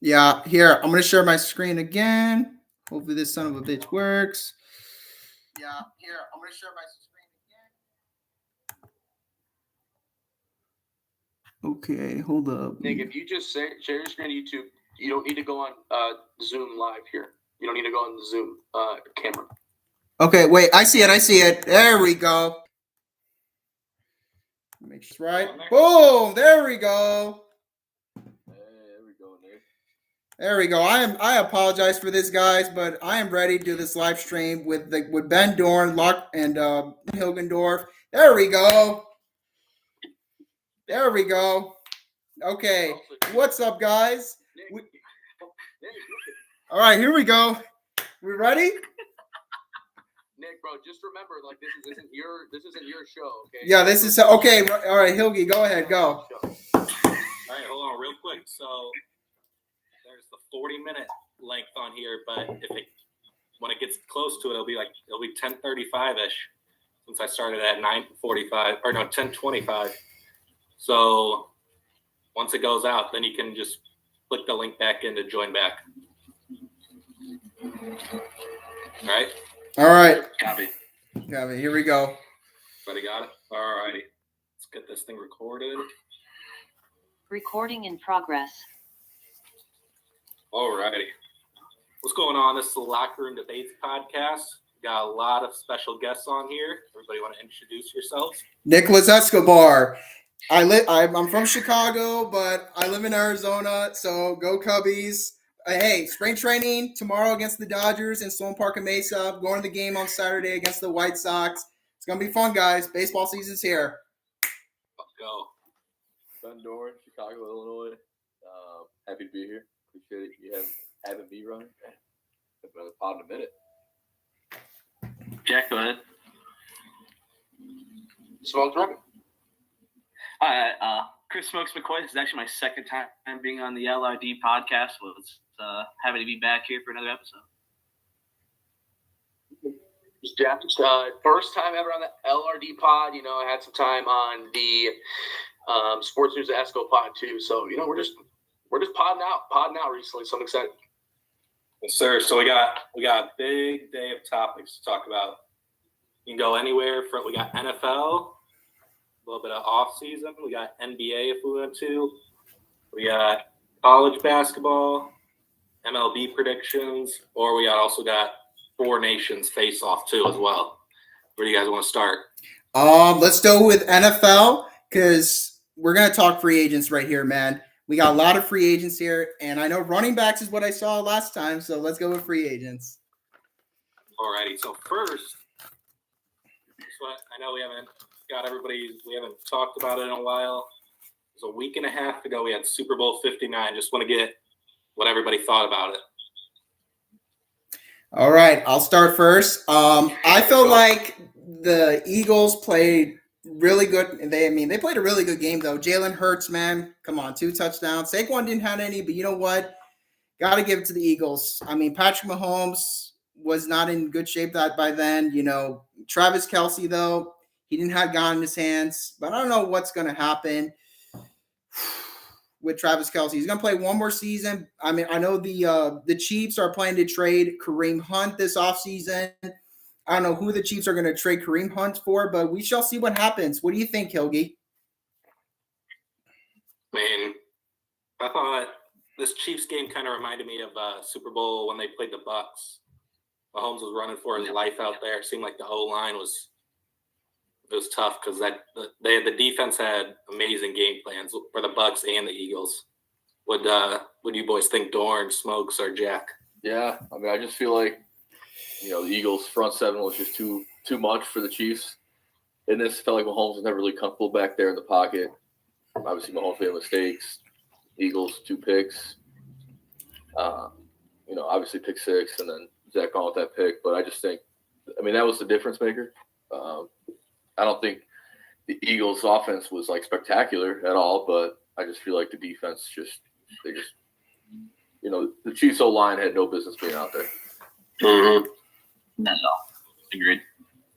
Yeah, here, I'm going to share my screen again. Hopefully this son of a bitch works. Yeah, here, I'm going to share my screen again. Okay, hold up. Nick, if you just share your screen to YouTube, you don't need to go on Zoom live here. You don't need to go on the Zoom camera. Okay, wait, I see it. There we go. Make sure it's right. Boom, there we go. There we go. I apologize for this, guys, but I am ready to do this live stream with Ben Dorn, Locke, and Hilgendorf. There we go. There we go. Okay, what's up, guys? All right, here we go. We ready? Nick, bro, just remember, like this isn't your show, okay? Yeah, this is okay. All right, Hilgi, go ahead, go. All right, hold on, real quick. So there's the 40-minute length on here, but when it gets close to it, it'll be 10:35ish. Since I started at 9:45 or no 10:25. So once it goes out, then you can just click the link back in to join back. All right. All right. Copy. Here we go. Everybody got it? All righty. Let's get this thing recorded. Recording in progress. All righty. What's going on? This is the Locker Room Debates podcast. We got a lot of special guests on here. Everybody want to introduce yourselves? Nicholas Escobar. I'm from Chicago, but I live in Arizona, so go Cubbies. Hey, spring training tomorrow against the Dodgers in Sloan Park and Mesa. Going to the game on Saturday against the White Sox. It's going to be fun, guys. Baseball season's here. Let's go. Ben Dorn, Chicago, Illinois. Happy to be here. Appreciate it. You having me running. I've been on the pod in a minute. Jack, go ahead. Smokes running. Hi, Chris Smokes McCoy. This is actually my second time being on the LRD podcast. Well, it's happy to be back here for another episode. Jack, first time ever on the LRD pod. You know, I had some time on the Sports News Esco pod too. So you know, we're just podding out recently. So I'm excited. Yes, sir. So we got a big day of topics to talk about. You can go anywhere from we got NFL. A little bit of off season. We got NBA if we want to. We got college basketball, MLB predictions, or we also got Four Nations face off too as well. Where do you guys want to start? Let's go with NFL because we're gonna talk free agents right here, man. We got a lot of free agents here, and I know running backs is what I saw last time, so let's go with free agents. Alrighty. So first, I know we haven't talked about it in a while. It was a week and a half ago. We had Super Bowl 59. Just want to get what everybody thought about it. All right, I'll start first. I feel like the Eagles played really good. They played a really good game though. Jalen Hurts, man, come on, 2 touchdowns. Saquon didn't have any, but you know what? Got to give it to the Eagles. I mean, Patrick Mahomes was not in good shape by then. You know, Travis Kelce though, he didn't have God in his hands, but I don't know what's going to happen with Travis Kelce. He's going to play one more season. I mean, I know the Chiefs are planning to trade Kareem Hunt this offseason. I don't know who the Chiefs are going to trade Kareem Hunt for, but we shall see what happens. What do you think, Hilgi? Man, I thought this Chiefs game kind of reminded me of Super Bowl when they played the Bucs. Mahomes was running for his life out there. It seemed like the O-line was tough because the defense had amazing game plans for the Bucs and the Eagles. Would you boys think Dorn, Smokes, or Jack? Yeah, I mean, I just feel like the Eagles' front seven was just too much for the Chiefs. And this felt like Mahomes was never really comfortable back there in the pocket. Obviously, Mahomes made mistakes. Eagles 2 picks. Obviously pick 6, and then Zach Bond with that pick. But I just think, that was the difference maker. I don't think the Eagles' offense was spectacular at all, but I just feel like the defense the Chiefs' O-line had no business being out there. Mm-hmm. Not at all. Agreed.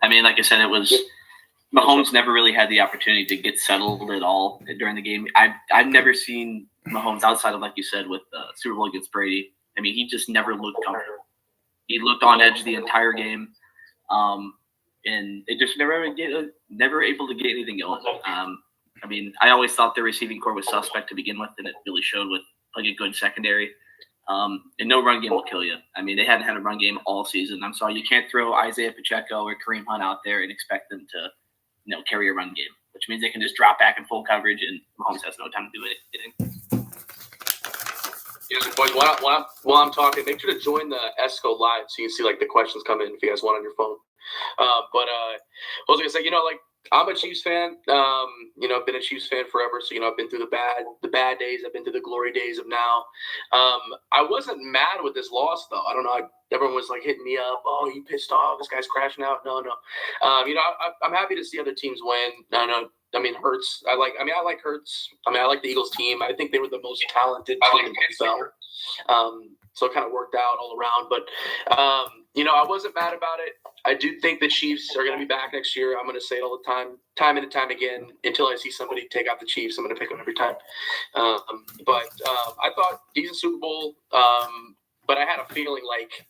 I mean, like I said, it was Mahomes never really had the opportunity to get settled at all during the game. I've never seen Mahomes outside of, like you said, with the Super Bowl against Brady. I mean, he just never looked comfortable. He looked on edge the entire game, and they just never able to get anything going. I mean, I always thought their receiving core was suspect to begin with, and it really showed with like a good secondary. And no run game will kill you. I mean, they haven't had a run game all season. I'm sorry, you can't throw Isaiah Pacheco or Kareem Hunt out there and expect them to, carry a run game, which means they can just drop back in full coverage, and Mahomes has no time to do anything. Yeah, boys, while I'm talking, make sure to join the ESCO live so you can see like the questions come in if you guys want on your phone. But I was gonna say, I'm a Chiefs fan. I've been a Chiefs fan forever. So, I've been through the bad days. I've been through the glory days of now. I wasn't mad with this loss, though. I don't know. Everyone was like hitting me up. Oh, you pissed off? This guy's crashing out. No. I'm happy to see other teams win. No. I mean, Hurts. I like Hurts. I like the Eagles team. I think they were the most talented team in the NFL. So it kind of worked out all around. But, I wasn't mad about it. I do think the Chiefs are going to be back next year. I'm going to say it all the time and time again, until I see somebody take out the Chiefs. I'm going to pick them every time. But I thought decent Super Bowl. But I had a feeling like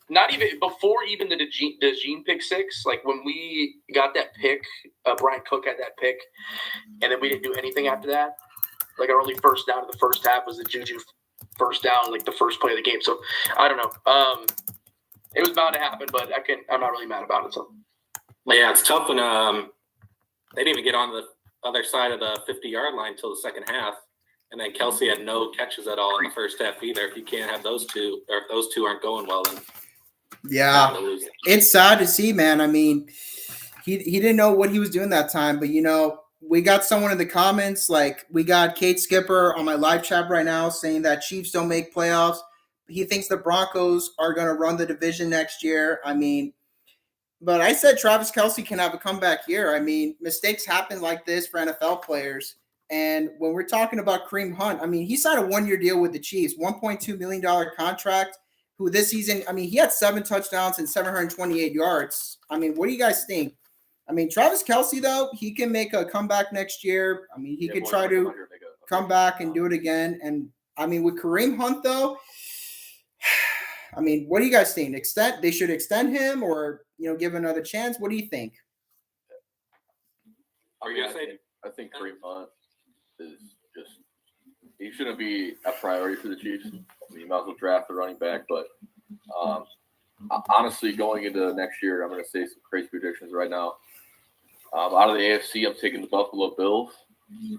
not even before even the DeJean pick six, like when we got that pick, Brian Cook had that pick, and then we didn't do anything after that. Like our only first down in the first half was the Juju first down, like the first play of the game. So I don't know. It was bound to happen, but I'm not really mad about it. So yeah, it's tough when they didn't even get on the other side of the 50-yard line until the second half, and then Kelsey had no catches at all in the first half either. If you can't have those two, or if those two aren't going well, then yeah, it's sad to see, man. I mean, he didn't know what he was doing that time, but we got someone in the comments, like we got Kate Skipper on my live chat right now saying that Chiefs don't make playoffs. He thinks the Broncos are going to run the division next year. I mean, but I said Travis Kelce can have a comeback year. I mean, mistakes happen like this for NFL players. And when we're talking about Kareem Hunt, I mean, he signed a one-year deal with the Chiefs, $1.2 million contract, who this season, I mean, he had 7 touchdowns and 728 yards. I mean, what do you guys think? I mean, Travis Kelce, though, he can make a comeback next year. I mean, he could try to come back and do it again. And, I mean, with Kareem Hunt, though, I mean, what do you guys think? They should extend him or, give another chance? What do you think? I think Kareem Hunt is just – he shouldn't be a priority for the Chiefs. I mean, you might as well draft the running back. But honestly, going into next year, I'm going to say some crazy predictions right now. Out of the AFC, I'm taking the Buffalo Bills,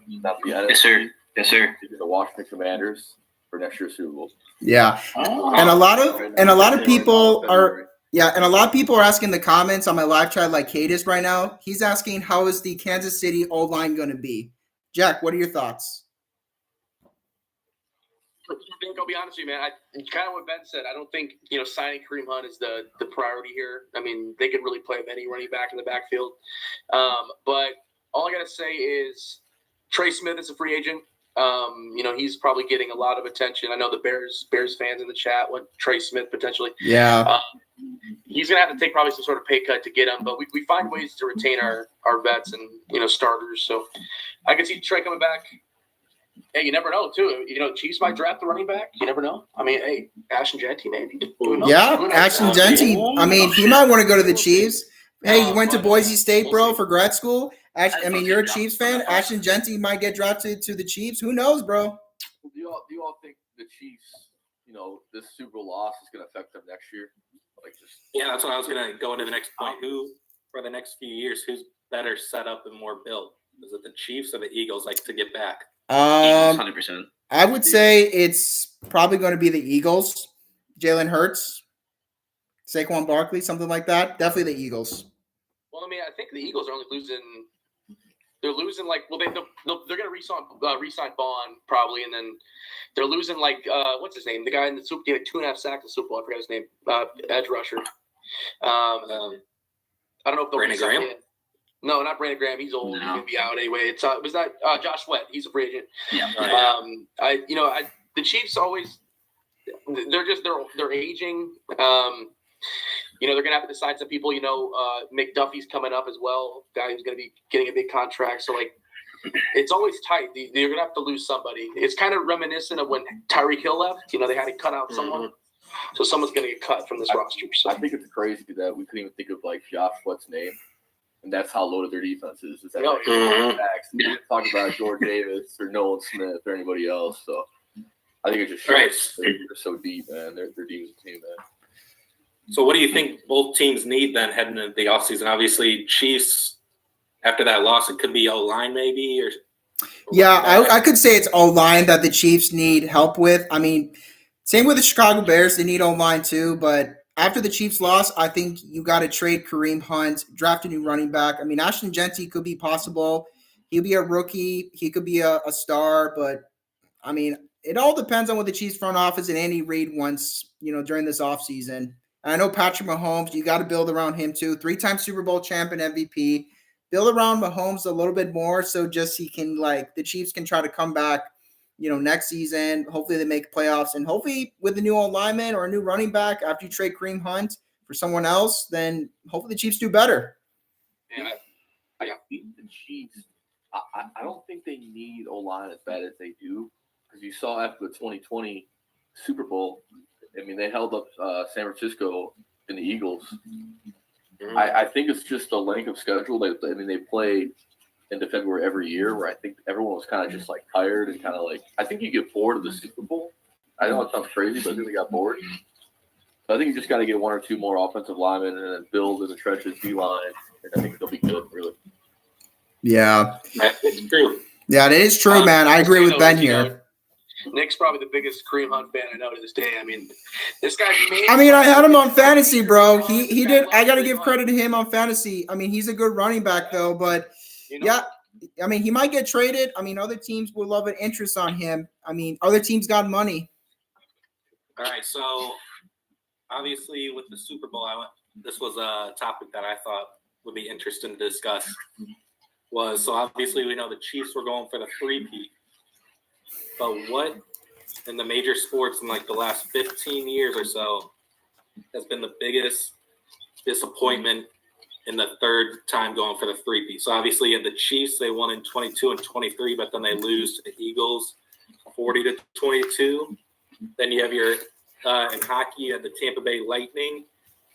not the NFC. Yes, sir. The Washington Commanders for next year's Super Bowl. Yeah, and a lot of people are asking in the comments on my live chat, like Cadis right now. He's asking, how is the Kansas City O-line going to be? Jack, what are your thoughts? I think I'll be honest with you, man. Kind of what Ben said. I don't think signing Kareem Hunt is the priority here. I mean, they could really play with any running back in the backfield. But all I gotta say is Trey Smith is a free agent. He's probably getting a lot of attention. I know the Bears fans in the chat want Trey Smith potentially. Yeah. He's gonna have to take probably some sort of pay cut to get him, but we find ways to retain our vets and starters. So I can see Trey coming back. Hey, you never know too. Chiefs might draft the running back. You never know. I mean, hey, Ashton Jeanty maybe. Yeah, Ashton Jeanty. I mean, he might want to go to the Chiefs. Hey, you went to Boise State, bro, for grad school. I mean, you're a Chiefs fan. Ashton Jeanty might get drafted to the Chiefs. Who knows, bro? Do you all think the Chiefs, this Super Bowl loss is going to affect them next year? Yeah, that's what I was going to go into the next point. Who, for the next few years, who's better set up and more built? Is it the Chiefs or the Eagles, to get back? 100%. I would say it's probably going to be the Eagles. Jalen Hurts, Saquon Barkley, something like that. Definitely the Eagles. Well, I mean, I think the Eagles are only losing. They're losing they're going to re-sign Bond probably, and then they're losing what's his name? The guy in the Super Bowl, 2.5 sacks in the Super Bowl. I forgot his name. Edge rusher. I don't know if they'll Brandon Graham. No, not Brandon Graham. He's old. No. He's gonna be out anyway. It was that Josh Sweat. He's a free agent. Yeah. The Chiefs always they're aging. You know, they're going to have to decide some people. You know, McDuffie's coming up as well. Guy who's going to be getting a big contract. So like, it's always tight. You're going to have to lose somebody. It's kind of reminiscent of when Tyreek Hill left. You know, they had to cut out someone. So someone's going to get cut from this roster. So. I think it's crazy that we couldn't even think of like Josh Sweat's name, and that's how loaded their defense is. Is that like, we didn't talk about George Davis or Nolan Smith or anybody else. So I think it just shows they're so deep, man. They're deep as a team, man. So what do you think both teams need then heading into the offseason? Obviously, Chiefs, after that loss, it could be O-line maybe? Yeah, I could say it's O-line that the Chiefs need help with. I mean, same with the Chicago Bears. They need O-line too. But after the Chiefs loss, I think you got to trade Kareem Hunt, draft a new running back. I mean, Ashton Genty could be possible. He'll be a rookie. He could be a star. But, I mean, it all depends on what the Chiefs front office and Andy Reid wants, you know, during this offseason. I know Patrick Mahomes, you got to build around him too. 3-time Super Bowl champion MVP. Build around Mahomes a little bit more so just he can, like, the Chiefs can try to come back, you know, next season. Hopefully they make playoffs. And hopefully with a new alignment or a new running back after you trade Kareem Hunt for someone else, then hopefully the Chiefs do better. Yeah. I think the Chiefs, I don't think they need O-line as bad as they do. Because you saw after the 2020 Super Bowl, I mean, they held up San Francisco and the Eagles. I think it's just the length of schedule. They play into February every year, where I think everyone was kind of just like tired and kind of like, I think you get bored of the Super Bowl. I know it sounds crazy, but I think they got bored. So I think you just got to get one or two more offensive linemen and then build in the trenches, D-line, and I think they'll be good, really. Yeah. It's true. Yeah, it is true, man. I agree with Ben here. Nick's probably the biggest Kareem Hunt fan I know to this day. I mean, this guy's made. I mean, I had him on fantasy, bro. He did. I got to give credit to him on fantasy. I mean, he's a good running back, though. But, yeah, I mean, he might get traded. I mean, other teams will love an interest on him. I mean, other teams got money. All right, so obviously with the Super Bowl, this was a topic that I thought would be interesting to discuss. So obviously we know the Chiefs were going for the three-peat. But what in the major sports in like the last 15 years or so has been the biggest disappointment in the third time going for the three-peat? So obviously you had the Chiefs, they won in 22 and 23, but then they lose to the Eagles 40-22. Then you have your in hockey, you had the Tampa Bay Lightning.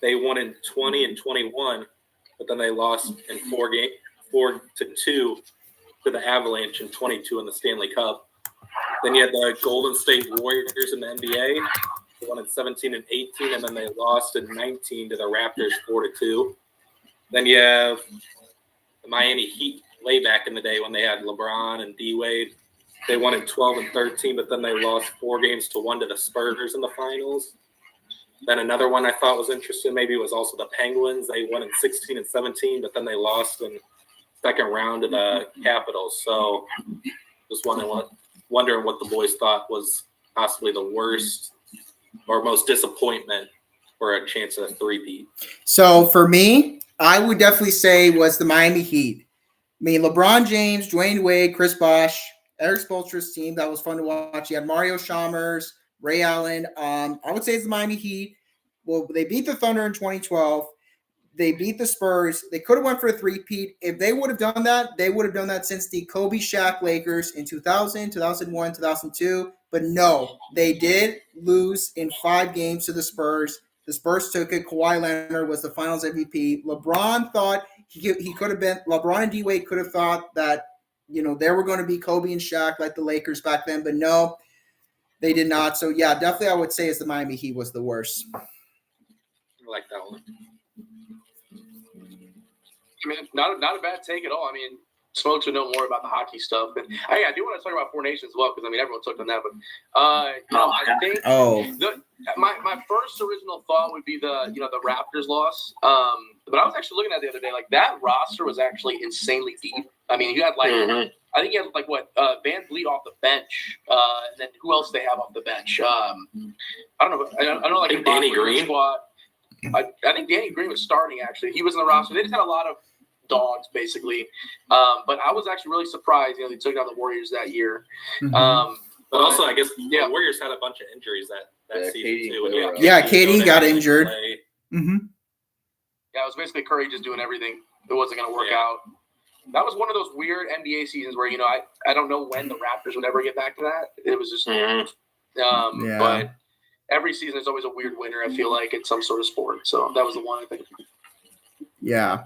They won in 20 and 21, but then they lost in 4-2 to the Avalanche in 22 in the Stanley Cup. Then you had the Golden State Warriors in the NBA. They won in 17 and 18, and then they lost in 19 to the Raptors 4-2. Then you have the Miami Heat way back in the day when they had LeBron and D-Wade. They won in 12 and 13, but then they lost 4-1 to the Spurs in the finals. Then another one I thought was interesting maybe was also the Penguins. They won in 16 and 17, but then they lost in second round to the Capitals. So just wondering what the boys thought was possibly the worst or most disappointment for a chance at a three-peat. So for me, I would definitely say was the Miami Heat. I mean, LeBron James, Dwayne Wade, Chris Bosh, Eric Spoelstra's team. That was fun to watch. You had Mario Chalmers, Ray Allen. I would say it's the Miami Heat. Well, they beat the Thunder in 2012. They beat the Spurs. They could have went for a three-peat. If they would have done that, they would have done that since the Kobe Shaq Lakers in 2000, 2001, 2002. But no, they did lose in 5 games to the Spurs. The Spurs took it. Kawhi Leonard was the finals MVP. LeBron thought he could have been – LeBron and D-Wade could have thought that, you know, they were going to be Kobe and Shaq like the Lakers back then. But no, they did not. So, yeah, definitely I would say it's the Miami Heat was the worst. I like that one. I mean, not a bad take at all. I mean, Smokes would know more about the hockey stuff. And I do want to talk about Four Nations as well, because I mean everyone's talked on that. But I think my first original thought would be the Raptors loss. But I was actually looking at it the other day. Like, that roster was actually insanely deep. I mean, you had I think you had Van Vliet off the bench, and then who else they have off the bench? I don't know. I don't know. Like, I think Danny Green. Squad. I think Danny Green was starting, actually. He was in the roster. They just had a lot of dogs, basically. But I was actually really surprised. They took down the Warriors that year. But also, I guess the Warriors had a bunch of injuries that season, too. KD got injured. Mm-hmm. Yeah, it was basically Curry just doing everything. It wasn't going to work Yeah. out. That was one of those weird NBA seasons where, I don't know when the Raptors would ever get back to that. It was just, Yeah. but every season is always a weird winner, I feel like, in some sort of sport. So that was the one, I think. Yeah.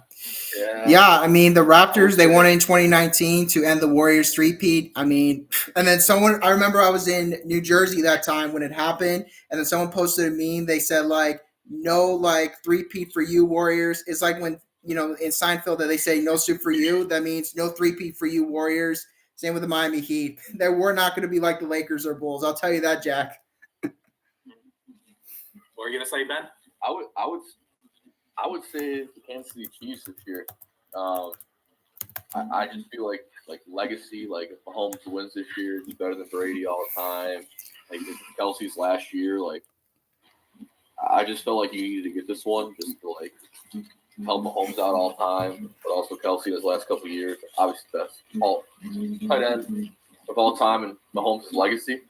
Yeah. Yeah, I mean, the Raptors, they won it in 2019 to end the Warriors three-peat. I mean, and then I remember I was in New Jersey that time when it happened, and then someone posted a meme. They said, like, no, like, three-peat for you, Warriors. It's like when, in Seinfeld that they say no soup for you. That means no three-peat for you, Warriors. Same with the Miami Heat. That we're not going to be like the Lakers or Bulls. I'll tell you that, Jack. What are you gonna say, Ben? I would say the Kansas City Chiefs this year. I just feel like legacy, like if Mahomes wins this year, he's better than Brady all the time. Like Kelsey's last year, like I just felt like you needed to get this one just to like help Mahomes out all the time, but also Kelsey his last couple of years, obviously best all tight end of all time and Mahomes' legacy.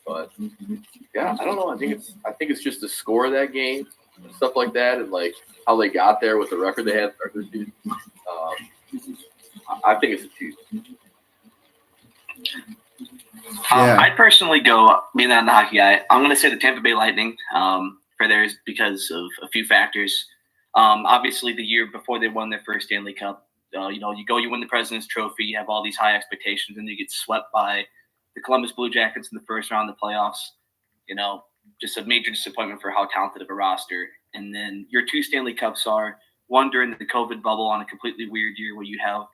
But yeah, I don't know. I think it's just the score of that game and stuff like that, and like how they got there with the record they had. I think it's a Chiefs. Yeah. I'd personally go, being that I'm the hockey guy, I'm going to say the Tampa Bay Lightning for theirs because of a few factors. Obviously, the year before they won their first Stanley Cup, you win the President's Trophy, you have all these high expectations, and you get swept by the Columbus Blue Jackets in the first round of the playoffs. Just a major disappointment for how talented of a roster. And then your two Stanley Cups are one during the COVID bubble on a completely weird year where you have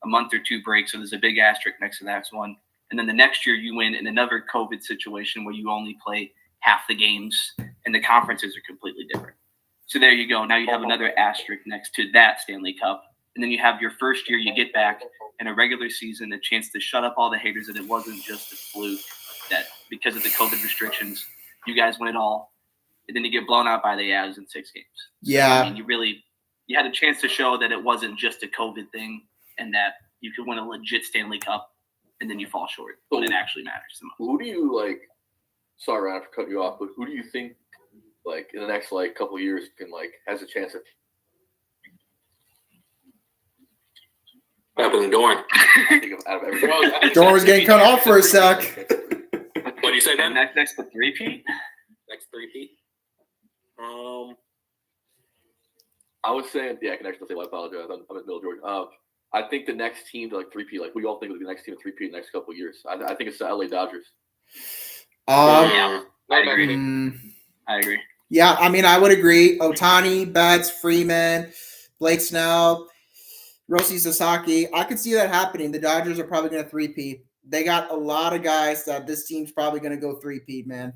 a month or two break, so there's a big asterisk next to that one. And then the next year you win in another COVID situation where you only play half the games and the conferences are completely different. So there you go. Now you have another asterisk next to that Stanley Cup. And then you have your first year you get back in a regular season, a chance to shut up all the haters that it wasn't just a fluke, that because of the COVID restrictions, you guys win it all. And then you get blown out by the Avs in 6 games. Yeah. I mean, you had a chance to show that it wasn't just a COVID thing and that you could win a legit Stanley Cup, and then you fall short when it actually matters the most. Who do you like? Sorry, Ryan, for cutting you off, but who do you think like in the next like couple of years can like has a chance of? What happened to Dorn? I think out of everything. Dorn was getting cut off for a sec. What do you say, Ben? Next to three-peat? Next three-peat? I was saying, yeah, I can actually say I apologize. I'm in Middle Georgia. I think the next team to like three-peat, like we all think will be the next team to three-peat in the next couple of years. I think it's the LA Dodgers. Yeah, I agree. I agree. Yeah, I mean, I would agree. Ohtani, Betts, Freeman, Blake Snell, Roshi Sasaki. I could see that happening. The Dodgers are probably going to three-peat. They got a lot of guys that this team's probably going to go three-peat, man.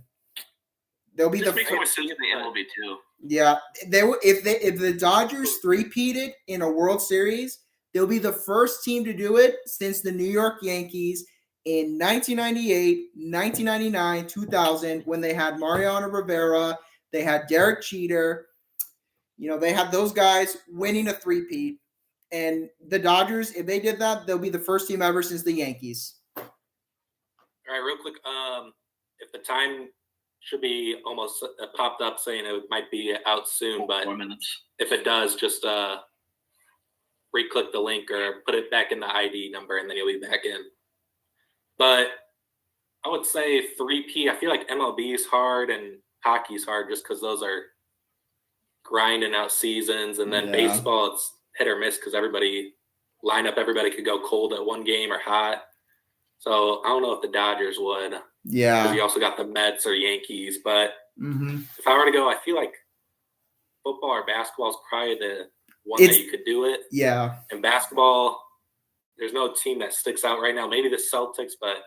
They'll be Just the because the MLB too. Yeah, if the Dodgers three-peated in a World Series, they'll be the first team to do it since the New York Yankees in 1998, 1999, 2000, when they had Mariano Rivera, they had Derek Jeter. They had those guys winning a three-peat. And the Dodgers, if they did that, they'll be the first team ever since the Yankees. All right, real quick. If the time should be almost popped up saying it might be out soon, but 4 minutes. if it does, just re-click the link or put it back in the ID number, and then you'll be back in. But I would say 3P. I feel like MLB is hard and hockey is hard just because those are grinding out seasons, and then baseball, it's hit or miss because everybody could go cold at one game or hot. So I don't know if the Dodgers would. Yeah. Because you also got the Mets or Yankees. But Mm-hmm. if I were to go, I feel like football or basketball is probably the one that you could do it. Yeah. And basketball, there's no team that sticks out right now. Maybe the Celtics, but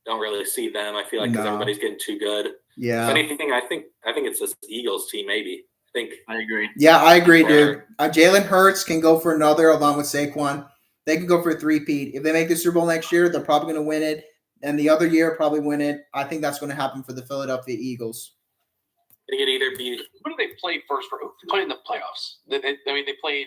don't really see them. I feel like because everybody's getting too good. Yeah. If anything, I think it's this Eagles team maybe. I agree. Yeah, I agree, dude. Jalen Hurts can go for another along with Saquon. They can go for a three-peat. If they make the Super Bowl next year, they're probably going to win it. And the other year, probably win it. I think that's going to happen for the Philadelphia Eagles. They could either be. Who did they play first? Who played in the playoffs? They played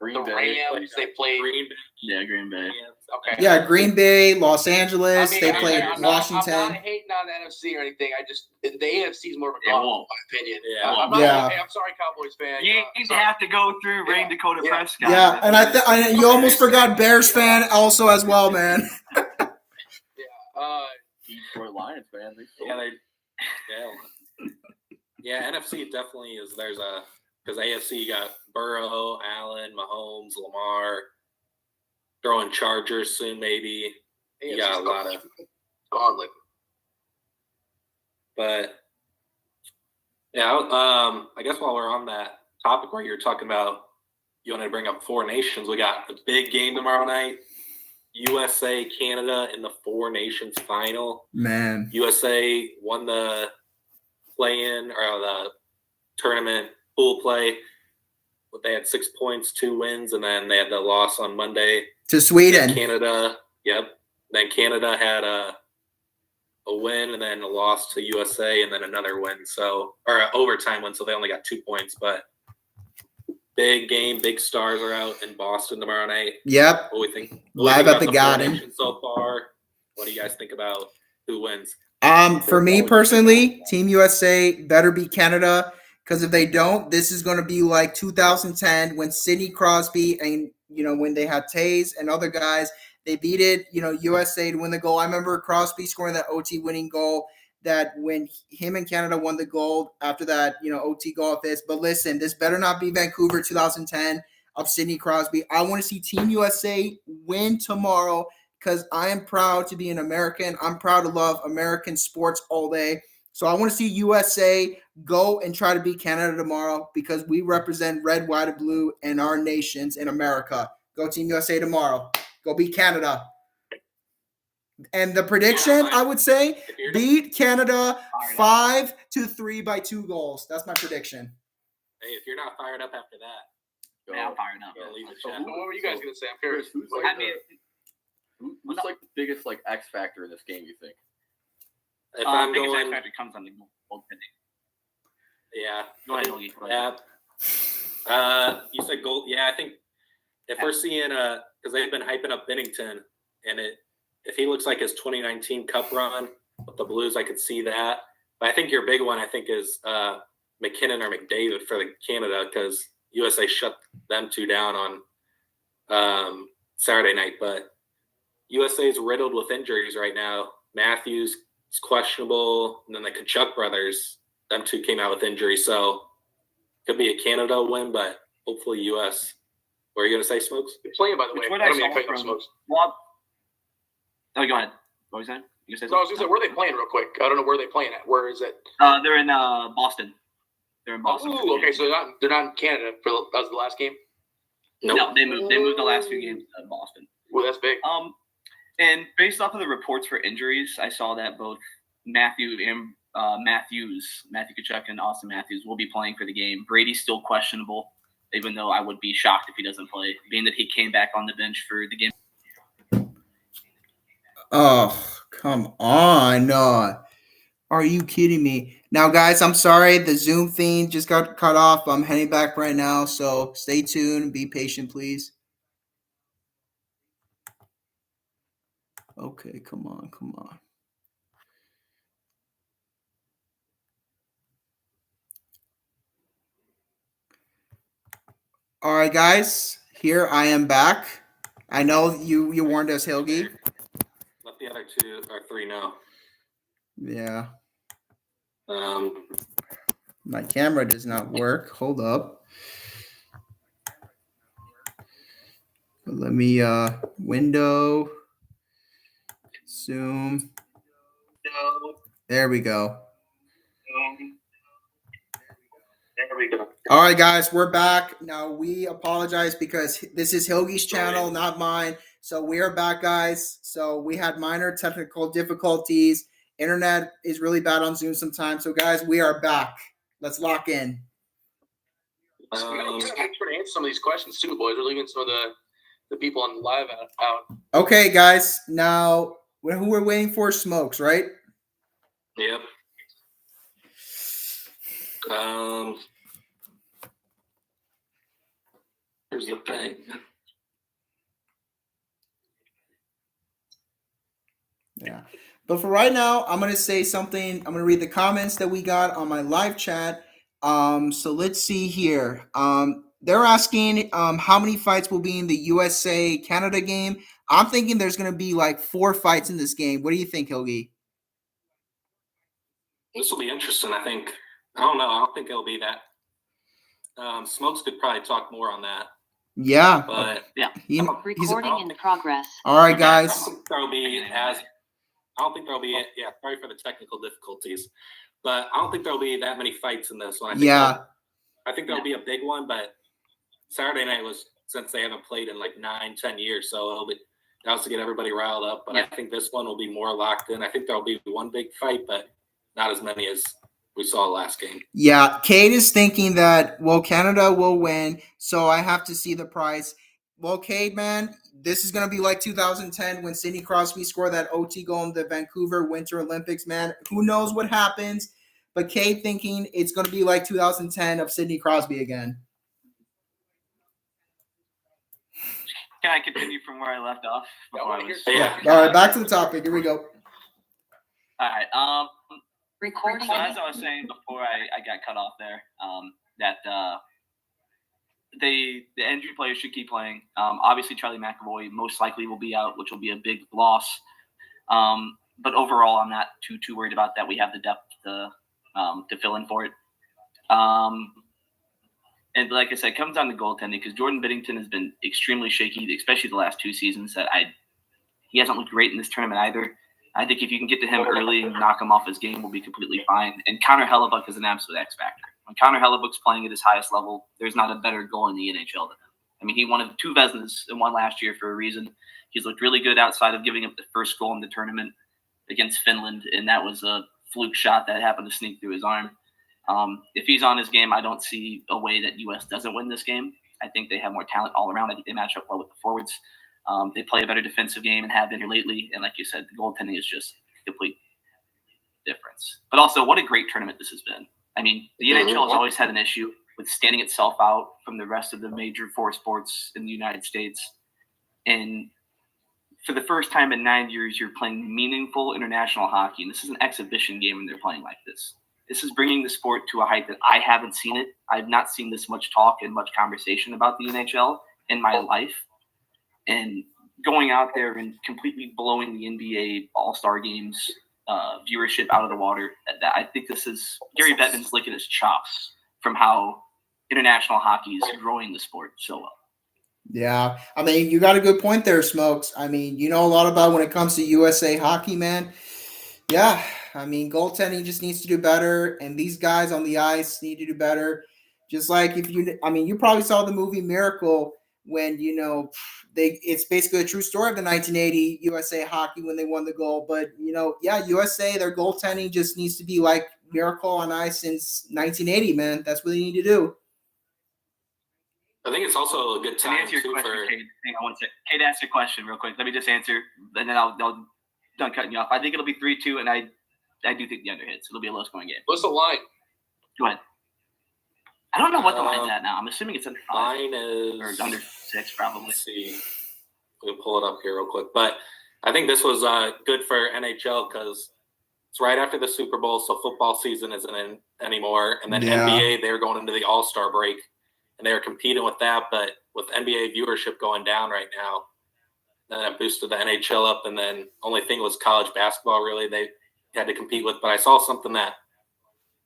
Green The Bay. Rams, they played. Green Bay. Yeah, Green Bay. Okay. Yeah, Green Bay, Los Angeles. I mean, they played I'm Washington. not hating on the NFC or anything. I just the AFC is more of a Yeah, gauntlet, well, in my opinion. yeah, I'm not, yeah. hey, I'm sorry, Cowboys fan. You have to go through Rain Dakota Yeah. Prescott. Yeah, and I you almost forgot Bears fan also as well, man. Detroit Lions, man. They Yeah, NFC definitely is. There's because AFC you got Burrow, Allen, Mahomes, Lamar, throwing Chargers soon maybe. You got a lot of gauntlet. But yeah, I guess while we're on that topic where you're talking about, you wanted to bring up Four Nations. We got the big game tomorrow night. USA, Canada in the Four Nations final. Man, USA won the play-in or the tournament pool play. But they had 6 points, 2 wins, and then they had the loss on Monday. to Sweden. Canada, yep. Then Canada had a win and then a loss to USA and then another win. So, or an overtime win. So they only got 2 points. But big game, big stars are out in Boston tomorrow night. Yep, What do we think? Live at the Garden. So far, what do you guys think about who wins? For me personally, Team USA better beat Canada, because if they don't, this is going to be like 2010 when Sidney Crosby and when they had Tays and other guys, they beat it. USA to win the goal. I remember Crosby scoring that OT winning goal. That when him and Canada won the gold after that, OT goal of this. But listen, this better not be Vancouver 2010 of Sidney Crosby. I want to see Team USA win tomorrow because I am proud to be an American. I'm proud to love American sports all day. So I want to see USA go and try to beat Canada tomorrow because we represent red, white, and blue and our nations in America. Go Team USA tomorrow. Go beat Canada. And the prediction, I would say, beat Canada 5-3 by 2 goals. That's my prediction. Hey, if you're not fired up after that, Yeah, I'm firing up. leave the So chat. What were you guys gonna say? I'm curious. Who's I like mean, who's like the biggest like X factor in this game? You think? If I'm biggest going, factor comes on the goaltending. yeah, Go ahead, Hoagie. Go ahead. yeah. You said goal. Yeah, I think if we're seeing because they've been hyping up Bennington, and if he looks like his 2019 Cup run with the Blues, I could see that. But I think your big one, I think, is McKinnon or McDavid for the Canada because USA shut them 2 down on Saturday night. But USA is riddled with injuries right now. Matthews is questionable, and then the Kachuk brothers, them 2 came out with injuries. So could be a Canada win, but hopefully US. What are you going to say, Smokes? You're playing, by the way. Which one I I don't mean saw to cut you from- off, Smokes. Well, oh, go ahead. What was that? You gonna say So I was gonna say, where are they playing real quick? I don't know where they're playing at. Where is it? They're in Boston. They're in Boston. Oh, okay. So they're not in Canada for that was the last game. Nope. No, they moved. They moved the last 2 games to Boston. Well, that's big. And based off of the reports for injuries, I saw that both Matthew Kachuk and Austin Matthews will be playing for the game. Brady's still questionable, even though I would be shocked if he doesn't play, being that he came back on the bench for the game. Oh, come on. No. Are you kidding me? Now, guys, I'm sorry. The Zoom thing just got cut off. I'm heading back right now. So stay tuned. Be patient, please. Okay, come on. All right, guys. Here I am back. I know you warned us, Hilgi. Let the other 2 or 3 know. Yeah. My camera does not work. Hold up. Let me window Zoom. There we go. There we go. All right, guys, we're back. Now, we apologize because this is Hilgi's channel, not mine. So we are back, guys. So we had minor technical difficulties. Internet is really bad on Zoom sometimes. So, guys, we are back. Let's lock in. Thanks for answering some of these questions too, boys. We're leaving some of the people on live out. Okay, guys. Now, who we're waiting for? Smokes, right? Yep. Here's the thing. Yeah. But for right now, I'm gonna say something. I'm gonna read the comments that we got on my live chat. So let's see here. They're asking how many fights will be in the USA Canada game. I'm thinking there's gonna be like 4 fights in this game. What do you think, Hilgi? This will be interesting. I think. I don't know. I don't think it'll be that. Smokes could probably talk more on that. Yeah. But He's Recording in progress. all right, I guys. don't think there'll be as. I don't think there'll be. Yeah, sorry for the technical difficulties, but I don't think there'll be that many fights in this one. I think I think there'll be a big one, but Saturday night was since they haven't played in like 9-10 years, so it'll be that was to get everybody riled up. But I think this one will be more locked in. I think there'll be one big fight, but not as many as we saw last game. Yeah, Kate is thinking that, well, Canada will win, so I have to see the price. Well, Kate, man, this is going to be like 2010 when Sidney Crosby scored that OT goal in the Vancouver Winter Olympics, man. Who knows what happens? But Kate thinking it's going to be like 2010 of Sidney Crosby again. Can I continue from where I left off? Yeah. All right, back to the topic. Here we go. All right. Recording. So as I was saying before I got cut off there, that the injury players should keep playing. Obviously, Charlie McAvoy most likely will be out, which will be a big loss. But overall, I'm not too worried about that. We have the depth to fill in for it. And like I said, it comes down to goaltending because Jordan Binnington has been extremely shaky, especially the last 2 seasons. He hasn't looked great in this tournament either. I think if you can get to him early and knock him off his game, we'll be completely fine. And Connor Hellebuck is an absolute X factor. When Connor Hellebuck's playing at his highest level, there's not a better goal in the NHL than him. I mean, he won 2 Vezinas and won last year for a reason. He's looked really good outside of giving up the first goal in the tournament against Finland, and that was a fluke shot that happened to sneak through his arm. If he's on his game, I don't see a way that U.S. doesn't win this game. I think they have more talent all around. I think they match up well with the forwards. They play a better defensive game and have been here lately. And like you said, the goaltending is just a complete difference. But also, what a great tournament this has been. I mean, the NHL has always had an issue with standing itself out from the rest of the major 4 sports in the United States. And for the first time in 9 years, you're playing meaningful international hockey. And this is an exhibition game and they're playing like this. This is bringing the sport to a height that I haven't seen it. I've not seen this much talk and much conversation about the NHL in my life. And going out there and completely blowing the NBA All-Star Games viewership out of the water, I think this is Gary Bettman's licking his chops from how international hockey is growing the sport so well. Yeah, I mean, you got a good point there, Smokes. I mean, you know a lot about when it comes to USA hockey, man. Yeah, I mean, goaltending just needs to do better, and these guys on the ice need to do better. Just like you probably saw the movie Miracle when, it's basically a true story of the 1980 USA hockey when they won the gold. But, USA, their goaltending just needs to be like Miracle on ice since 1980, man. That's what they need to do. I think it's also a good time answer your question, Kate. Hang on one second. Kate, ask your question real quick. Let me just answer, and then I'll done cutting you off. I think it'll be 3-2, and I do think the under hits. It'll be a low-scoring game. What's the line? Go ahead. I don't know what the line's at now. I'm assuming it's under 5. Line is or under 6, probably. Let's see. We'll pull it up here real quick. But I think this was good for NHL because it's right after the Super Bowl, so football season isn't in anymore. And then NBA, they're going into the All-Star break, and they were competing with that. But with NBA viewership going down right now, then it boosted the NHL up. And then only thing was college basketball, really, they had to compete with. But I saw something that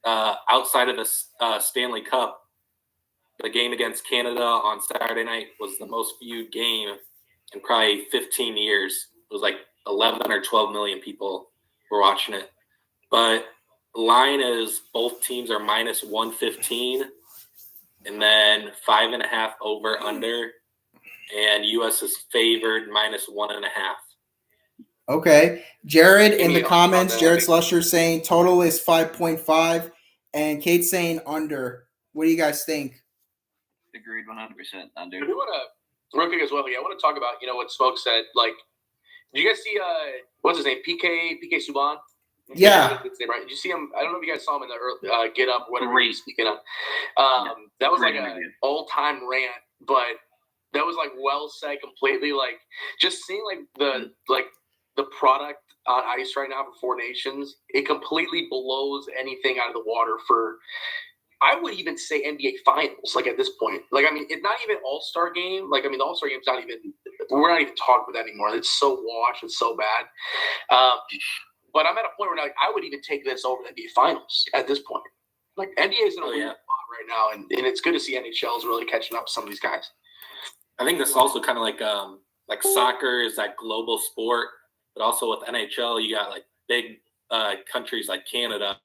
outside of the Stanley Cup, the game against Canada on Saturday night was the most viewed game in probably 15 years. It was like 11 or 12 million people were watching it. But the line is both teams are minus 115 and then 5.5 over under. And U.S. is favored minus 1.5. Okay. Jared in the comments, Jared Slusher saying total is 5.5 and Kate saying under. What do you guys think? Agreed 100% under. I do want to, real quick as well, I want to talk about, what Smoke said. Like, did you guys see, what's his name? PK Subban? Yeah. Did you see him? I don't know if you guys saw him in the early, Get Up, whatever Great. he's speaking of. That was like an all-time rant, but That was like well said completely. Like just seeing the product on ice right now for Four Nations, it completely blows anything out of the water for. I would even say NBA Finals. Like at this point, like I mean, it's not even All-Star game. Like I mean, the All-Star game's not even. We're not even talking about that anymore. It's so washed. It's so bad. But I'm at a point where like I would even take this over the NBA Finals at this point. Like NBA is in a weird spot right now, and it's good to see NHL is really catching up with some of these guys. I think this is also kind of like soccer is that global sport, but also with NHL, you got like big countries like Canada,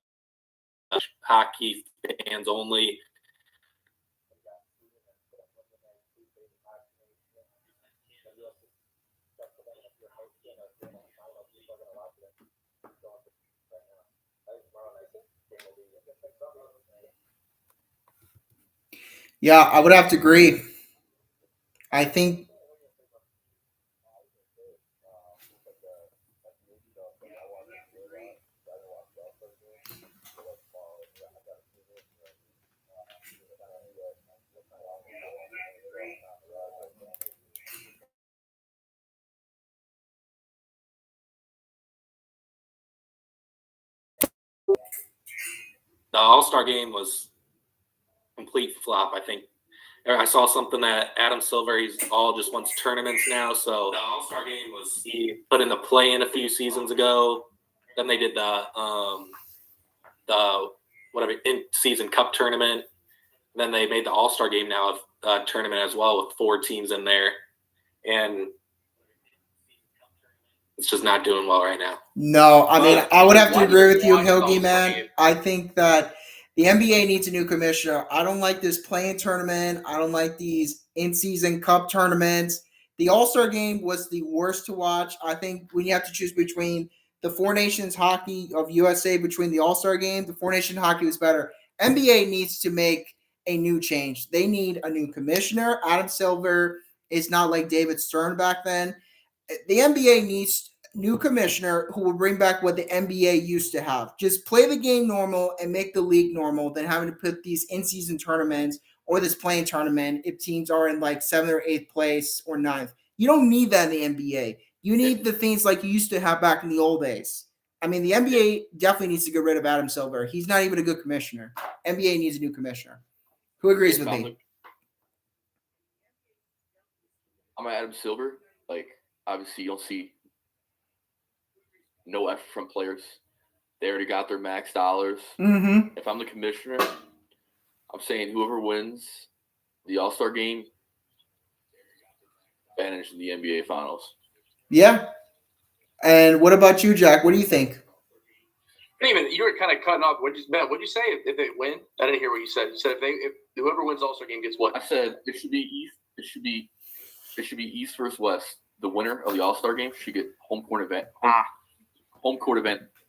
hockey fans only. Yeah, I would have to agree. I think The All-Star game was complete flop. I think I saw something that Adam Silver, he's all just wants tournaments now. So the All-Star game was he put in the play-in a few seasons ago. Then they did the whatever in-season cup tournament. Then they made the All-Star game now a tournament as well with 4 teams in there, and it's just not doing well right now. no. I mean, I would have to Why agree do with you, watch Hilgi, those man. games? I think that the NBA needs a new commissioner. I don't like this playing tournament. I don't like these in-season cup tournaments. The All-Star game was the worst to watch. I think when you have to choose between the Four Nations hockey of USA between the All-Star game, the Four Nation hockey was better. NBA needs to make a new change. They need a new commissioner. Adam Silver is not like David Stern back then. The NBA needs new commissioner who will bring back what the NBA used to have. Just play the game normal and make the league normal than having to put these in-season tournaments or this playing tournament if teams are in like 7th or 8th place or 9th. You don't need that in the NBA. You need the things like you used to have back in the old days. I mean, the NBA definitely needs to get rid of Adam Silver. He's not even a good commissioner. NBA needs a new commissioner. Who agrees with me? I'm Adam Silver. Like, obviously, you don't see no effort from players. They already got their max dollars. Mm-hmm. If I'm the commissioner, I'm saying whoever wins the All-Star game, advantage in the NBA Finals. Yeah. And what about you, Jack? What do you think? You were kind of cutting off. What'd you say if they win? I didn't hear what you said. You said if whoever wins All-Star game gets what? I said it should be East. It should be East versus West. The winner of the All-Star game should get home court event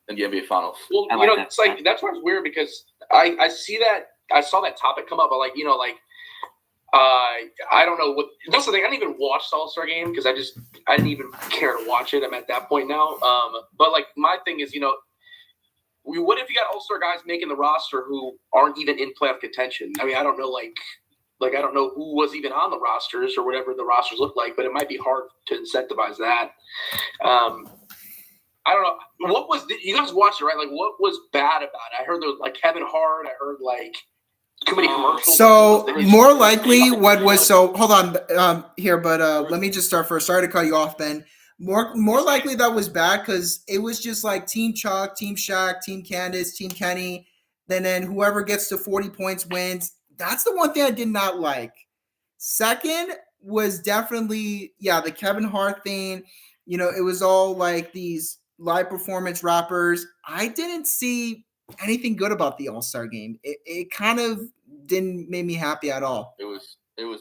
in the NBA Finals. Well, I like that. it's like that's why it's weird because I see that I saw that topic come up, but I don't know what. That's the thing. I didn't even watch the All-Star game because I didn't even care to watch it. I'm at that point now. But like my thing is, what if you got All-Star guys making the roster who aren't even in playoff contention? I mean, I don't know, like I don't know who was even on the rosters or whatever the rosters look like, but it might be hard to incentivize that. I don't know. What was you guys watched it, right? Like, what was bad about it? I heard there was like Kevin Hart. I heard like too many commercials. So more likely, what was so? Hold on, here, but let me just start first. Sorry to cut you off, Ben. More likely that was bad because it was just like Team Chuck, Team Shaq, Team Candace, Team Kenny. Then whoever gets to 40 points wins. That's the one thing I did not like. Second was definitely the Kevin Hart thing. It was all like these live performance rappers. I didn't see anything good about the All-Star game. It kind of didn't make me happy at all. It was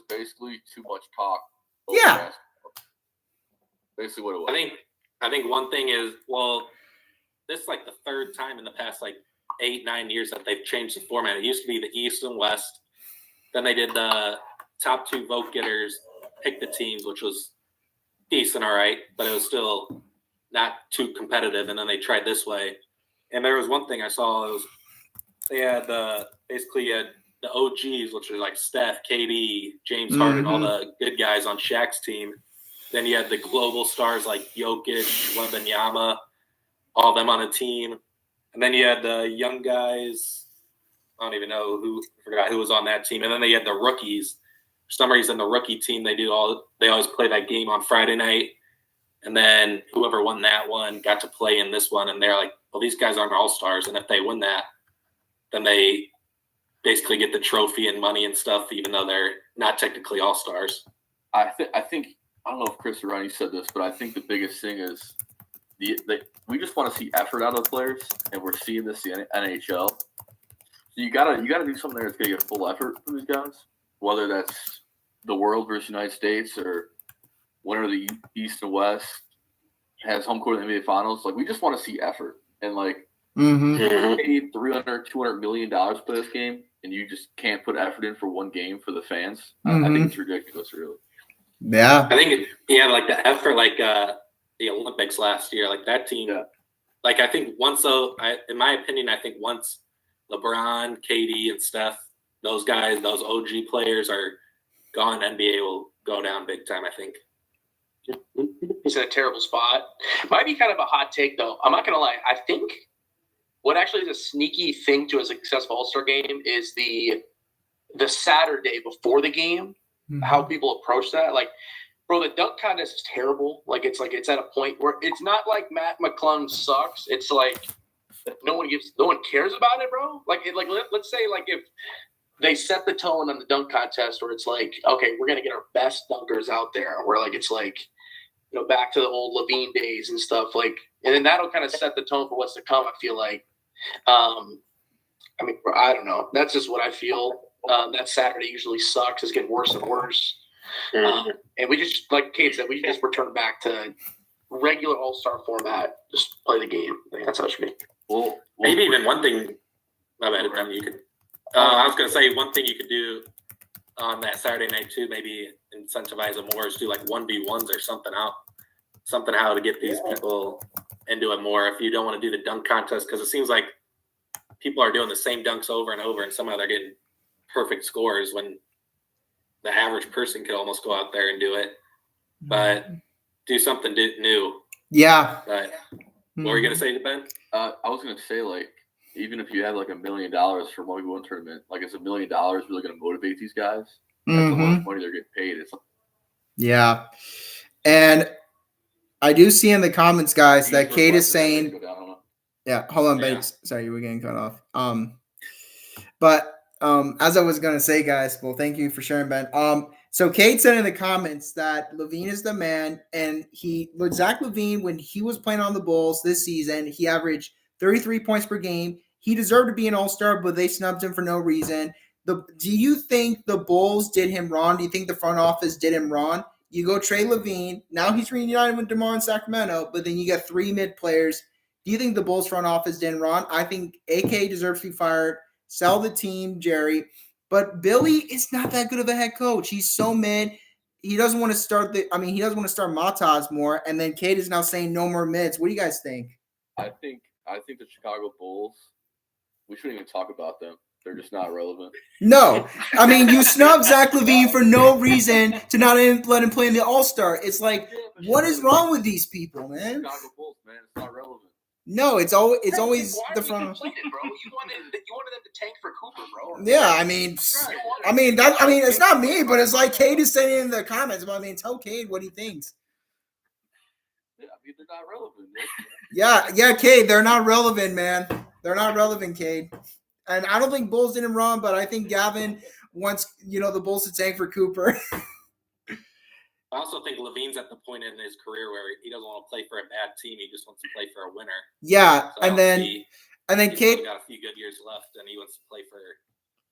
basically too much talk. Yeah. Basketball. Basically what it was. I think one thing is, this is like the third time in the past 8-9 years that they've changed the format. It used to be the East and West. Then they did the top 2 vote getters pick the teams, which was decent, all right, but it was still not too competitive. And then they tried this way. And there was one thing I saw. They had basically the OGs, which are like Steph, KD, James Harden, all the good guys on Shaq's team. Then you had the global stars like Jokic, Wembanyama, all of them on a team. And then you had the young guys. I don't even know forgot who was on that team. And then they had the rookies. For some reason, the rookie team, they always play that game on Friday night. And then whoever won that one got to play in this one. And they're like, well, these guys aren't all-stars. And if they win that, then they basically get the trophy and money and stuff, even though they're not technically all-stars. I think I don't know if Chris or Ryan said this, but I think the biggest thing is we just want to see effort out of the players, and we're seeing this in the NHL. So you gotta do something there that's gonna get full effort from these guys, whether that's the World versus United States or winner of the East and West has home court in the NBA Finals. Like, we just want to see effort, and like paid $300, $200 million to play this game, and you just can't put effort in for one game for the fans. I think it's ridiculous, really. Yeah. I think like the effort, like the Olympics last year, like that team. Yeah. Like, I think in my opinion, I think once LeBron, KD, and Steph, those guys, those OG players are gone, NBA will go down big time, I think. He's in a terrible spot. Might be kind of a hot take, though. I'm not going to lie. I think what actually is a sneaky thing to a successful All-Star game is the Saturday before the game, how people approach that. Like, bro, the dunk contest is terrible. Like it's at a point where it's not like Matt McClung sucks. It's like no one cares about it, bro. Like let's say like if they set the tone on the dunk contest where it's like, okay, we're gonna get our best dunkers out there, where like it's like, you know, back to the old Levine days and stuff, like, and then that'll kind of set the tone for what's to come, I feel like. I mean, I don't know. That's just what I feel. That Saturday usually sucks. It's getting worse and worse. And we just, like Kate said, we just return back to regular All-Star format. Just play the game. I think that's how it should be. Well, Maybe even one thing. My bad, you could. I was gonna say one thing you could do on that Saturday night too. Maybe incentivize them more is do like 1v1s or something how to get these people into it more. If you don't want to do the dunk contest, because it seems like people are doing the same dunks over and over, and somehow they're getting perfect scores when the average person could almost go out there and do it. But do something new. Yeah. But what were you gonna say, Ben? I was gonna say, like, even if you have like $1 million for a 1v1 tournament, like, is $1 million really gonna motivate these guys? That's how much money they're getting paid. Yeah. And I do see in the comments, guys, that Kate is saying, yeah, hold on, babe. Sorry, you were getting cut off. But as I was gonna say, guys, well, thank you for sharing, Ben. So Kate said in the comments that LaVine is the man, and Zach LaVine, when he was playing on the Bulls this season, he averaged 33 points per game. He deserved to be an All-Star, but they snubbed him for no reason. Do you think the Bulls did him wrong? Do you think the front office did him wrong? You go trade LaVine. Now he's reunited with DeMar in Sacramento, but then you got 3 mid players. Do you think the Bulls front office did him wrong? I think AK deserves to be fired. Sell the team, Jerry. But Billy is not that good of a head coach. He's so mid. He doesn't want to start he doesn't want to start Matas more. And then Kate is now saying no more mids. What do you guys think? I think the Chicago Bulls, we shouldn't even talk about them. They're just not relevant. No. I mean, you snubbed Zach LaVine for no reason to not let him play in the All-Star. It's like, what is wrong with these people, man? Chicago Bulls, man, it's not relevant. No, it's always Why the are we front. complaining, bro? You wanted them to tank for Cooper, bro. Yeah, I mean, it's not me, but it's like Cade is saying in the comments. But I mean, tell Cade what he thinks. Yeah, I mean, they're not relevant. Yeah, Cade, they're not relevant, man. They're not relevant, Cade. And I don't think Bulls did him wrong, but I think Gavin wants, the Bulls to tank for Cooper. I also think LaVine's at the point in his career where he doesn't want to play for a bad team. He just wants to play for a winner. Yeah, So and then he's Cade got a few good years left, and he wants to play for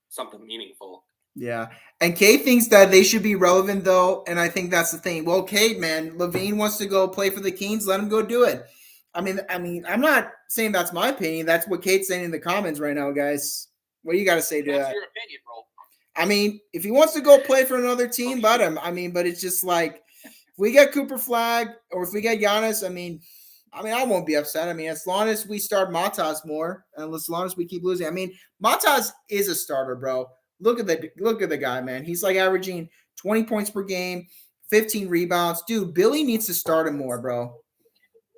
something meaningful. Yeah, and Cade thinks that they should be relevant, though, and I think that's the thing. Well, Cade, man, LaVine wants to go play for the Kings. Let him go do it. I mean, I'm not saying that's my opinion. That's what Cade's saying in the comments right now, guys. What do you got to say to That's that? your opinion, bro. I mean, if he wants to go play for another team, let him. I mean, but it's just like, if we get Cooper Flag or if we get Giannis, I mean, I won't be upset. I mean, as long as we start Matas more and as long as we keep losing. I mean, Matas is a starter, bro. Look at the guy, man. He's like averaging 20 points per game, 15 rebounds. Dude, Billy needs to start him more, bro.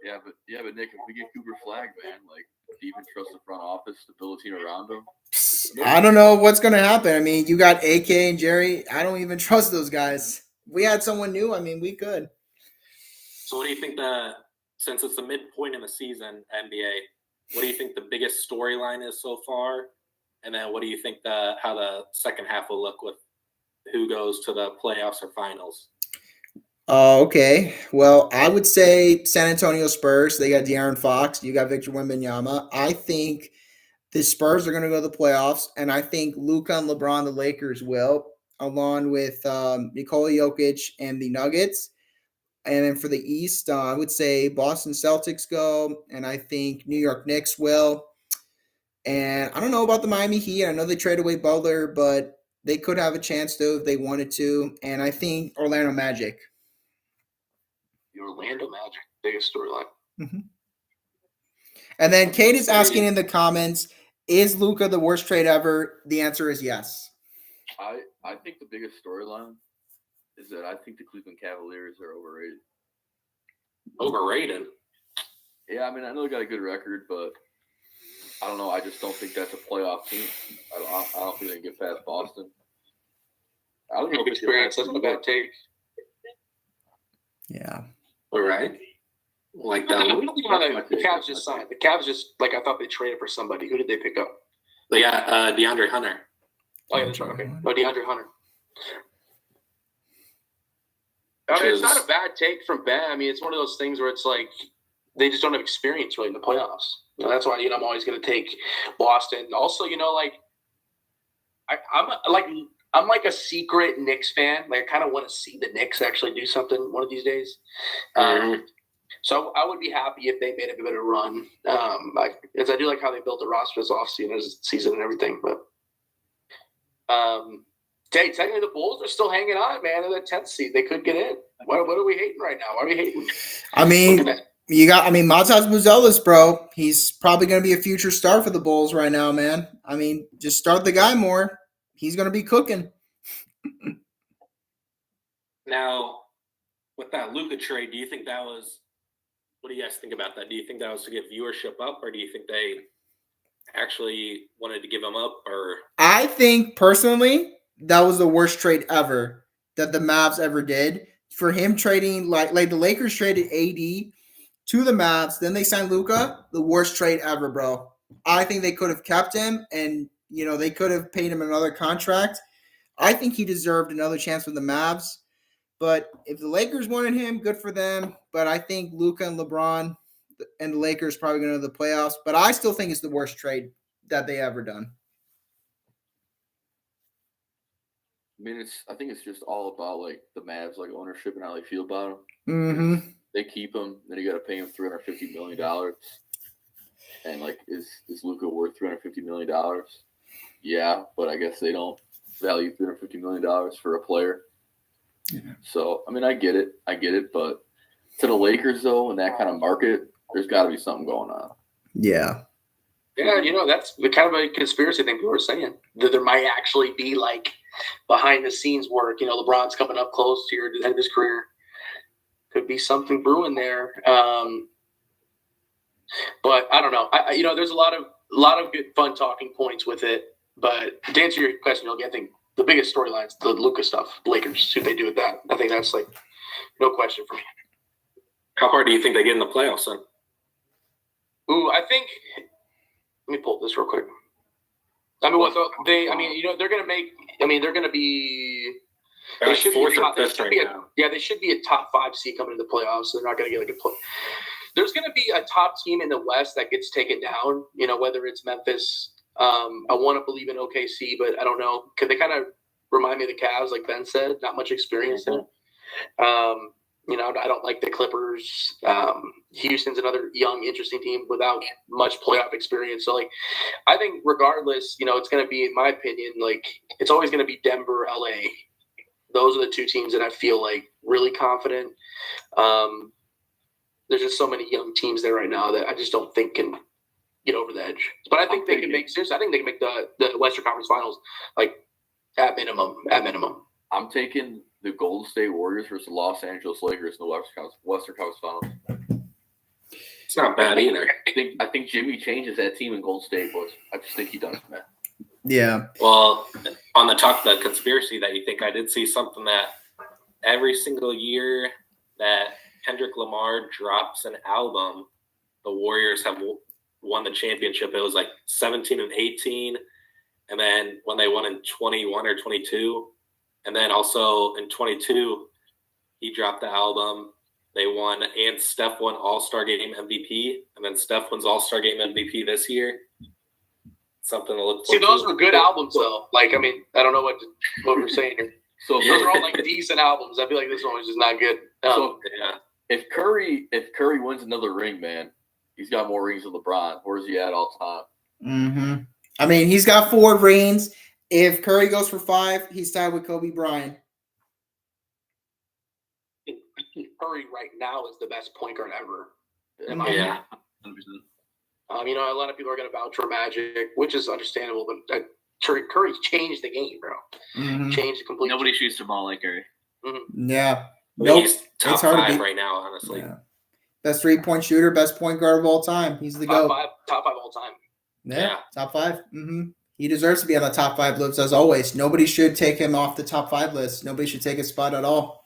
Yeah, but Nick, if we get Cooper Flag, man, like, do you even trust the front office to build a team around him? I don't know what's gonna happen. I mean, you got AK and Jerry. I don't even trust those guys. If we had someone new, I mean, we could. So what do you think since it's the midpoint in the season, NBA, what do you think the biggest storyline is so far? And then what do you think how the second half will look with who goes to the playoffs or finals? Okay. Well, I would say San Antonio Spurs. They got De'Aaron Fox. You got Victor Wembanyama. I think the Spurs are going to go to the playoffs, and I think Luka and LeBron, the Lakers, will, along with Nikola Jokic and the Nuggets. And then for the East, I would say Boston Celtics go, and I think New York Knicks will. And I don't know about the Miami Heat. I know they traded away Butler, but they could have a chance to if they wanted to. And I think Orlando Magic. The Orlando Magic, biggest storyline. Mm-hmm. And then Kate is asking in the comments, is Luka the worst trade ever? The answer is yes. I think the biggest storyline is that I think the Cleveland Cavaliers are overrated. Overrated? Yeah, I mean, I know they got a good record, but I don't know. I just don't think that's a playoff team. I don't think they can get past Boston. I don't know if Experience isn't a bad take. Yeah. All right. Like that. The Cavs just signed. The Cavs just, like, I thought they traded for somebody. Who did they pick up? They got DeAndre Hunter. Oh, yeah, that's right. Okay. No, DeAndre Hunter. I mean, it's not a bad take from Ben. I mean, it's one of those things where it's like they just don't have experience really in the playoffs. You know, that's why, I'm always going to take Boston. Also, like, I'm like a secret Knicks fan. Like, I kind of want to see the Knicks actually do something one of these days. So I would be happy if they made a bit of a run. As I do like how they built the roster this offseason and everything. But technically the Bulls are still hanging on, man. They're the 10th seed. They could get in. What are we hating right now? Why are we hating? I mean, Matas Buzelis, bro. He's probably going to be a future star for the Bulls right now, man. I mean, just start the guy more. He's going to be cooking. Now, with that Luka trade, do you think that was – what do you guys think about that? Do you think that was to get viewership up, or do you think they actually wanted to give him up? Or I think, personally, that was the worst trade ever that the Mavs ever did. For him trading – like the Lakers traded AD to the Mavs, then they signed Luka, the worst trade ever, bro. I think they could have kept him, and – they could have paid him another contract. I think he deserved another chance with the Mavs. But if the Lakers wanted him, good for them. But I think Luka and LeBron and the Lakers probably going to the playoffs. But I still think it's the worst trade that they ever done. I mean, I think it's just all about, like, the Mavs, like, ownership and how they feel about him. Mm-hmm. They keep him, then you got to pay him $350 million. And, like, is Luka worth $350 million? Yeah, but I guess they don't value $350 million for a player. Yeah. So, I mean, I get it. But to the Lakers, though, in that kind of market, there's got to be something going on. Yeah. Yeah, that's the kind of a conspiracy thing people are saying. That there might actually be, like, behind-the-scenes work. LeBron's coming up close to the end of his career. Could be something brewing there. But I don't know. There's a lot of good, fun talking points with it. But to answer your question, I think the biggest storyline is the Luka stuff. Lakers, who they do with that. I think that's, like, no question for me. How far do you think they get in the playoffs then? Ooh, I think. Let me pull this real quick. I mean, they're going to make. I mean, they're going to be. They should be top, they should be a top 5 seed coming into the playoffs. So they're not going to get like a play. There's going to be a top team in the West that gets taken down. Whether it's Memphis. I want to believe in OKC, but I don't know. Because they kind of remind me of the Cavs, like Ben said. Not much experience in it. I don't like the Clippers. Houston's another young, interesting team without much playoff experience. So, like, I think regardless, it's going to be, in my opinion, like, it's always going to be Denver, LA. Those are the 2 teams that I feel like really confident. There's just so many young teams there right now that I just don't think can get over the edge. But I think they can make – seriously, I think they can make the Western Conference Finals. Like, At minimum. I'm taking the Golden State Warriors versus the Los Angeles Lakers in the Western Conference Finals. It's not bad either. I think Jimmy changes that team in Golden State, but I just think he does, man. Yeah. Well, on the conspiracy that you think, I did see something that every single year that Kendrick Lamar drops an album, the Warriors have won the championship. It was like 17 and 18. And then when they won in 21 or 22, and then also in 22, he dropped the album. They won, and Steph won All-Star Game MVP, and then Steph wins All-Star Game MVP this year. Something to look See, forward those to. were good albums, though. Like, I mean, I don't know what we're saying here. So Those are all like decent albums. I feel like this one was just not good. So Yeah. if Curry wins another ring, man, he's got more rings than LeBron. Where's he at all time? Mm-hmm. I mean, he's got 4 rings. If Curry goes for 5, he's tied with Kobe Bryant. Curry right now is the best point guard ever. In Mhm. my Yeah. 100%. You know, a lot of people are going to vouch for Magic, which is understandable, but Curry's changed the game, bro. Mhm. Changed the complete. Nobody shoots the ball like Curry. Yeah. I mean, Nope. he's top It's hard to 5 beat. right now, honestly. Yeah. Best 3-point shooter, best point guard of all time. He's the GOAT. top five all time. Yeah. Top 5. Mm-hmm. He deserves to be on the top 5 list as always. Nobody should take him off the top 5 list. Nobody should take his spot at all.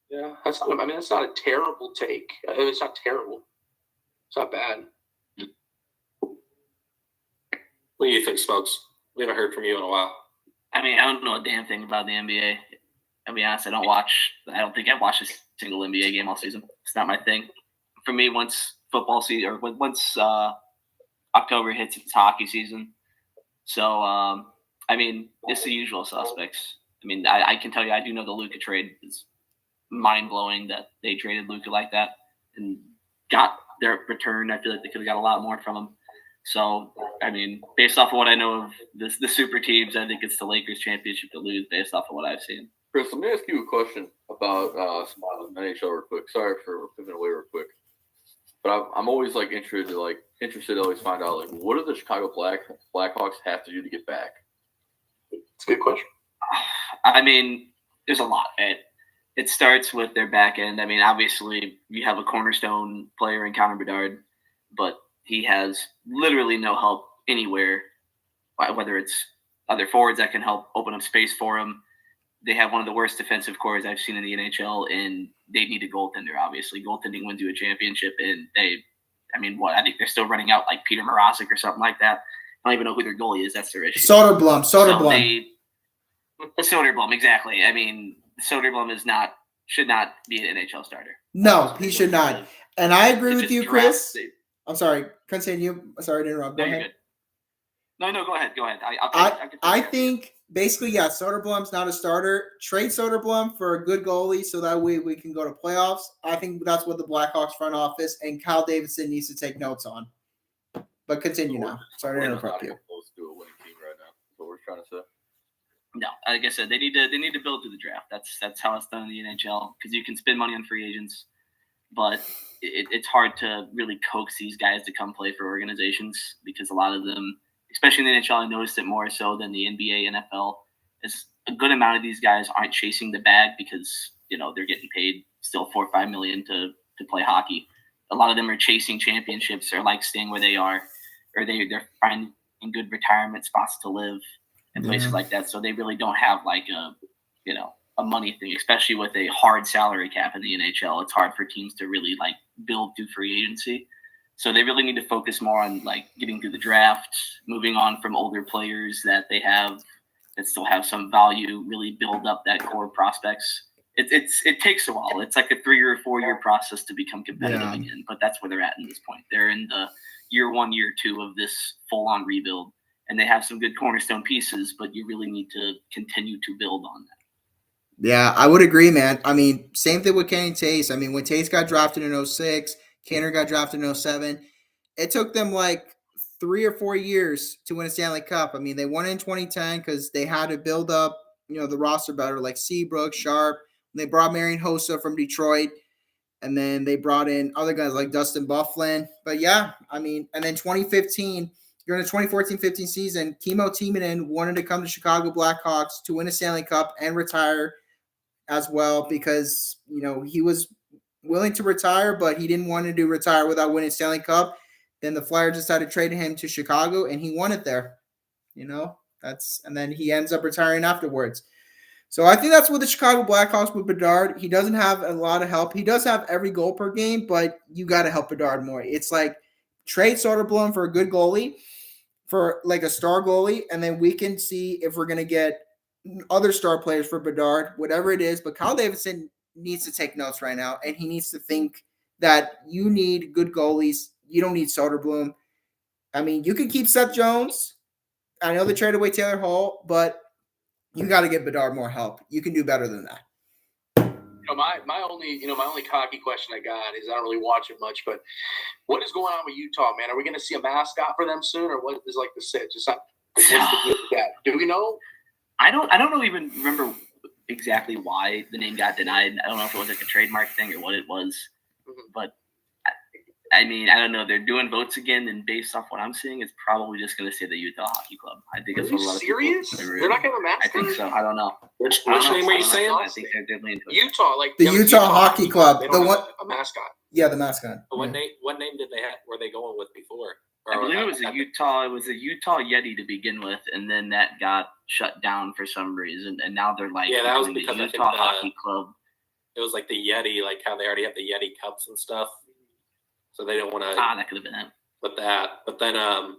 Yeah, that's not a terrible take. It's not terrible. It's not bad. What do you think, Smokes? We haven't heard from you in a while. I mean, I don't know a damn thing about the NBA. I'll be honest, I don't think I've watched a single NBA game all season. It's not my thing. For me, once football season or once October hits, it's hockey season. So, I mean, it's the usual suspects. I mean, I can tell you, I do know the Luka trade is mind-blowing that they traded Luka like that and got their return. I feel like they could have got a lot more from him. So, I mean, based off of what I know of the super teams, I think it's the Lakers championship to lose based off of what I've seen. Chris, let me ask you a question about NHL real quick. Sorry for pivoting away real quick, but I'm always like interested to always find out like what do the Chicago Blackhawks have to do to get back? It's a good question. I mean, there's a lot. It starts with their back end. I mean, obviously, you have a cornerstone player in Connor Bedard, but he has literally no help anywhere, whether it's other forwards that can help open up space for him. They have one of the worst defensive cores I've seen in the NHL, and they need a goaltender, obviously. Goaltending wins you a championship, and I think they're still running out like Peter Mrazek or something like that. I don't even know who their goalie is. That's their issue. Soderblom. Soderblom, exactly. I mean, Soderblom should not be an NHL starter. No, he should not. And I agree It's with just you, draft Chris. state. I'm sorry. Continue. Sorry to interrupt. Go No, you're ahead. good. No, go ahead. Go ahead. I think basically, yeah, Soderblom's not a starter. Trade Soderblom for a good goalie so that way we can go to playoffs. I think that's what the Blackhawks front office and Kyle Davidson needs to take notes on. But continue now. Sorry to We're interrupt not you. even close to a winning team right now. That's what we're trying to say. No, like I said, they need to build through the draft. That's how it's done in the NHL because you can spend money on free agents, but it's hard to really coax these guys to come play for organizations because a lot of them, especially in the NHL, I noticed it more so than the NBA, NFL, is a good amount of these guys aren't chasing the bag because they're getting paid still $4 or $5 million to play hockey. A lot of them are chasing championships or like staying where they are, or they're finding good retirement spots to live and places like that. So they really don't have like a money thing, especially with a hard salary cap in the NHL. It's hard for teams to really like build through free agency. So they really need to focus more on like getting through the draft, moving on from older players that they have that still have some value, really build up that core prospects. It takes a while. It's like a 3 or 4 year process to become competitive again, but that's where they're at in this point. They're in the year 1, year 2 of this full on rebuild, and they have some good cornerstone pieces, but you really need to continue to build on that. Yeah, I would agree, man. I mean, same thing with Kenny Tace. I mean, when Tace got drafted in 06, Kanner got drafted in 07, it took them like 3 or 4 years to win a Stanley Cup. I mean, they won in 2010 because they had to build up, the roster better, like Seabrook, Sharp. They brought Marian Hossa from Detroit, and then they brought in other guys like Dustin Byfuglien. But yeah, I mean, and then 2015, during the 2014-15 season, Kimmo Timonen wanted to come to Chicago Blackhawks to win a Stanley Cup and retire as well because, he was willing to retire, but he didn't want to retire without winning Stanley Cup. Then the Flyers decided to trade him to Chicago, and he won it there. And then he ends up retiring afterwards. So I think that's what the Chicago Blackhawks with Bedard. He doesn't have a lot of help. He does have every goal per game, but you got to help Bedard more. It's like trade Soderblom for a good goalie, for like a star goalie, and then we can see if we're going to get other star players for Bedard, whatever it is. But Kyle Davidson needs to take notes right now, and he needs to think that you need good goalies. You don't need Soderblom. I mean, you can keep Seth Jones. I know they traded away Taylor Hall, but you got to give Bedard more help. You can do better than that. My only cocky question I got is I don't really watch it much, but what is going on with Utah, man? Are we going to see a mascot for them soon, or what is like the sit? Just not, what's the deal with that? Do we know? I don't even remember exactly why the name got denied. I don't know if it was like a trademark thing or what it was, but I mean, I don't know. They're doing votes again, and based off what I'm seeing, it's probably just going to say the Utah Hockey Club. I think it's Are you serious? They're not going to match. I think so. I don't know. Which name were you saying? I think they're definitely into it. Utah, like The Utah Hockey Club. They The don't one, have a mascot. yeah, the mascot. What name did they have? Were they going with before? I believe it was a Utah. It was a Utah Yeti to begin with, and then that got shut down for some reason, and now they're like, that was the because I think Utah Hockey Club. It was like the Yeti, like how they already have the Yeti cups and stuff, so they don't want to. That could have been it. With that, but then I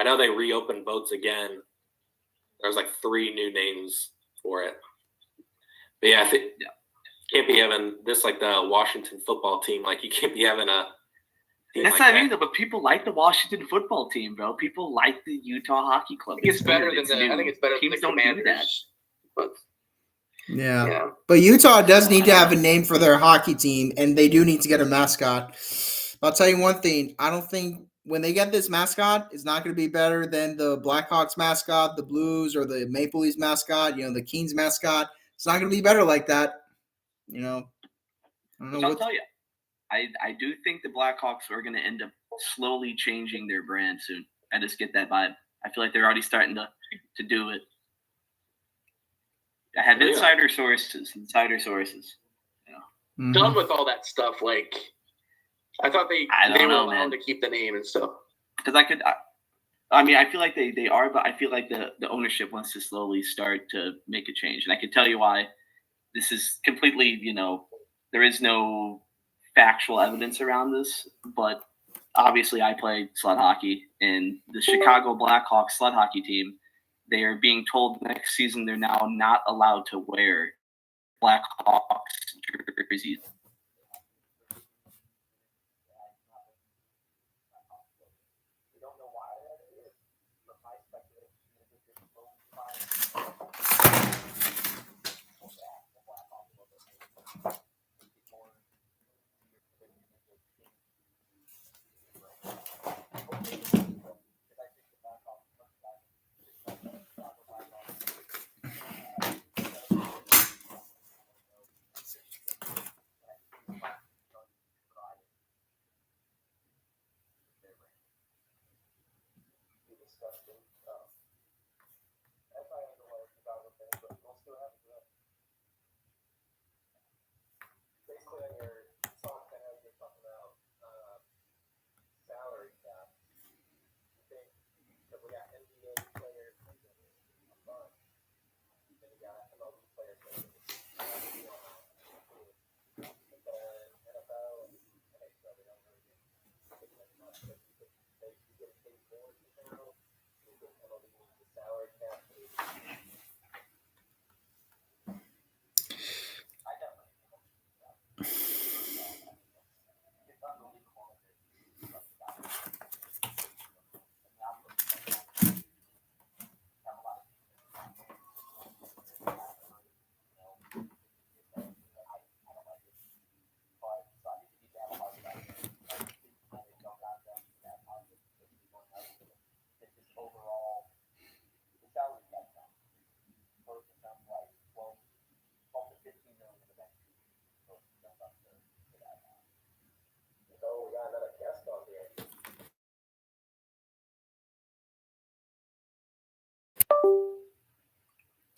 know they reopened votes again. There's like 3 new names for it. But yeah, I think can't be having this like the Washington football team. Like you can't be having a. That's what I mean, though. But people like the Washington football team, bro. People like the Utah Hockey Club. I think it's better than new. I think it's better Teams than the don't do that. Commanders. But Yeah. But Utah does need to have a name for their hockey team, and they do need to get a mascot. I'll tell you one thing. I don't think when they get this mascot, it's not going to be better than the Blackhawks mascot, the Blues, or the Maple Leafs mascot, the Kings mascot. It's not going to be better like that. I don't know. I'll tell you, I do think the Blackhawks are going to end up slowly changing their brand soon. I just get that vibe. I feel like they're already starting to do it. I have insider sources. Mm-hmm. done with all that stuff. Like I thought they were allowed to keep the name and stuff. Because I feel like they are, but I feel like the ownership wants to slowly start to make a change. And I can tell you why. This is completely, there is no factual evidence around this, but obviously I play sled hockey, and the Chicago Blackhawks sled hockey team, they are being told next season they're now not allowed to wear Blackhawks jerseys.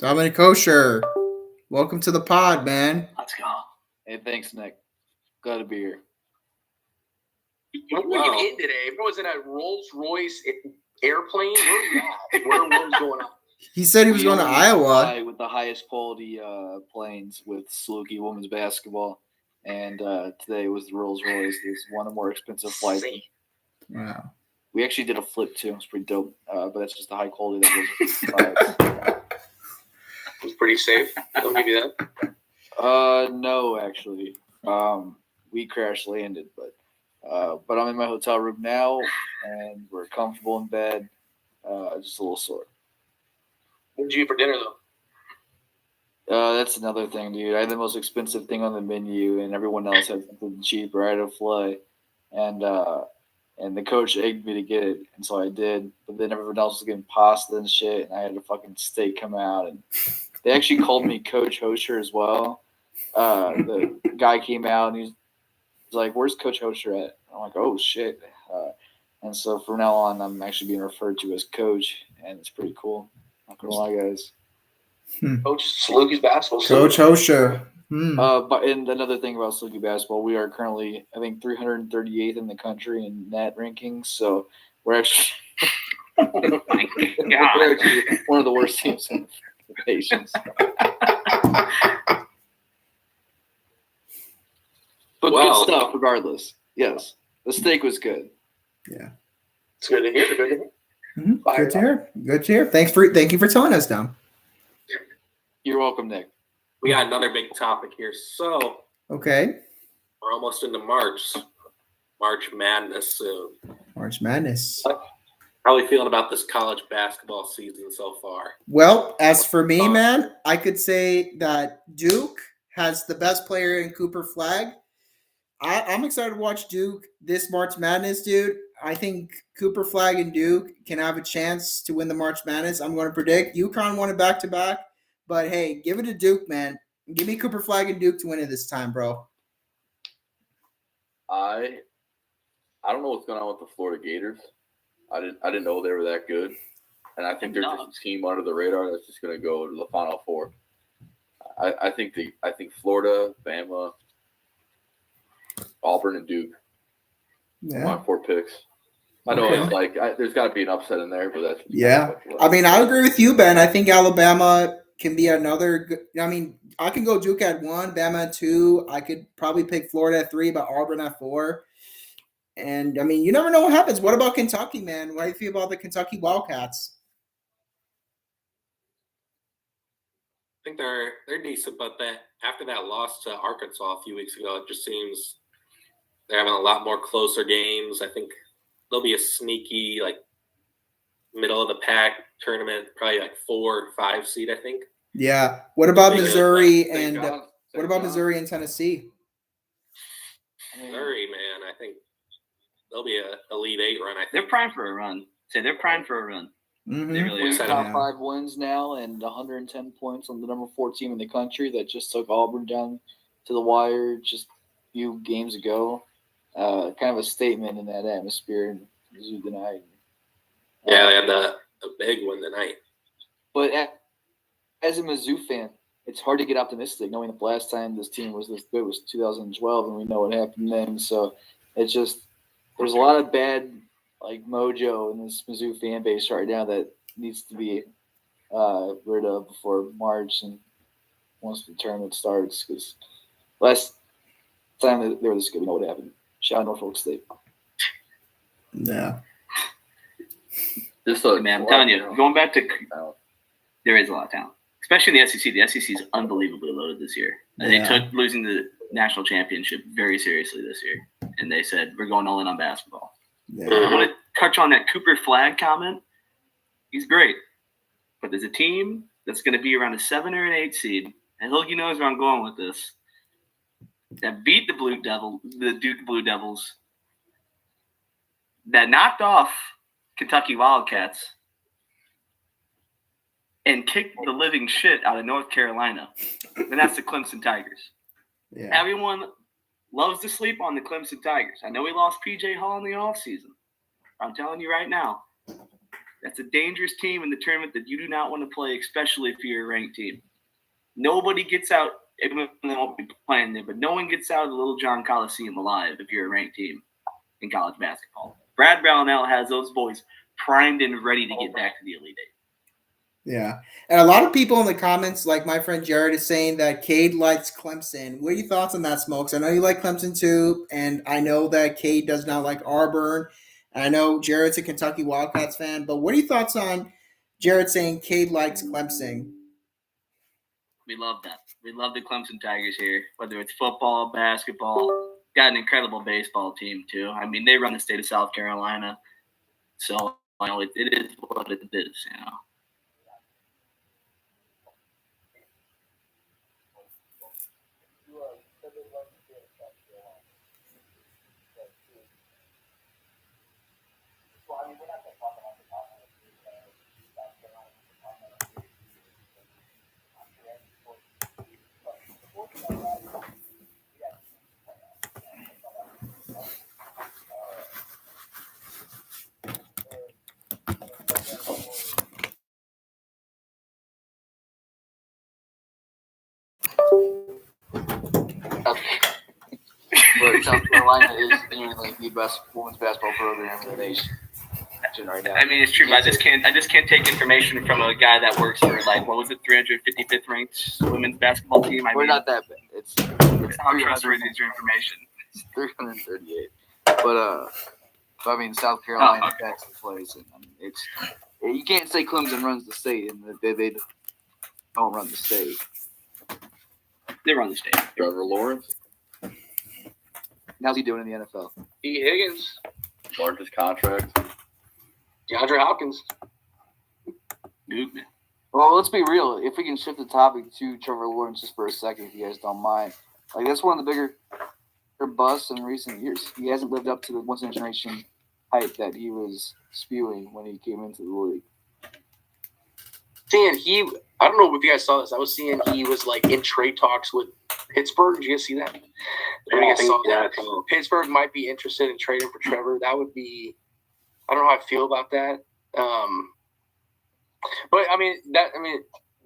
Dominic Kosher, welcome to the pod, man. Let's go. Hey, thanks, Nick. Glad to be here. What were you in today? Everyone was in a Rolls Royce airplane. Where were you at? What was going on? He said he was We going to only Iowa. fly with the highest quality planes with Saluki women's basketball, and today was the Rolls Royce. It's one of the more expensive flights. Insane. Wow. We actually did a flip too. It's pretty dope, but that's just the high quality that It was pretty safe. I'll give you that. no, actually, we crash landed, but I'm in my hotel room now, and we're comfortable in bed. Just a little sore. What did you eat for dinner, though? That's another thing, dude. I had the most expensive thing on the menu, and everyone else had something cheaper. I had to fly, and the coach egged me to get it, and so I did. But then everyone else was getting pasta and shit, and I had a fucking steak come out. And they actually called me Coach Hosher as well. The guy came out, and he's like, "Where's Coach Hosher at?" I'm like, "Oh shit!" And so from now on, I'm actually being referred to as Coach, and it's pretty cool. Not gonna lie, guys. Coach Saluki's basketball. Coach Hosher. Hmm. But and another thing about Saluki basketball, we are currently, I think, 338th in the country in net rankings. So we're actually, Oh my we're God. actually one of the worst teams in the nations. But Well- good stuff, regardless. Yes, the steak was good. It's good to hear. Good to hear. Mhm. Good to hear. Good to hear. Thank you for telling us, Dom. You're welcome, Nick. We got another big topic here. So Okay. we're almost into March. March Madness soon. March Madness. How are we feeling about this college basketball season so far? Well, as for me, man, I could say that Duke has the best player in Cooper Flag. I'm excited to watch Duke this March Madness, dude. I think Cooper Flag and Duke can have a chance to win the March Madness. I'm going to predict UConn won it back to back, but hey, give it to Duke, man. Give me Cooper Flag and Duke to win it this time, bro. I don't know what's going on with the Florida Gators. I didn't know they were that good, and I think they're just a team under the radar that's just going to go to the Final Four. I think Florida, Bama, Auburn, and Duke. Yeah. My 4 picks. I know Okay. it's like there's got to be an upset in there, but that's Yeah. I mean, I agree with you, Ben. I think Alabama can be another good. I mean, I can go Duke at 1, Bama at 2. I could probably pick Florida at 3, but Auburn at 4. And I mean, you never know what happens. What about Kentucky, man? What do you feel about the Kentucky Wildcats? I think they're decent, but after that loss to Arkansas a few weeks ago, it just seems they're having a lot more closer games. I think there'll be a sneaky, like, middle of the pack tournament, probably like 4 or 5 seed, I think. Yeah. What about St. Missouri St. and John's. what about Missouri and Tennessee? Missouri, man, I think they'll be a Elite 8 run. I They're think. primed for a run. They're primed for a run. Mhm. They really We're are. excited. top Yeah. 5 wins now and 110 points on the number 4 team in the country that just took Auburn down to the wire just a few games ago. Kind of a statement in that atmosphere in Mizzou tonight. Yeah, they had a big one tonight. But as a Mizzou fan, it's hard to get optimistic knowing the last time this team was this good was 2012, and we know what happened then. So it's just there's a lot of bad like mojo in this Mizzou fan base right now that needs to be rid of before March and once the tournament starts. Because last time they were this good, we know what happened. Shout out Norfolk State. Yeah. Just a, Man, I'm telling you, going back to talent. there is a lot of talent, especially in the SEC. The SEC is unbelievably loaded this year. And Yeah. They took losing the national championship very seriously this year, and they said we're going all in on basketball. Yeah. I want to touch on that Cooper Flag comment. He's great, but there's a team that's going to be around a 7 or an 8 seed, and Hilge knows where I'm going with this. That beat the Duke Blue Devils, that knocked off Kentucky Wildcats, and kicked the living shit out of North Carolina. And that's the Clemson Tigers. Yeah. Everyone loves to sleep on the Clemson Tigers. I know we lost P.J. Hall in the offseason. I'm telling you right now, That's a dangerous team in the tournament that you do not want to play, especially if you're a ranked team. Nobody gets out, even though they won't be playing there, but no one gets out of the Little John Coliseum alive if you're a ranked team in college basketball. Brad Brownell has those boys primed and ready to get back to the Elite Eight. Yeah. And a lot of people in the comments, like my friend Jared, is saying that Cade likes Clemson. What are your thoughts on that, Smokes? I know you like Clemson too, and I know that Cade does not like Auburn. And I know Jared's a Kentucky Wildcats fan, but what are your thoughts on Jared saying Cade likes Clemson? We love that. We love the Clemson Tigers here, whether it's football, basketball. Got an incredible baseball team, too. I mean, they run the state of South Carolina. So, you know, it is what it is, you know. But South Carolina is genuinely the best women's basketball program in the nation right now. I mean, it's true. But I just can't take information from a guy that works for, like, what was it, 355th ranked women's basketball team. We're not that bad. It's how trustworthy is your information? 338. But I mean, South Carolina backs the place, and I mean, it's you can't say Clemson runs the state, and they don't run the state. They run the state. Trevor Lawrence, How's he doing in the NFL? E. Higgins, largest contract. DeAndre Hopkins. Dude, man. Well, let's be real. If we can shift the topic to Trevor Lawrence just for a second, if you guys don't mind, like that's one of the bigger busts in recent years. He hasn't lived up to the once in a generation hype that he was spewing when he came into the league. I don't know if you guys saw this. I was seeing he was like in trade talks with Pittsburgh. Did you guys see that? Yeah, I saw that. Pittsburgh might be interested in trading for Trevor. That would be. I don't know how I feel about that. But I mean,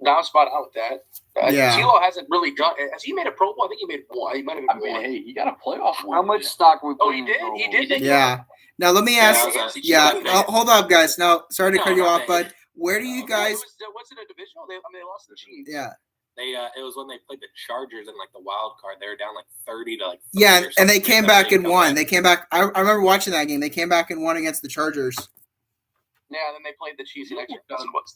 now I'm spot on with that. Yeah. T-Law hasn't really done. Has he made a Pro Bowl? I think he made one. He might have I made mean, one. hey, he got a playoff win. How much stock we Oh, put he in did? the Pro He Bowl? did? Yeah. Now let me ask. Yeah, Hold up, guys. Now, sorry to No, cut you no, off, they- but where do you guys? Was it a divisional? They lost to the Chiefs. Yeah. They it was when they played the Chargers in like the wild card. They were down like 30 to like 30 Yeah, or and they something. came They back and come won. back. They came back. I remember watching that game. They came back and won against the Chargers. Yeah, and then they played the Chiefs next year.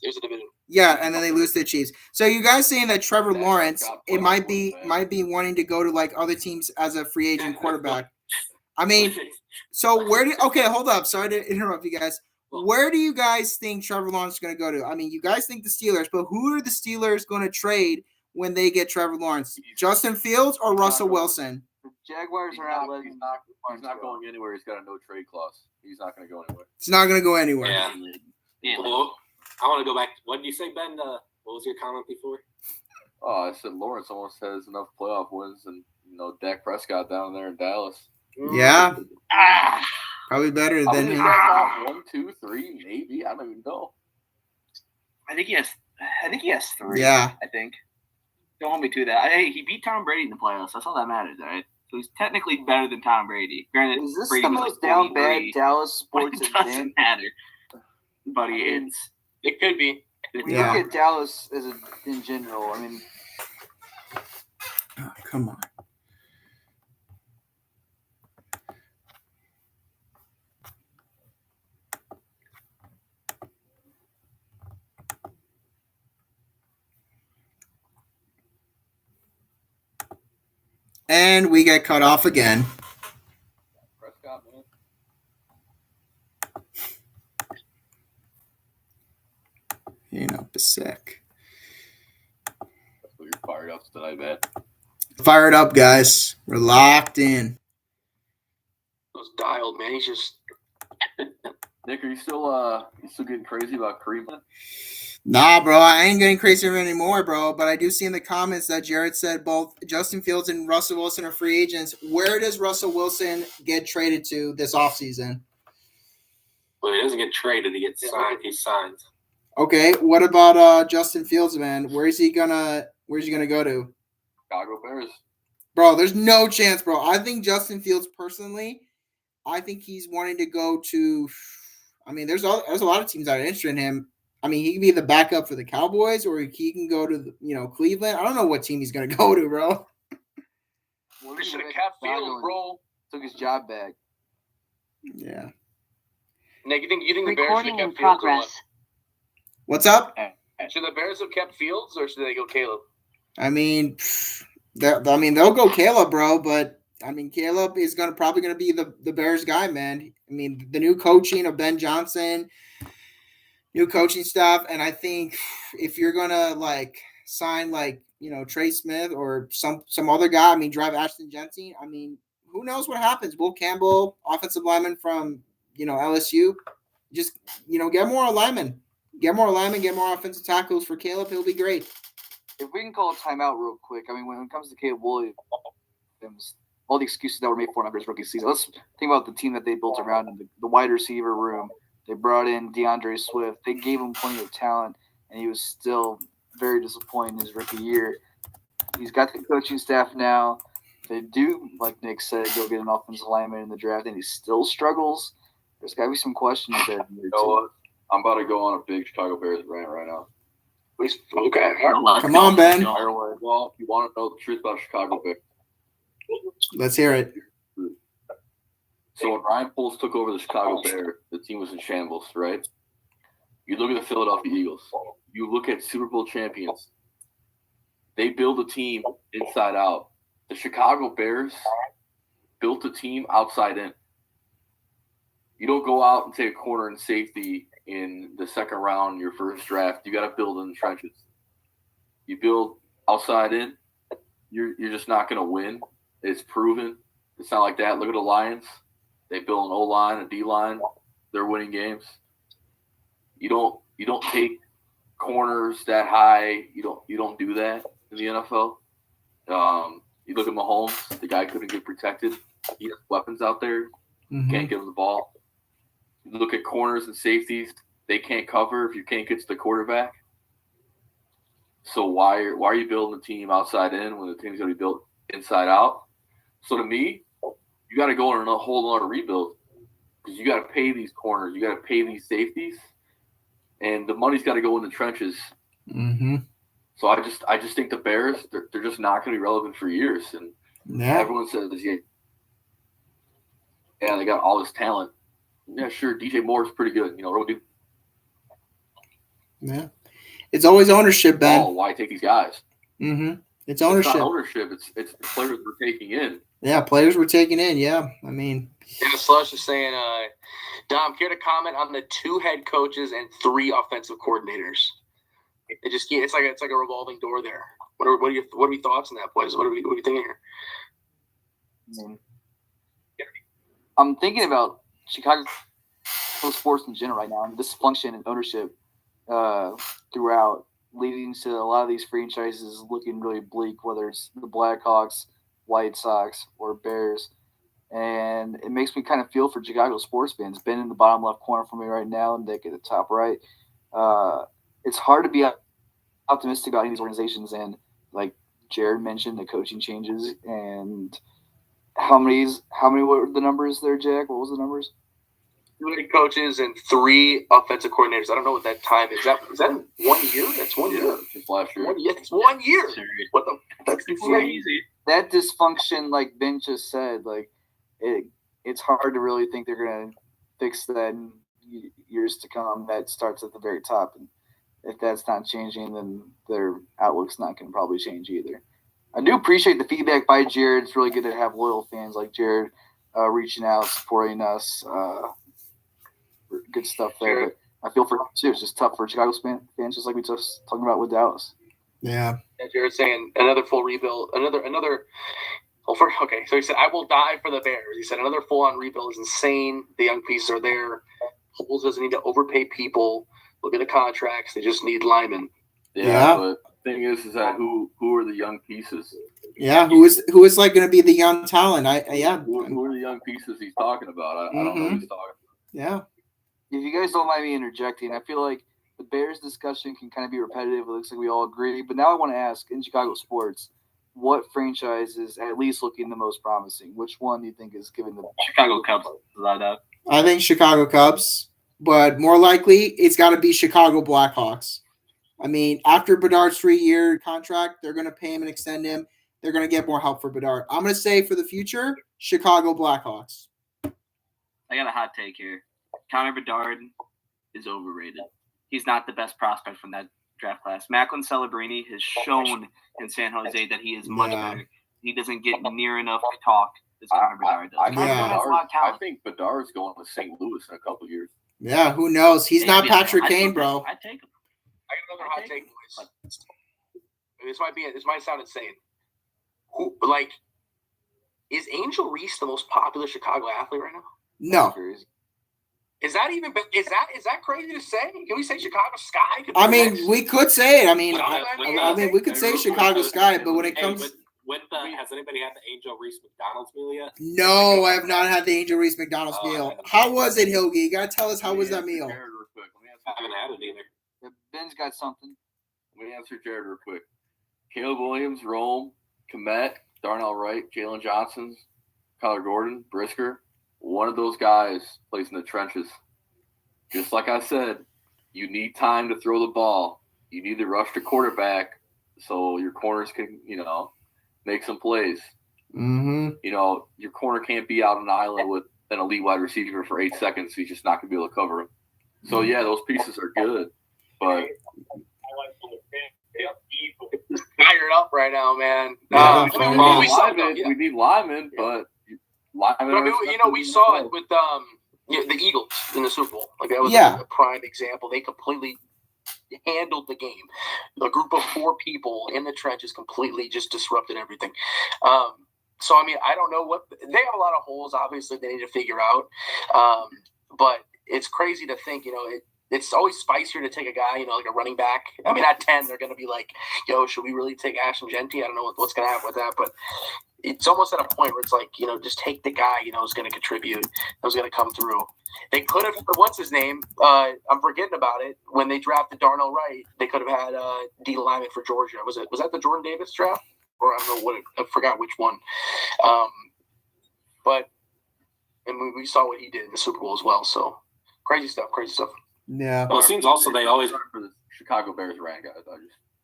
There's a division. Yeah, and then they lose to the Chiefs. So you guys saying that Trevor Lawrence, it might be wanting to go to like other teams as a free agent quarterback. I mean, so okay, hold up. Sorry to interrupt you guys. Where do you guys think Trevor Lawrence is going to go to? I mean, you guys think the Steelers, but who are the Steelers going to trade when they get Trevor Lawrence? Justin Fields or Russell Wilson? The Jaguars are not letting. He's not going anywhere. He's got a no trade clause. He's not going to go anywhere. It's not going to go anywhere. Yeah. Yeah. Well, I want to go back. What did you say, Ben? What was your comment before? Oh, I said Lawrence almost has enough playoff wins, and Dak Prescott down there in Dallas. Yeah, probably better I than mean, him. got 1, 2, 3, maybe. I don't even know. I think he has 3. Yeah. I think. Don't hold me to that. Hey, he beat Tom Brady in the playoffs. That's all that matters, all right? So he's technically better than Tom Brady. Granted, Is this Brady the was most like down bad 43, Dallas but sports it has been? doesn't matter, buddy. It's It could be. When you Yeah. look at Dallas in general, I mean, Oh, come on. And we get cut off again. Prescott, man. Sick. You're fired up tonight, man. Fired up, guys. We're locked in. Was dialed, man. He's just. Nick, are you still getting crazy about Kareem? Nah, bro, I ain't getting crazier anymore, bro. But I do see in the comments that Jared said both Justin Fields and Russell Wilson are free agents. Where does Russell Wilson get traded to this offseason? Well, he doesn't get traded. He gets signed. He's signed. Okay, what about Justin Fields, man? Where's he gonna go to? Chicago Bears. Bro, there's no chance, bro. I think Justin Fields personally, I think he's wanting to go to. I mean, there's a lot of teams that are interested in him. I mean, he can be the backup for the Cowboys, or he can go to Cleveland. I don't know what team he's gonna go to, bro. Well, They should have kept Fields, bro. Took his job back. Yeah. Nick, you think the Bears should Recording have in kept Fields or what? progress. What's up? Should the Bears have kept Fields or should they go Caleb? I mean, they'll go Caleb, bro. But I mean, Caleb is probably gonna be the Bears guy, man. I mean, the new coaching of Ben Johnson, new coaching staff, and I think if you're gonna sign Trey Smith or some other guy, I mean, drive Ashton Jensen. I mean, who knows what happens? Will Campbell, offensive lineman from LSU, just get more linemen. Get more linemen, get more offensive tackles for Caleb. He'll be great. If we can call a timeout real quick, I mean, when it comes to Caleb Williams, all the excuses that were made for him after his rookie season, let's think about the team that they built around him, the wide receiver room. They brought in DeAndre Swift. They gave him plenty of talent, and he was still very disappointing in his rookie year. He's got the coaching staff now. They do, like Nick said, go get an offensive lineman in the draft, and he still struggles. There's got to be some questions there. I'm about to go on a big Chicago Bears rant right now. Okay. Come on, Ben. Well, you want to know the truth about Chicago Bears? Let's hear it. So when Ryan Poles took over the Chicago Bears, the team was in shambles, right? You look at the Philadelphia Eagles. You look at Super Bowl champions. They build a team inside out. The Chicago Bears built a team outside in. You don't go out and take a corner and safety in the second round, your first draft. You got to build in the trenches. You build outside in, you're just not going to win. It's proven. It's not like that. Look at the Lions. They build an O-line, a D-line. They're winning games. You don't take corners that high. You don't do that in the NFL. You look at Mahomes. The guy couldn't get protected. He has weapons out there. Can't give him the ball. You look at corners and safeties. They can't cover if you can't get to the quarterback. So why are you building a team outside in when the team's going to be built inside out? So to me, you got to go on a whole lot of rebuild because you got to pay these corners, you got to pay these safeties, and the money's got to go in the trenches. Mm-hmm. So I just think the Bears they're just not going to be relevant for years, and everyone says yeah, they got all this talent. Yeah, sure, DJ Moore is pretty good. Yeah, it's always ownership, Ben. Oh, why take these guys? Mm-hmm. It's ownership. It's not ownership. It's the players we're taking in. Yeah, players were taken in. Yeah, I mean, And the Slush is saying, Dom, care to comment on the 2 head coaches and 3 offensive coordinators? It's like a revolving door there. What are your thoughts on that, boys? What are we thinking here? I'm thinking about Chicago sports in general right now, and dysfunction and ownership throughout, leading to a lot of these franchises looking really bleak, whether it's the Blackhawks, White Sox, or Bears. And it makes me kind of feel for Chicago sports fans. Ben in the bottom left corner for me right now, and Nick at the top right. It's hard to be optimistic about any of these organizations, and like Jared mentioned, the coaching changes and how many were the numbers there, Jack? What was the numbers? 2 head coaches and 3 offensive coordinators. I don't know what that time is. Is that in 1 year? That's 1 year. Just last year. It's 1 year. What the? That's Crazy. That dysfunction, like Ben just said, like it's hard to really think they're going to fix that in years to come. That starts at the very top, and if that's not changing, then their outlook's not going to probably change either. I do appreciate the feedback by Jared. It's really good to have loyal fans like Jared reaching out, supporting us. Good stuff there. But I feel for him too. It's just tough for Chicago fans, just like we just talking about with Dallas. yeah. Jared saying another full rebuild. Okay, so he said, I will die for the Bears. He said another full-on rebuild is insane. The young pieces are there. Poles doesn't need to overpay people. Look at the contracts. They just need linemen. Yeah. But the thing is that who are the young pieces? Yeah, who is like going to be the young talent? Who are the young pieces he's talking about? I don't know who he's talking about. Yeah. if you guys don't mind me interjecting, I feel like the Bears discussion can kind of be repetitive. It looks like we all agree. But now I want to ask, in Chicago sports, what franchise is at least looking the most promising? Which one do you think is giving the Chicago Cubs, without a doubt. I think Chicago Cubs, but more likely it's got to be Chicago Blackhawks. I mean, after Bedard's 3-year contract, they're going to pay him and extend him. They're going to get more help for Bedard. I'm going to say for the future, Chicago Blackhawks. I got a hot take here. Connor Bedard is overrated. He's not the best prospect from that draft class. Macklin Celebrini has shown in San Jose that he is much better. He doesn't get near enough talk as Connor Bedard does. I think Bedard's going to St. Louis in a couple of years. Yeah, who knows? He's not Patrick Kane, bro. I take him. I got another hot take, boys. This might sound insane. Is Angel Reese the most popular Chicago athlete right now? No. Is that crazy to say? Can we say Chicago Sky? I mean, we could say it. I mean, we could say Chicago Sky, but when it comes, has anybody had the Angel Reese McDonald's meal yet? no, I have not had the Angel Reese McDonald's meal. How was it, Hilge? You gotta tell us how was that meal? I haven't had it either. Ben's got something. Let me answer Jared real quick. Caleb Williams, Rome, Komet, Darnell Wright, Jalen Johnson, Kyler Gordon, Brisker. One of those guys plays in the trenches. Just like I said, you need time to throw the ball. You need to rush the quarterback so your corners can, make some plays. Mm-hmm. Your corner can't be out on an island with an elite wide receiver for 8 seconds. He's just not going to be able to cover him. So, yeah, those pieces are good. But fired up right now, man. We need linemen, but linemen. We saw it with the Eagles in the Super Bowl. Like that was a prime example. They completely handled the game. A group of 4 people in the trenches completely just disrupted everything. So I mean, I don't know they have a lot of holes. Obviously, they need to figure out. But it's crazy to think, it's always spicier to take a guy, like a running back. I mean, at 10, they're going to be like, yo, should we really take Ashton Genty? I don't know what's going to happen with that, but it's almost at a point where it's like, just take the guy, who's going to contribute, who's going to come through. They could have, what's his name? I'm forgetting about it. When they drafted Darnell Wright, they could have had D lineman for Georgia. Was that the Jordan Davis draft? Or I don't know I forgot which one. But we saw what he did in the Super Bowl as well. So crazy stuff. Yeah. Well, it seems also they always for the Chicago Bears ran guys.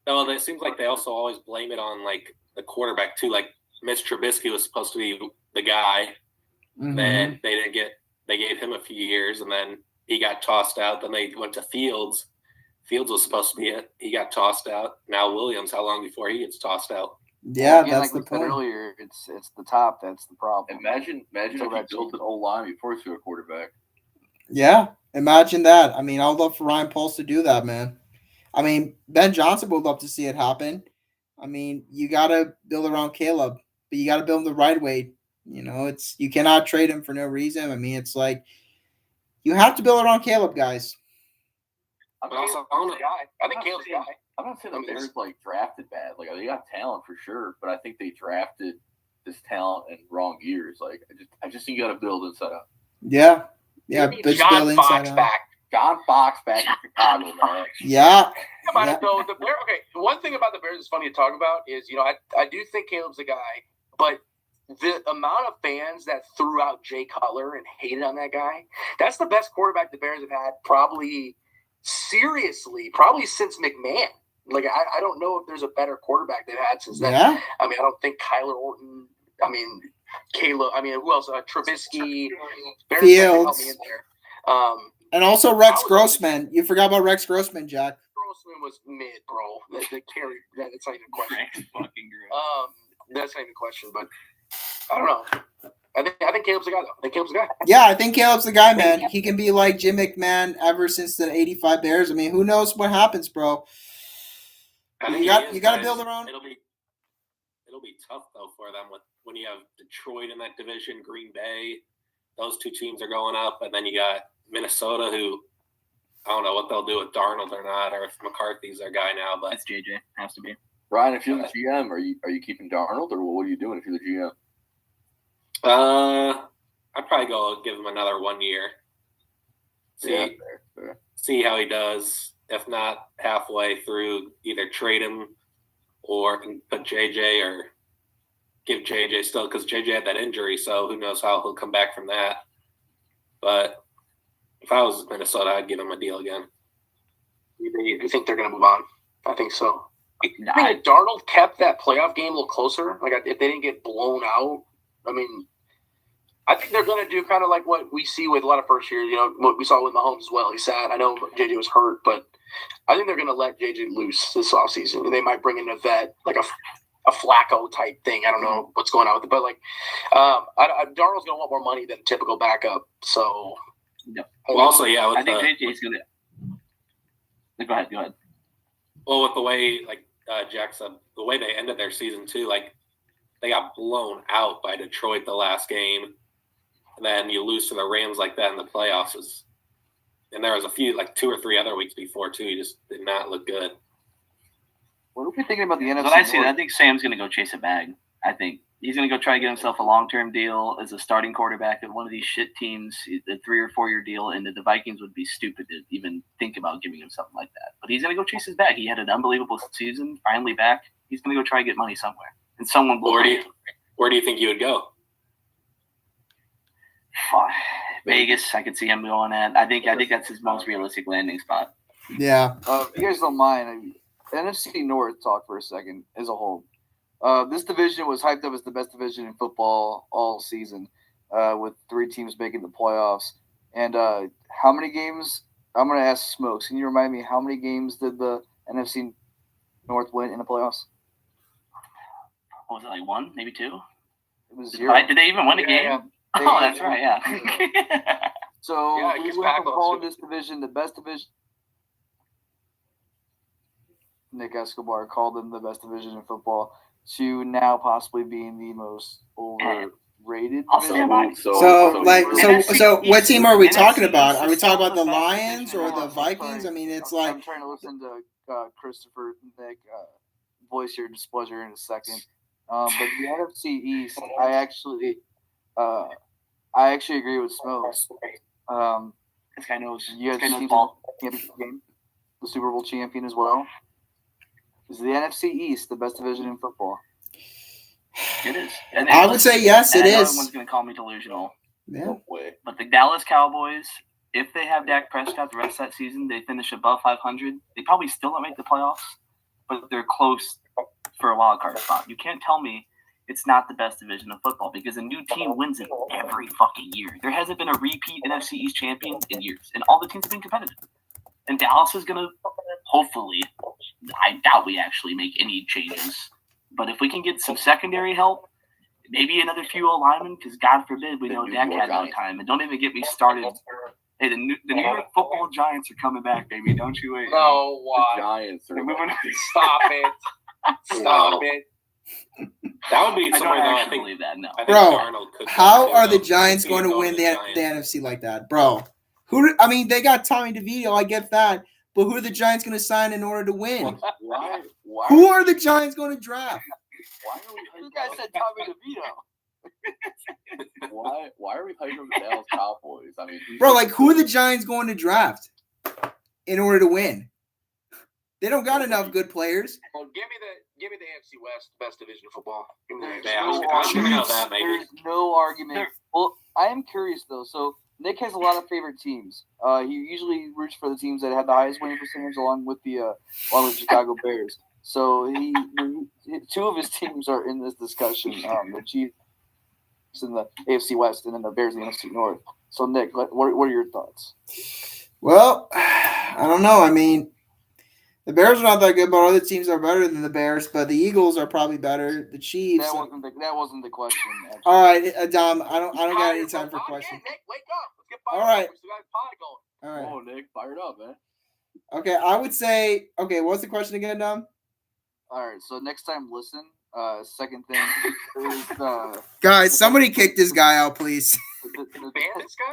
Well, it seems like they also always blame it on like the quarterback too. Like Mitch Trubisky was supposed to be the guy. Mm-hmm. Then they didn't get. They gave him a few years, and then he got tossed out. Then they went to Fields. Fields was supposed to be it. He got tossed out. Now Williams. How long before he gets tossed out? Yeah, Again, that's like the we said point. earlier. It's the top that's the problem. Imagine if you built an O-line before you threw a quarterback. Yeah, imagine that. I mean, I'd love for Ryan Poles to do that, man. I mean, Ben Johnson would love to see it happen. I mean, you got to build around Caleb, but you got to build him the right way. You cannot trade him for no reason. I mean, it's like you have to build around Caleb, guys. I think Caleb's the guy. I'm not saying the Bears drafted bad. Like they got talent for sure, but I think they drafted this talent in wrong years. Like I just think you got to build inside out. Yeah, John Fox back. John Fox back in Chicago, man. Yeah. Though, one thing about the Bears that's funny to talk about is, I do think Caleb's the guy, but the amount of fans that threw out Jay Cutler and hated on that guy, that's the best quarterback the Bears have had probably since McMahon. Like, I don't know if there's a better quarterback they've had since then. Yeah. I mean, I don't think Kyler Orton, Caleb, who else? Trubisky, Bears Fields. help me in there. And also Rex Grossman. You forgot about Rex Grossman, Jack. Grossman was mid, bro. The carry, that's not even a question. Fucking great. That's not even a question, but I don't know. I think Caleb's the guy, though. Yeah, I think Caleb's the guy, man. He can be like Jim McMahon ever since the 85 Bears. I mean, who knows what happens, bro? You got to build around. It'll be tough though for them when you have Detroit in that division, Green Bay. Those 2 teams are going up, and then you got Minnesota, who I don't know what they'll do with Darnold or not, or if McCarthy's their guy now. But It's JJ. Has to be. Ryan, if you're the GM, are you keeping Darnold, or what are you doing if you're the GM? I'd probably go give him another 1 year. See how he does. If not halfway through, either trade him or put JJ or give JJ still, because JJ had that injury, so who knows how he'll come back from that. But if I was Minnesota, I'd give him a deal again. You think they're going to move on? I think so. I Nah, think if Darnold kept that playoff game a little closer, like if they didn't get blown out, I mean, I think they're going to do kind of like what we see with a lot of first years. You know, what we saw with Mahomes as well. He sat. I know JJ was hurt, but I think they're going to let JJ loose this offseason. And they might bring in a vet, like a Flacco type thing. I don't know what's going on with it, but like Darnold's going to want more money than typical backup. So, Well, also, yeah, I think JJ's going to. Go ahead. Well, with the way, like Jack said, the way they ended their season too, like they got blown out by Detroit the last game, and then you lose to the Rams like that in the playoffs. And there was a few, like 2 or 3 other weeks before too. You just did not look good. What are we thinking about the NFC? What I see, North? I think Sam's going to go chase a bag. I think he's going to go try to get himself a long-term deal as a starting quarterback of one of these shit teams, a 3 or 4 year deal, and the Vikings would be stupid to even think about giving him something like that. But he's going to go chase his bag. He had an unbelievable season, finally back. He's going to go try to get money somewhere, and someone will. Where do you think you would go? Vegas, I could see him going at. I think that's his most realistic landing spot. Yeah. If you guys don't mind, NFC North talk for a second as a whole. This division was hyped up as the best division in football all season, with 3 teams making the playoffs. And how many games? I'm going to ask Smokes. Can you remind me how many games did the NFC North win in the playoffs? What was it, like 1, maybe 2? It was 0. Did they even win a game? Yeah. Oh, that's right. Yeah. So Yeah, it we gets went back from on calling too. this division the best division. Nick Escobar called them the best division in football to now possibly being the most overrated I'll stand by. division. So what team are we talking NFC about? Are we talking about the is the best Lions division or in the all. Vikings? I mean, it's I'm like trying to listen to Christopher, Nick, voice your displeasure in a second. But the NFC East, I actually agree with Smokes. This guy knows. You This guys guy knows seen ball. the championship game, the Super Bowl champion as well. Is the NFC East the best division in football? It is. I would say yes, and it I know is. Everyone's going to call me delusional. Yeah. No way. But the Dallas Cowboys, if they have Dak Prescott the rest of that season, they finish above 500. They probably still don't make the playoffs, but they're close for a wild card spot. You can't tell me it's not the best division of football because a new team wins it every fucking year. There hasn't been a repeat NFC East champion in years, and all the teams have been competitive. And Dallas is going to, hopefully, I doubt we actually make any changes. But if we can get some secondary help, maybe another few linemen, because God forbid we know Dak had no time. And don't even get me started. Hey, the New York Football Giants are coming back, baby. Don't you wait. No, why? Giants are They're moving. Stop it. Stop it. That would be I somewhere don't that I actually think. believe that. No. I think Bro, Darnold could go how too, are the though. Giants I think going he'd to go win to the Giants. NFC like that, bro? I mean, they got Tommy DeVito. I get that, but who are the Giants going to sign in order to win? Why? Who are the Giants going to draft? Why are we You guys said Tommy DeVito. Why are we hyping up the Dallas Cowboys? I mean, Bro, like who are the Giants going to draft in order to win? They don't got enough good players. Well, give me the AFC West, best division of football. Give me the AFC Yeah, West. I was gonna go that maybe. There's no argument. Well, I am curious though. So Nick has a lot of favorite teams. He usually roots for the teams that have the highest winning percentage, along with the Chicago Bears. So he 2 of his teams are in this discussion. The Chiefs in the AFC West, and then the Bears in the NFC North. So Nick, what are your thoughts? Well, I don't know. I mean, the Bears are not that good, but other teams are better than the Bears. But the Eagles are probably better. The Chiefs. That wasn't the question. Actually. All right, Dom. I don't got any time for questions. Nick, wake up. Let's get fired All right. up. We still got a pod going. All right. Oh, Nick, fired up, man. Okay, I would say. Okay, what's the question again, Dom? All right. So next time, listen. Second thing is Guys, somebody kick this guy out, please. Ban this guy?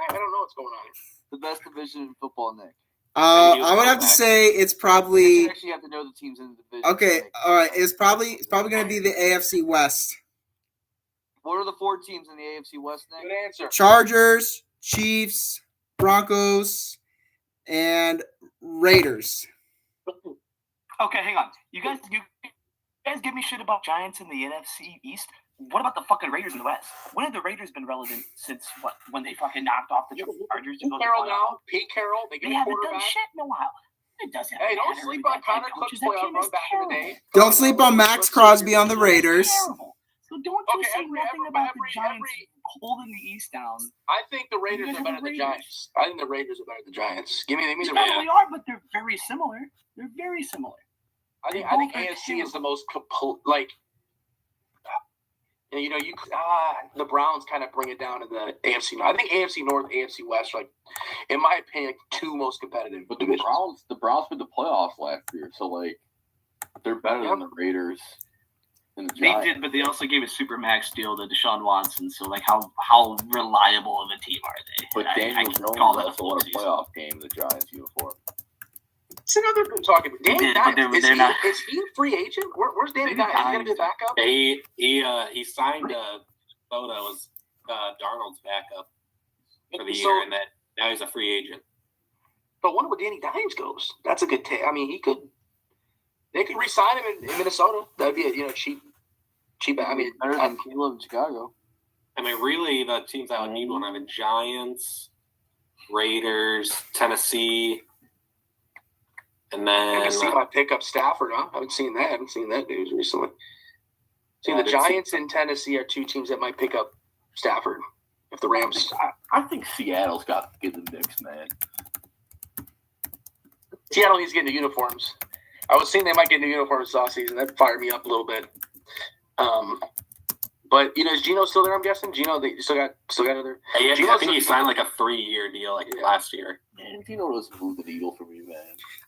I don't know what's going on. the best division in football, Nick. I would have to say it's probably You actually have to know the teams in the division. okay. Nick. All right, it's probably going to be the AFC West: What are the 4 teams in the AFC West, Nick? Good answer. Chargers, Chiefs, Broncos, and Raiders. Okay, hang on. You guys give me shit about Giants in the NFC East. What about the fucking Raiders in the West? When have the Raiders been relevant since what? When they fucking knocked off the Chargers to Pete go to Carroll the now. Pete Carroll. They get They a haven't done quarterback. shit in a while. It doesn't Hey, don't matter sleep with on that head Connor coach. Cook's That playoff team run is back in the terrible. day. Don't sleep on Max Crosby on the Raiders. Terrible. So don't you Okay, say nothing about the Giants holding the East down. I think the Raiders guys are are better the than the Raiders. Giants. I think the Raiders are better than the Giants. Give me They the probably Raiders. are, but they're very similar. They're very similar. I think They both are AFC is the terrible. most complete. Like, the Browns kind of bring it down to the AFC. I think AFC North, AFC West are, like, in my opinion, two most competitive. But the divisions. Browns made the playoffs last year, so like they're better than the Raiders and the They Giants. did, but they also gave a super max deal to Deshaun Watson. So, like, how reliable of a team are they? But I Daniel can Jones call that a also won a season. playoff game in the Giants uniform. It's another good talking. Danny did, but Dimes, they're not- is he a free agent? Where's Danny Dimes? Is he going to be a backup? He signed Boda as Darnold's backup for the year, and that now he's a free agent. But wonder where Danny Dimes goes. That's a good take. I mean, they could re-sign him in Minnesota. That'd be a cheap. I mean, better than Caleb in Chicago. I mean, really, the teams that would need one are the Giants, Raiders, Tennessee, and then Tennessee might pick up Stafford. Huh? I haven't seen that news recently. See, Yeah, the that's- Giants and Tennessee are two teams that might pick up Stafford if the Rams. I think Seattle's got to get the mix, man. Seattle needs to get into uniforms. I was seeing they might get into uniforms this offseason. That fired me up a little bit. But is Geno still there? I'm guessing Geno. They still got another. I think he signed like a 3-year deal last year. Man, if you know doesn't move the needle for me, man.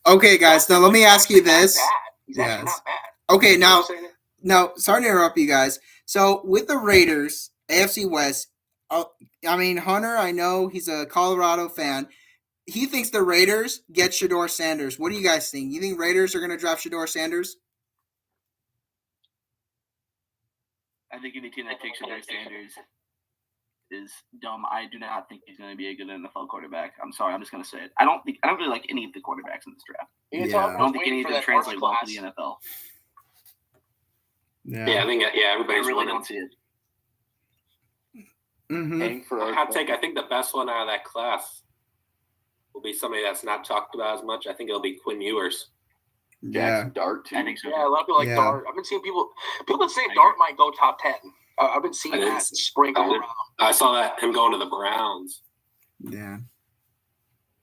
Okay, guys. Now let me ask you this. He's actually Yes. not bad. Okay, now, You know what I'm saying? sorry to interrupt you guys. So with the Raiders, AFC West, I mean, Hunter, I know he's a Colorado fan. He thinks the Raiders get Shedeur Sanders. What do you guys think? You think Raiders are going to draft Shedeur Sanders? I think any team that takes Shedeur Sanders is dumb. I do not think he's going to be a good NFL quarterback. I'm sorry. I'm just going to say it. I don't really like any of the quarterbacks in this draft. Utah Yeah. I don't think waiting any of for them that translate first well to class. the NFL. Yeah, I think I everybody's really winning. don't see it. Mm-hmm. Hang for Hot take. I think the best one out of that class will be somebody that's not talked about as much. I think it'll be Quinn Ewers. Yeah. Jackson Dart too. I think so. Yeah, a lot of people like Yeah. Dart. I've been seeing people been saying Dart might go top 10. I've been seeing I that didn't- sprinkle I didn't- around. I saw that him going to the Browns. Yeah.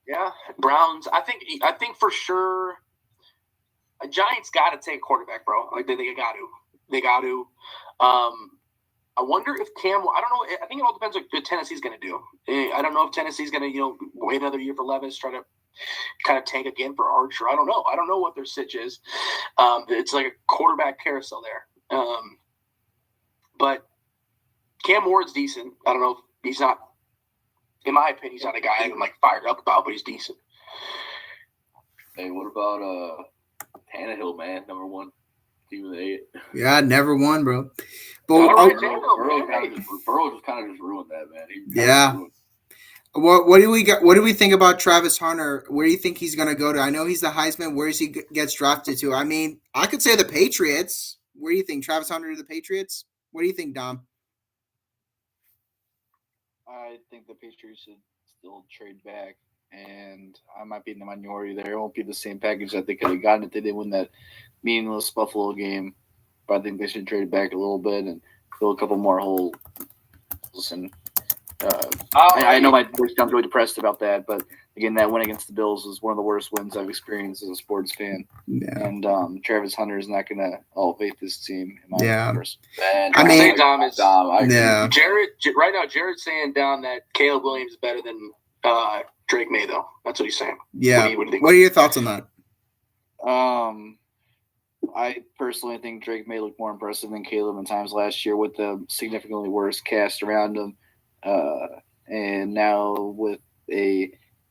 Yeah, Browns. I think for sure, Giants got to take quarterback, bro. Like they got to. They got to. I wonder if Cam. I don't know. I think it all depends on what Tennessee's going to do. I don't know if Tennessee's going to wait another year for Levis, try to kind of tank again for Archer. I don't know. I don't know what their sitch is. It's like a quarterback carousel there. But Cam Ward's decent. I don't know if he's not. In my opinion, he's not a guy I'm like fired up about, but he's decent. Hey, what about Tannehill, man? Number 1 team of the 8. Yeah, never won, bro. But All right, oh, Tannehill, Burrow just kind of ruined that, man. He kinda Yeah. ruined- what do we got? What do we think about Travis Hunter? Where do you think he's going to go to? I know he's the Heisman. Where does he gets drafted to? I mean, I could say the Patriots. Where do you think Travis Hunter to the Patriots? What do you think, Dom? I think the Patriots should still trade back, and I might be in the minority there. It won't be the same package that they could have gotten if they didn't win that meaningless Buffalo game. But I think they should trade back a little bit and fill a couple more holes. And I know my voice sounds really depressed about that, but again, that win against the Bills was one of the worst wins I've experienced as a sports fan. Yeah. And Travis Hunter is not going to elevate this team. In my Yeah. personal- Man, I mean- Dom is I agree. Yeah. right now. Jared's saying down that Caleb Williams is better than Drake May, though. That's what he's saying. Yeah. What do you think? What are your thoughts on that? I personally think Drake may look more impressive than Caleb in times last year with the significantly worse cast around him. And now with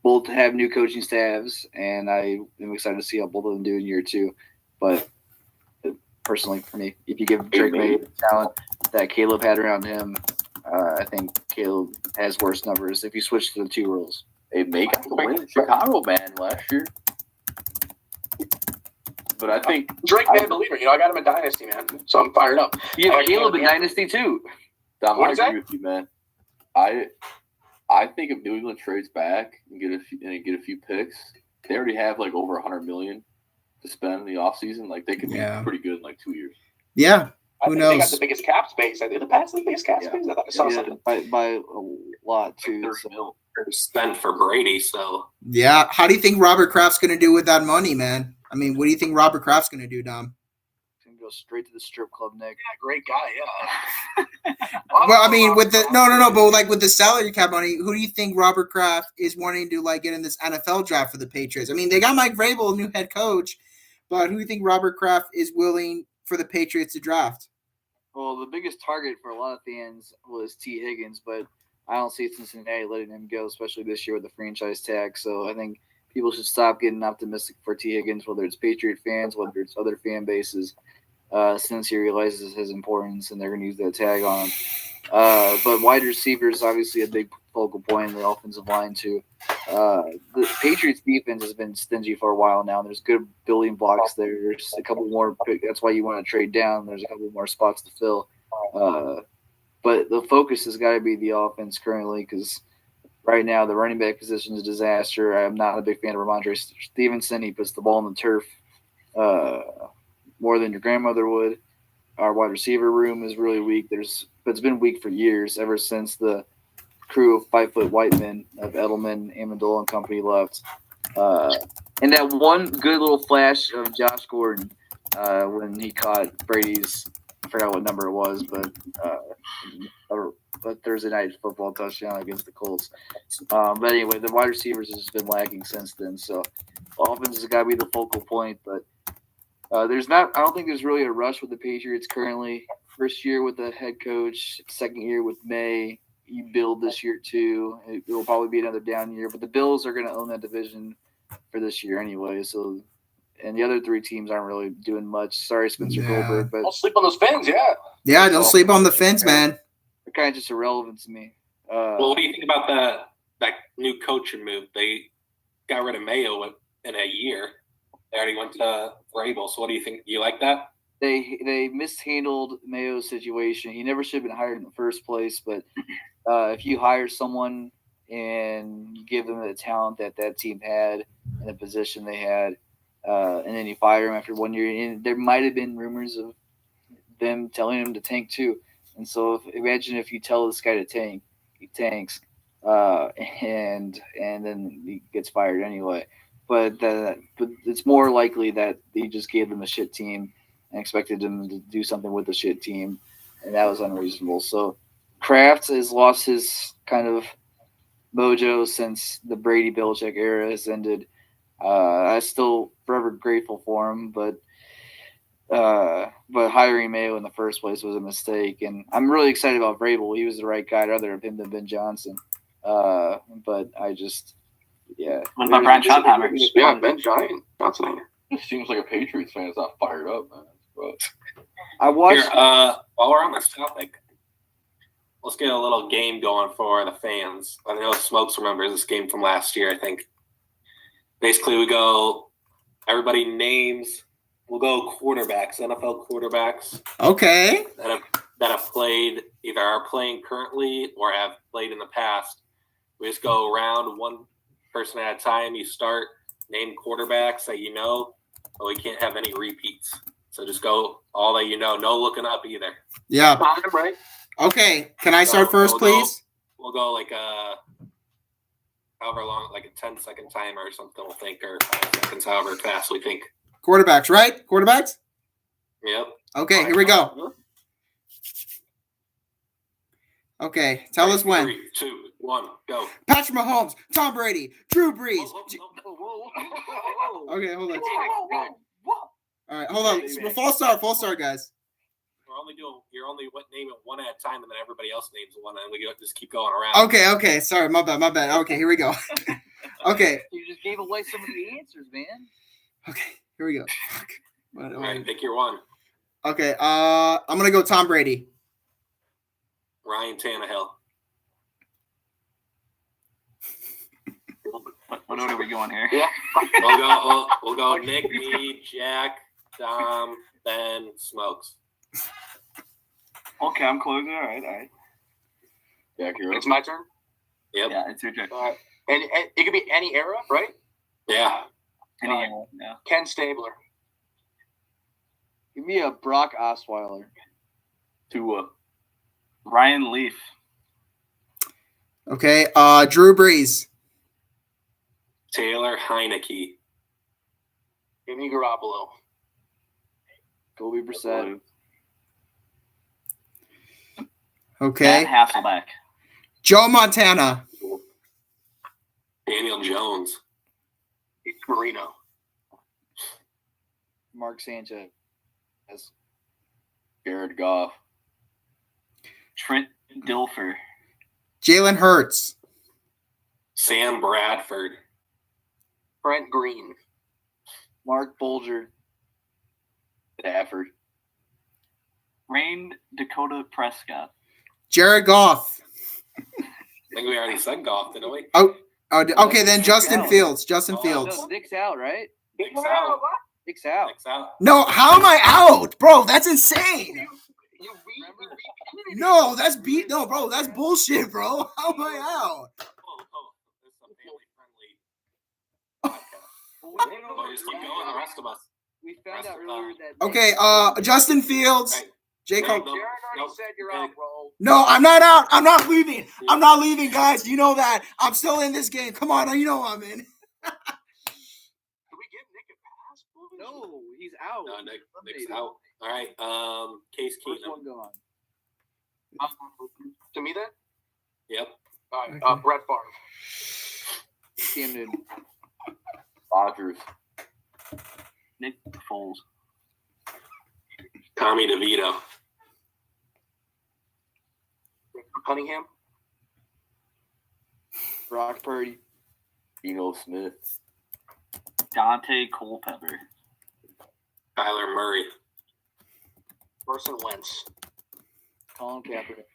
both have new coaching staffs, and I am excited to see how both of them do in year 2. But personally, for me, if you give Drake May the talent that Caleb had around him, I think Caleb has worse numbers if you switch to the 2 rules. They make up the win in Chicago, man, last year. But I think Drake man believer. I got him in Dynasty, man. So I'm fired up. You have Caleb in Dynasty too. Dom, What I is agree that? with you, man. I think if New England trades back and get a few picks, they already have like over $100 million to spend in the offseason. Like they could be Yeah. pretty good in like 2 years. Yeah. I Who think they got knows? the biggest cap space. I think the Pats have the biggest cap space. I thought I saw something. By a lot too. 30 mil spent for Brady. So Yeah. How do you think Robert Kraft's going to do with that money, man? I mean, what do you think Robert Kraft's going to do, Dom? Can go straight to the strip club, Nick. Yeah, great guy. Yeah. Well, I mean, with the but like with the salary cap money, who do you think Robert Kraft is wanting to like get in this NFL draft for the Patriots? I mean, they got Mike Vrabel, new head coach, but who do you think Robert Kraft is willing for the Patriots to draft? Well, the biggest target for a lot of fans was T. Higgins, but I don't see Cincinnati letting him go, especially this year with the franchise tag. So I think people should stop getting optimistic for T. Higgins, whether it's Patriot fans, whether it's other fan bases, since he realizes his importance and they're going to use that tag on him. But wide receivers is obviously a big focal point in the offensive line too. The Patriots defense has been stingy for a while now. There's good building blocks there. There's a couple more. That's why you want to trade down. There's a couple more spots to fill. But the focus has got to be the offense currently because right now the running back position is a disaster. I'm not a big fan of Ramondre Stevenson. He puts the ball on the turf more than your grandmother would. Our wide receiver room is really weak. It's been weak for years, ever since the crew of 5-foot white men of Edelman, Amendola, and company left. And that one good little flash of Josh Gordon when he caught Brady's, I forgot what number it was, but a Thursday night football touchdown against the Colts. But anyway, the wide receivers has been lacking since then. So offense has got to be the focal point, but I don't think there's really a rush with the Patriots currently. First year with the head coach, second year with May. You build this year too. It will probably be another down year, but the Bills are going to own that division for this year anyway. So, and the other three teams aren't really doing much. Sorry, Spencer Goldberg, but Don't sleep on those fans. Yeah. Yeah, don't sleep on the fence, man. they're kind of just irrelevant to me. well, what do you think about that new coaching move? They got rid of Mayo in a year. They already went to Vrabel. So what do you think? Do you like that? They mishandled Mayo's situation. He never should have been hired in the first place. But if you hire someone and you give them the talent that team had and the position they had, and then you fire him after 1 year, and there might have been rumors of them telling him to tank too. And so imagine if you tell this guy to tank, he tanks, and then he gets fired anyway. But it's more likely that he just gave them a shit team and expected them to do something with the shit team, and that was unreasonable. So Kraft has lost his kind of mojo since the Brady Belichick era has ended. I'm still forever grateful for him, but hiring Mayo in the first place was a mistake. And I'm really excited about Vrabel. He was the right guy rather than him than Ben Johnson. But I just. Yeah. What about Brian Schottenheimer? Yeah, Ben Johnson. It seems like a Patriots fan is not fired up, man. But I watched. Here, while we're on this topic, let's get a little game going for the fans. I know Smokes remembers this game from last year, I think. Basically, everybody names, we'll go quarterbacks, NFL quarterbacks Okay. that have played, either are playing currently or have played in the past. We just go around one person at a time. You start, name quarterbacks that you know, but we can't have any repeats. So just go all that you know. No looking up either. Yeah. Time, right? Okay. Can I start first, please? We'll go like however long, like a 10-second timer or something, we'll think, or 5 seconds, however fast we think. Quarterbacks, right? Quarterbacks? Yep. Okay, here we go. Okay, tell us when. 3, 2, 1, go. Patrick Mahomes, Tom Brady, Drew Brees. Okay, hold on. All right, hold on. False start, guys. You're only naming one at a time, and then everybody else names one, and we just keep going around. Okay. Sorry, my bad. Okay, here we go. Okay. You just gave away some of the answers, man. Okay, here we go. All right, pick your one. Okay, I'm gonna go Tom Brady. Ryan Tannehill. What order are we going here? Yeah. We'll go Nick, me, Jack, Dom, Ben, Smokes. Okay, I'm closing. All right. Jack, you're up. It's my turn. Yep. Yeah, it's your turn. All right. And it could be any era, right? Yeah. Yeah. Ken Stabler. Give me a Brock Osweiler. Tua. Ryan Leaf. Okay. Drew Brees. Taylor Heineke. Jimmy Garoppolo. Kobe Brissett. Okay. Matt Hasselbeck. Joe Montana. Daniel Jones. Marino. Mark Sanchez. Jared Goff. Trent Dilfer. Jalen Hurts. Sam Bradford. Brent Green. Mark Bolger. Stafford. Rain Dakota Prescott. Jared Goff. I think we already said golf, didn't we? Okay, then Justin Fields. Justin Oh, Fields. No, Nick's out, right? Nick's out. Nick's out. Nick's out. No, how am I out, bro? That's insane. No, that's no, bro. That's bullshit, bro. How am I out? This is a family-friendly podcast. Oh, just keep going, the rest of us. We found out earlier that. Okay, Justin Fields. Right. Jacob. Jared already said you're out, bro. No, I'm not out. I'm not leaving. I'm not leaving, guys. You know that. I'm still in this game. Come on, you know I'm in. Did we give Nick a pass? No, he's out. No, Nick's out. All right. Case First Keenum. one gone. To me then? Yep. All right. Okay. Brett Favre. Cam Newton. Rodgers. Nick Foles. Tommy DeVito. Cunningham. Brock Purdy. Geno Smith. Dante Culpepper. Kyler Murray. Carson Wentz. Colin Kaepernick.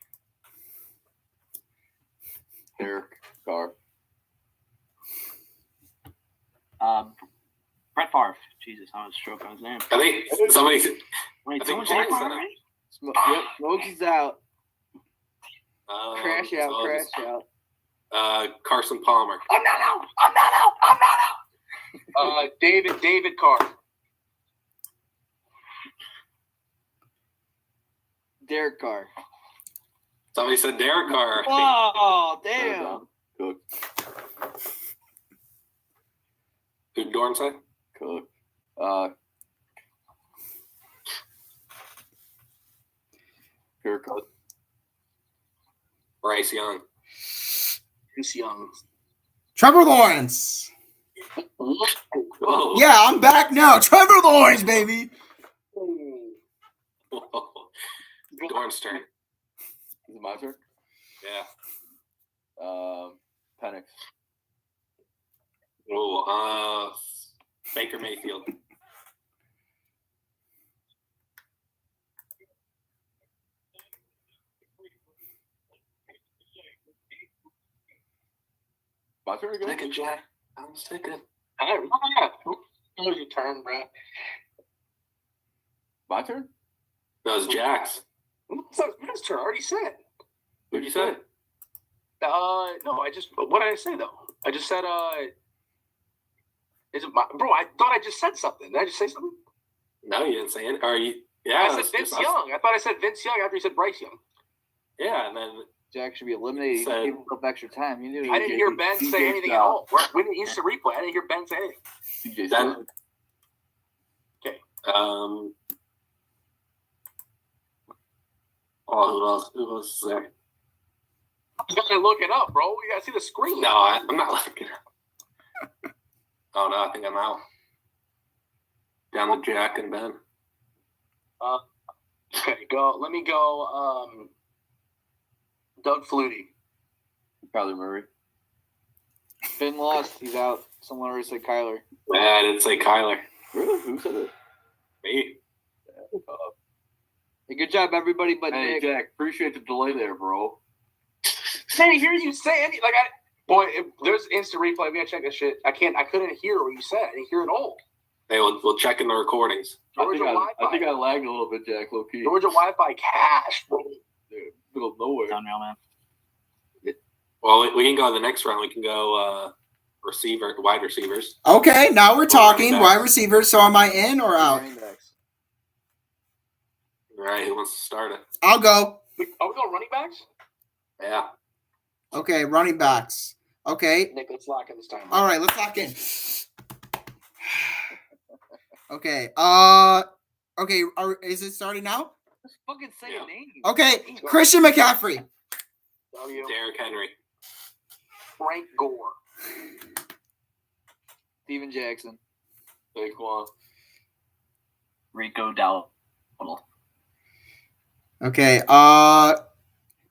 Derek Carr. Brett Favre. Jesus, I was stroking his name. I think somebody. Wait, I think someone Jack said said already? Yep, Smokey's out. Crash out, so crash out. Carson Palmer. I'm not out. David Carr. Derek Carr. Somebody said Derek Carr. Oh, damn. Cook. Who'd Dorn say? Cook. Kirk. Bryce Young. Vince Young. Trevor Lawrence. Whoa. Yeah, I'm back now. Trevor Lawrence, baby. Whoa. Dorn's turn. Is it my turn? Yeah. Penix. Oh, Baker Mayfield. My turn again? Take it, Jack. I'm sticking. Here's your turn, bro. My turn? That was Jack's. It's not his turn. I already said. Who'd you say? No, I just. What did I say though? I just said. Is it my bro? I thought I just said something. Did I just say something? No, you didn't say it. Are you? Yeah. I said Vince Young. I thought I said Vince Young after you said Bryce Young. Yeah, and then Jack should be eliminated. So- He gave himself extra time. You knew I didn't hear Ben say anything at all. We didn't instant replay. I didn't hear Ben say anything. CJ Then- Stroud. Who else is there? You gotta look it up, bro. You gotta see the screen. No, I'm not looking. Oh no, I think I'm out. Down to Jack and Ben. Okay, go. Let me go. Doug Flutie. Kyler Murray. Finn lost. He's out. Someone already said Kyler. I didn't say Kyler. Really? Who said it? Me. Hey, good job, everybody. But Hey, Nick, Jack, appreciate the delay there, bro. I didn't hear you say any. Like Boy, if there's instant replay. We gotta check that shit. I couldn't hear what you said. I didn't hear it all. Hey, we'll check in the recordings. Georgia I think I Wi-Fi. lagged a little bit, Jack. Low key. Georgia Wi-Fi cash, bro. Dude, middle of nowhere. Unreal, man. Well, we can go to the next round. We can go wide receivers. Okay, now we're talking running backs. wide receivers. So am I in or out? Running backs. All right, who wants to start it? I'll go. Are we going running backs? Yeah. Okay, running backs. Okay. Nick, let's lock in this time. All right, let's lock in. Okay. Okay. Is it starting now? Just fucking say Yeah. a name. Okay. Christian McCaffrey. W. Derrick Henry. Frank Gore. Steven Jackson. Saquon. Rico Dowdle. Okay.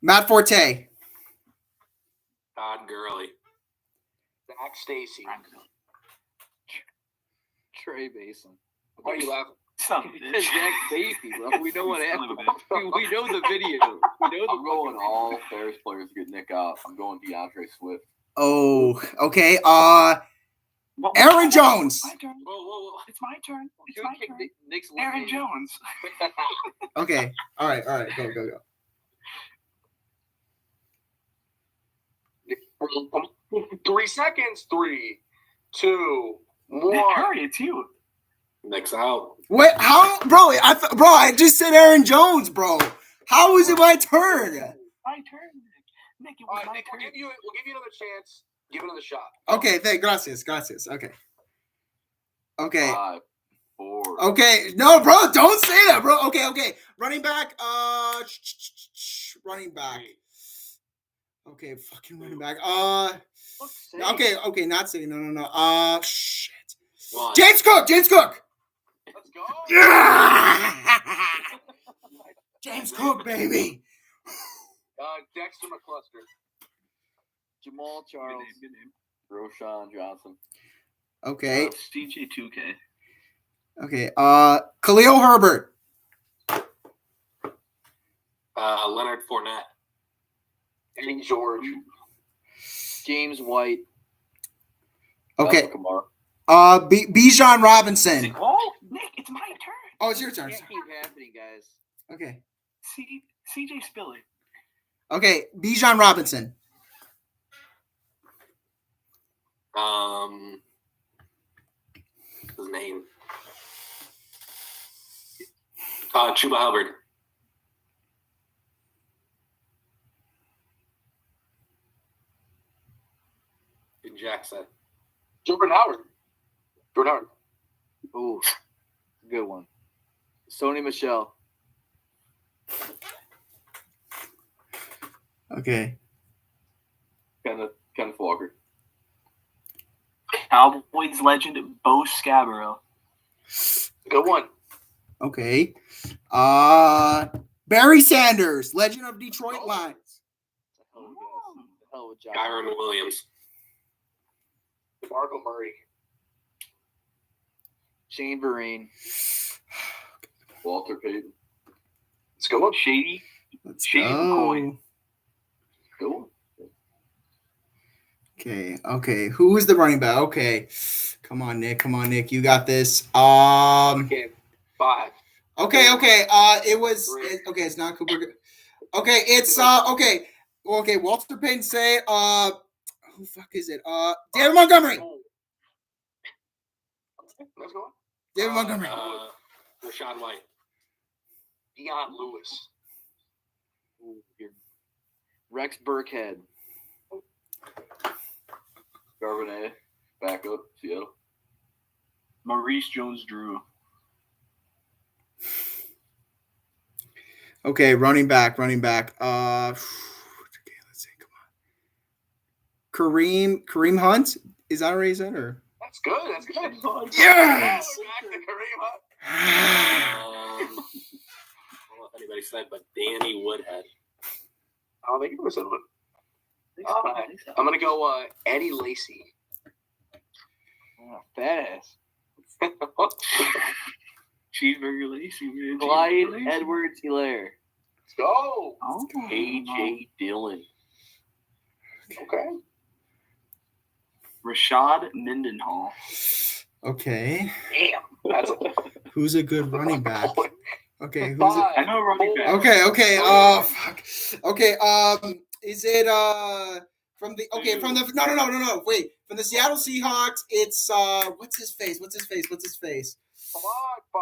Matt Forte. Todd Gurley. Zach Stacy. Trey Mason. Why are you laughing? Son of a Because bitch. Jack Stacy, bro. We know what Son of a happened. We know the video. We know the I'm going all Ferris players get Nick out. I'm going DeAndre Swift. Oh. Okay. What- Aaron Jones. My turn. Whoa. It's my turn. It's Dude, my kick turn. Nick's Aaron name. Jones. Okay. All right. Go. 3 seconds. 3, 2, 1. Hurry, it's you. Nick's out. Wait. How, bro? I just said Aaron Jones, bro. How is it my turn? My turn, Nick. Nick, it All was right, my Nick, turn. we'll give you another chance. Give it another shot. Okay. Gracias. Okay. Okay. 5, 4. Okay, no, bro, don't say that, bro. Okay. Running back, running back. Okay, fucking running back. Okay, not City. No. Shit. One. James Cook. Let's go. Yeah. James Cook, baby. Dexter McCluster. Jamal Charles. Good name. Roshan Johnson. Okay. CJ2K. Okay. Khalil Herbert. Leonard Fournette. Eddie George. James White. Okay. Alvin Kamara. Bijan Robinson. Oh, Nick, it's my turn. Oh, it's your turn. Can't keep happening, guys. Okay. CJ Spiller. Okay. Bijan Robinson. His name. Chuba Hubbard. Good Jackson. Jordan Howard. Ooh, good one. Sony Michelle. Okay. Kenneth Walker. Cowboys legend Bo Scarborough. Good one. Okay. Barry Sanders, Legend of Detroit Lions. Hell of a job. Kyron Williams. DeMarco Murray. Shane Vereen. Walter Payton. Let's go. Shady. Let's Shady go. McCoy. Go. Okay. Who is the running back? Okay. Come on, Nick. You got this. Okay. 5. Okay. It was okay. It's not Cooper. Okay. It's okay. Okay. Walter Payton say who fuck is it? David Montgomery. Let's go. David Montgomery. Rashad White. Deion Lewis. Ooh, Rex Burkhead. Charbonnet. Backup. Seattle. Maurice Jones-Drew. Okay, running back. Okay, let's see. Come on. Kareem Hunt. Is that what he said or? That's good. Yes. Back to Kareem Hunt. I don't know if anybody said, but Danny Woodhead. I don't think it was someone. I'm gonna go Eddie Lacy. Oh, fat ass. Cheeseburger Lacy, man. Clyde Cheeseburger Lacy. Edwards-Helaire. Let's go. Oh. A.J. Dillon. Okay. Rashad Mendenhall. Okay. Damn. That's a Who's a good running back? Okay. Who's five. I know running back. Okay. Oh fuck. Okay. Is it from the no. Wait. From the Seattle Seahawks, it's what's his face? Come on, 5,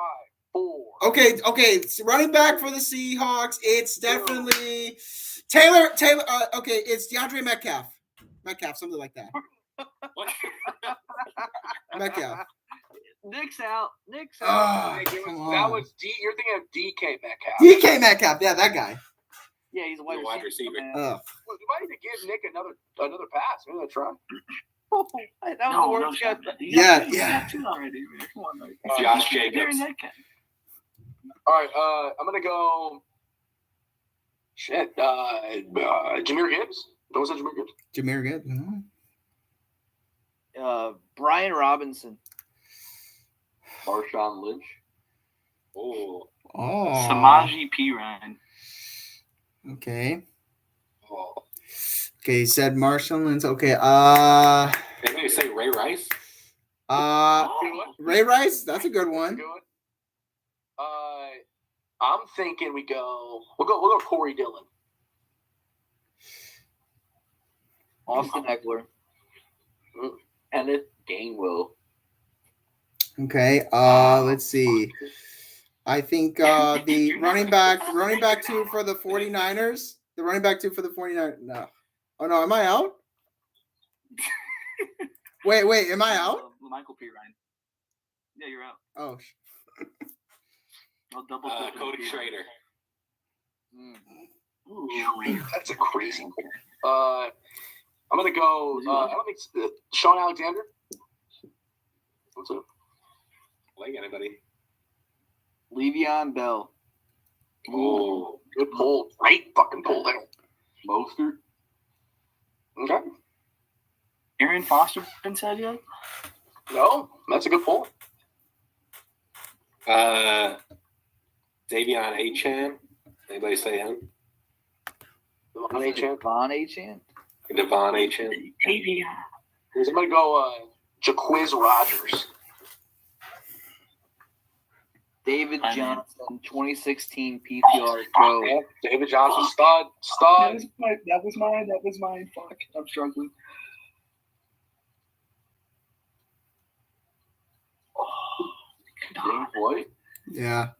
4. Okay. It's running back for the Seahawks. It's definitely Taylor. Okay, it's DeAndre Metcalf, something like that. Metcalf. Nick's out. Oh, Hey, come that on. was D. You're thinking of DK Metcalf. DK Metcalf. Yeah, that guy. Yeah, he's a The wide receiver. Oh. Well, you might need to give Nick another pass. Maybe try. That was the worst guy. Yeah. Two already, man. Come on, man. Josh Jacobs. All right, I'm gonna go. Shit, Jahmyr Gibbs. What was that, Jahmyr Gibbs? Jahmyr Gibbs. Brian Robinson. Marshawn Lynch. Oh. Oh. Samaje Perine. Okay. Oh. Okay, he said Marshall Lynch. Okay. Maybe say Ray Rice. Good one. Ray Rice. That's a good one. Good one. I'm thinking we'll go Corey Dillon. Austin Eckler. Kenneth Gainwell. Okay. Let's see. I think the running back 2 for the 49ers. The running back 2 for the 49ers. No. Oh no, am I out? Wait, am I out? Michael Perine. Yeah, you're out. Oh. I'll double Cody Schrader. Ooh, that's a crazy one. I'm gonna go. I don't think Sean Alexander. What's up? Like anybody? Le'Veon Bell. Oh. Good pull. Great fucking pull there. Mostert. Okay. Aaron Foster been said yet? No, that's a good pull. Davion Achane. Anybody say him? Devon Achane. Von Achane. Devon Achane. I'm gonna go Jaquiz Rogers. David Johnson, 2016 PPR Pro. Yeah, David Johnson, stud. That was mine. Fuck, I'm struggling. James White. Yeah.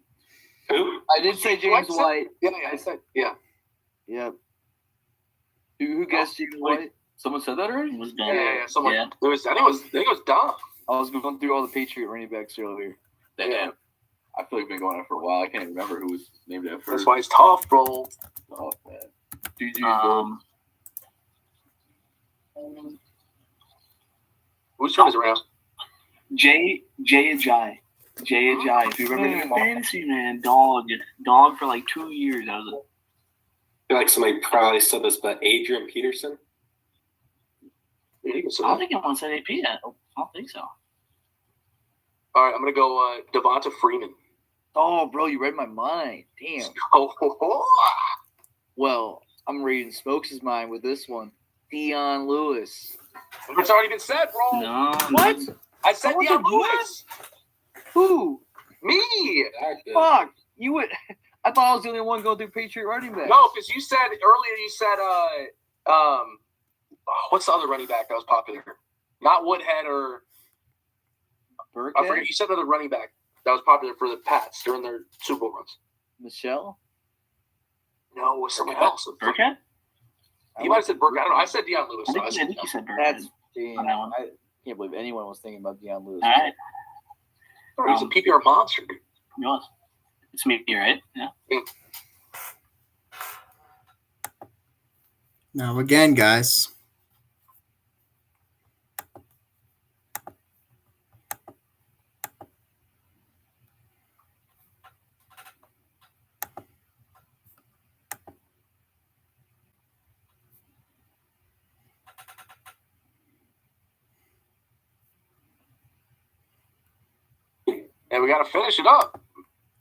Who? I did say James White. Yeah, I said yeah. Yep. Who guessed James White? Someone said that already? It was done. Yeah. Someone. Yeah. I think it was Dom. I was going through all the Patriot running backs earlier. Damn. Yeah. I feel like we've been going on for a while. I can't remember who was named at That's first. why it's tough, bro. Oh, man. Whose turn is it around? Jay Ajayi. If you remember him, fantasy man, dog for like 2 years. That was I feel like somebody probably said this, but Adrian Peterson. Yeah, you can say I don't that. think anyone said AP yet. I don't think so. All right, I'm gonna go Devonta Freeman. Oh, bro, you read my mind. Damn. Oh, Well, I'm reading Smokes' mind with this one. Dion Lewis. it's already been said, bro. No. What? I said Someone Deion said Lewis. Who? Me. Fuck. You would. I thought I was the only one going through Patriot running backs. No, because you said earlier. You said what's the other running back that was popular? Not Woodhead or I Burkhead? forget. You said another running back that was popular for the Pats during their Super Bowl runs. Michelle? No, it was someone else. Burkhead? You might have said Burkhead. I don't know. I said Deion Lewis. I So I think, said you said Burkhead. That's. Damn, On that one. I can't believe anyone was thinking about Dion Lewis. All right. he's a PPR monster, dude. Yours. It's me, right? Yeah. Now again, guys. And we got to finish it up.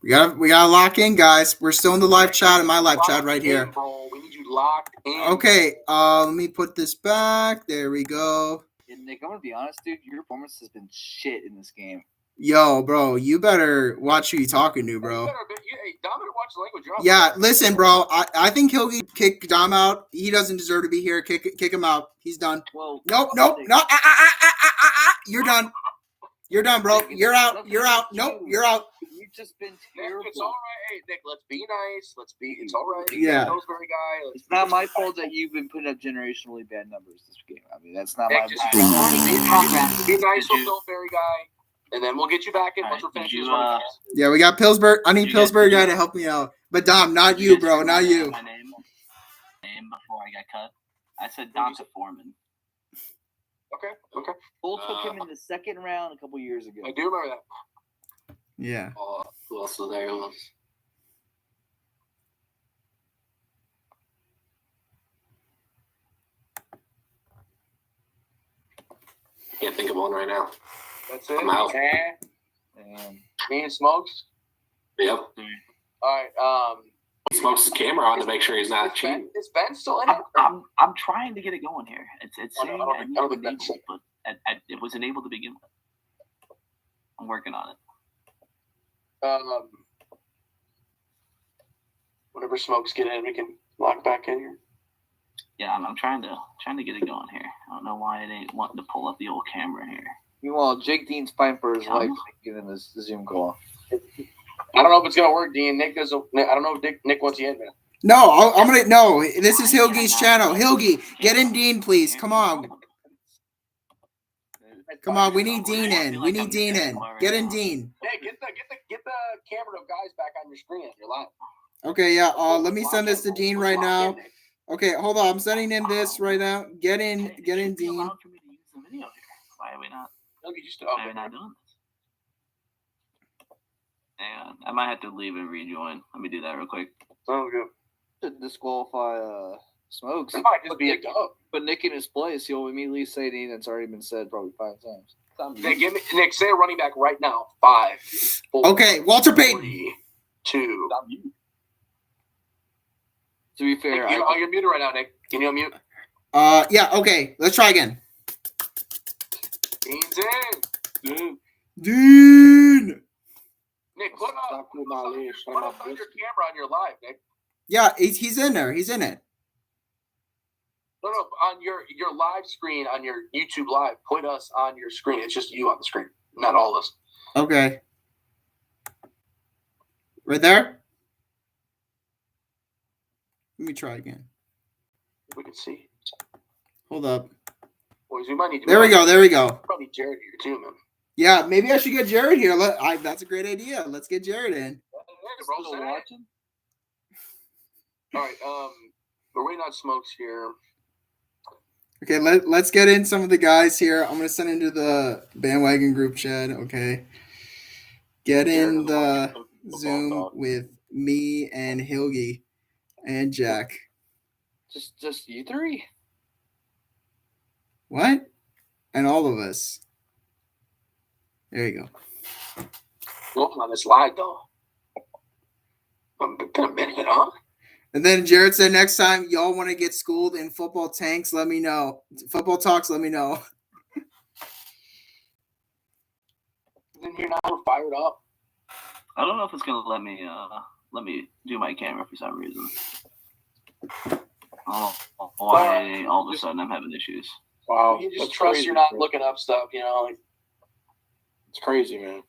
We gotta lock in, guys. We're still in the live chat, in my live chat right here. Bro. We need you locked in. Okay, let me put this back. There we go. And Nick, I'm gonna be honest, dude. Your performance has been shit in this game. Yo, bro, you better watch who you talking to, bro. Hey, Dom better watch the language. You're on Yeah, podcast. listen, bro. I think he'll kick Dom out. He doesn't deserve to be here. Kick him out. He's done. Well, Nope. No. You're done. You're done, bro. You're out. You're out. Nope. You're out. You've just been Nick, terrible. it's all right. Hey, Nick, let's be nice. It's all right. Yeah. Pillsbury guy. It's not my fault that you've been putting up generationally bad numbers this game. I mean, that's not my Nick, just fault. Recording in progress. be nice Did with you- Pillsbury guy, and then we'll get you back in once we're Alright, finished did this you, one. Yeah, we got Pillsbury. I need You Pillsbury guys- guy to help me out. But Dom, not Did you, guys bro. hear Not you. My name before I got cut. I said Donta Foreman. Okay. Bull took him in the second round a couple years ago. I do remember that. Yeah. Who else was there? Can't think of one right now. That's it. I'm out. And Me and Smokes. Yep. All right. He smokes his camera on to make sure he's not cheating. Is Ben still in it? I'm trying to get it going here. It's Oh, no, saying I don't think- I don't think enabled, that's- but it wasn't able to begin with. I'm working on it. Whenever Smokes get in, we can lock back in here. Yeah, I'm trying to get it going here. I don't know why it ain't wanting to pull up the old camera here. meanwhile, Jake Dean's fighting for his Yeah. life to get in this Zoom call. I don't know if it's gonna work, Dean. Nick doesn't. I don't know if Nick wants you in there. No, I'm gonna. No, this is Hilgi's channel. Hilgi, get in Dean, please. Come on. Come on. We need Dean in. We need Dean in. Get in Dean. Hey, get the camera of guys back on your screen. You're live. Okay, yeah. Let me send this to Dean right now. Okay, hold on. I'm sending him this right now. Get in, It get in, should be Dean. allowed for me to use the video here. Why are we not? Look, you just. Why are we not doing this? Hang on. I might have to leave and rejoin. Let me do that real quick. Sounds good. To disqualify Smokes. It might just be a go. But Nick in his place, he'll immediately say anything that's already been said probably 5 times. Nick, say a running back right now. 5, 4, Okay, Walter Payton. 3, 2. To be fair, You're muted right now, Nick. Can you unmute? Yeah. Okay, let's try again. Dean's in. Dean. Nick, put up Stop with my leash. your camera on your live, Nick. Yeah, he's in there. He's in it. No, on your live screen on your YouTube live. Put us on your screen. It's just you on the screen, not all of us. Okay. Right there. Let me try again. We can see. Hold up. Boys, we might need to. There we go. There we go. Probably Jared here too, man. Yeah, maybe I should get Jared here. That's a great idea. Let's get Jared in. Bro, still say it. watching. All right. We're waiting on Smokes here. Okay, let's get in some of the guys here. I'm gonna send into the bandwagon group chat. Okay. Get in the Zoom with me and Hilgi and Jack. Just you three. What? And all of us. There you go. Welcome on this live though. I'm gonna minute, huh? And then Jared said, next time y'all want to get schooled in football tanks, let me know. Football talks, let me know. In here now, we're fired up. I don't know if it's gonna let me do my camera for some reason. Oh, why all of a sudden I'm having issues. Wow. You just that's trust crazy, you're not bro. looking up stuff, you know. Like, It's crazy, man.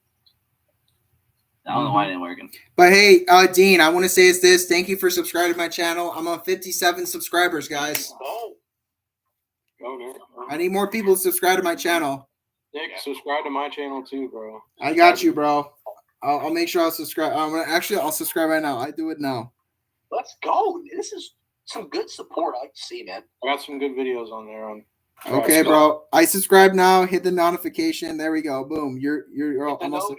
I don't know why it ain't working. But hey, Dean, I want to say is this. Thank you for subscribing to my channel. I'm on 57 subscribers, guys. oh, Go there. I need more people to subscribe to my channel. Nick, subscribe to my channel too, bro. I got you, bro. I'll make sure I'll subscribe. I'll subscribe right now. I do it now. let's go. This is some good support I see, man. I got some good videos on there. Okay, bro. I subscribe now. Hit the notification. There we go. Boom. You're The almost. noties.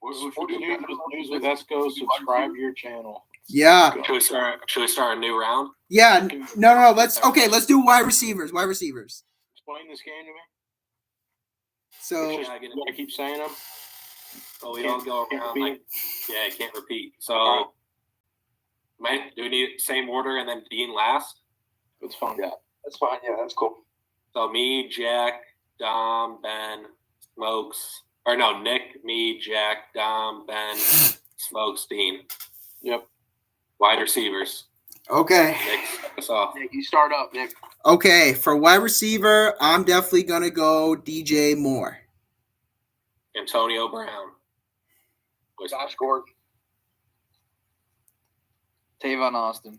News with Esco. Subscribe to your channel. Yeah. Should we start a new round? Yeah. No. Let's do wide receivers. Wide receivers. Explain this game to me. So You gotta keep saying them. So we don't go Can't around repeat. like, yeah, can't repeat. So, do we need same order and then Dean last? It's fun. Yeah, that's fine. Yeah, that's cool. So me, Jack, Dom, Ben, Smokes. Or no, Nick, me, Jack, Dom, Ben, Smokes, Dean. Yep. Wide receivers. Okay. Nick, start us off. Nick, you start up, Nick. Okay, for wide receiver, I'm definitely gonna go DJ Moore. Antonio Brown. Josh Gordon. Tavon Austin.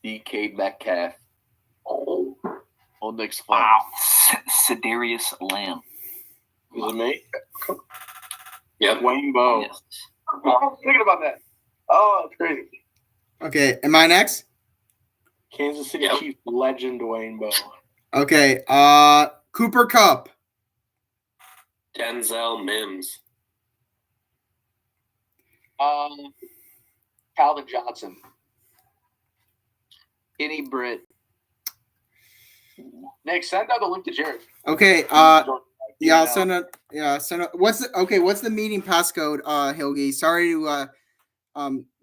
DK Metcalf. Oh, Old Nick's Wow. Sedarius Lamb. Is it me? Yep. Wayne Bowe. Yes. I was thinking about that. Oh, that's crazy. Okay, am I next? Kansas City Yep. Chiefs legend Wayne Bowe. Okay, Cooper Kupp. Denzel Mims. Calvin Johnson. Kenny Britt. Nick, send out the link to Jared. Okay, yeah, I'll send a what's the meeting passcode, Hilgi? Sorry to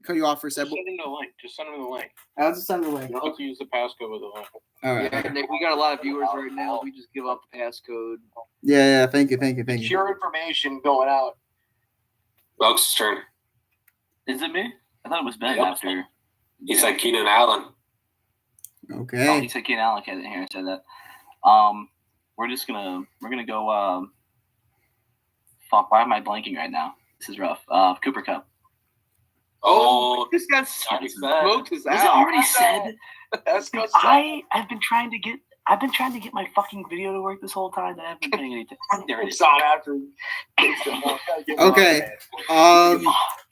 cut you off for a Just second. send him the link. Just send him the link. I'll just send the link. You don't have to use the passcode with the link. All right. Yeah, Nick, we got a lot of viewers right now. We just give out the passcode. Yeah, thank you. Your information going out. Smokes' turn. Is it me? I thought it was Ben Yep. after. He said Keenan Allen. Oh, Okay. he said Keenan Allen. I didn't hear him say that. We're gonna go. Fuck. Why am I blanking right now? This is rough. Cooper Kupp. Oh, This got already said. smoked his Was it out. already said? That's good. I've been trying to get my fucking video to work this whole time. And I haven't been paying any attention. There it is. on after. Okay.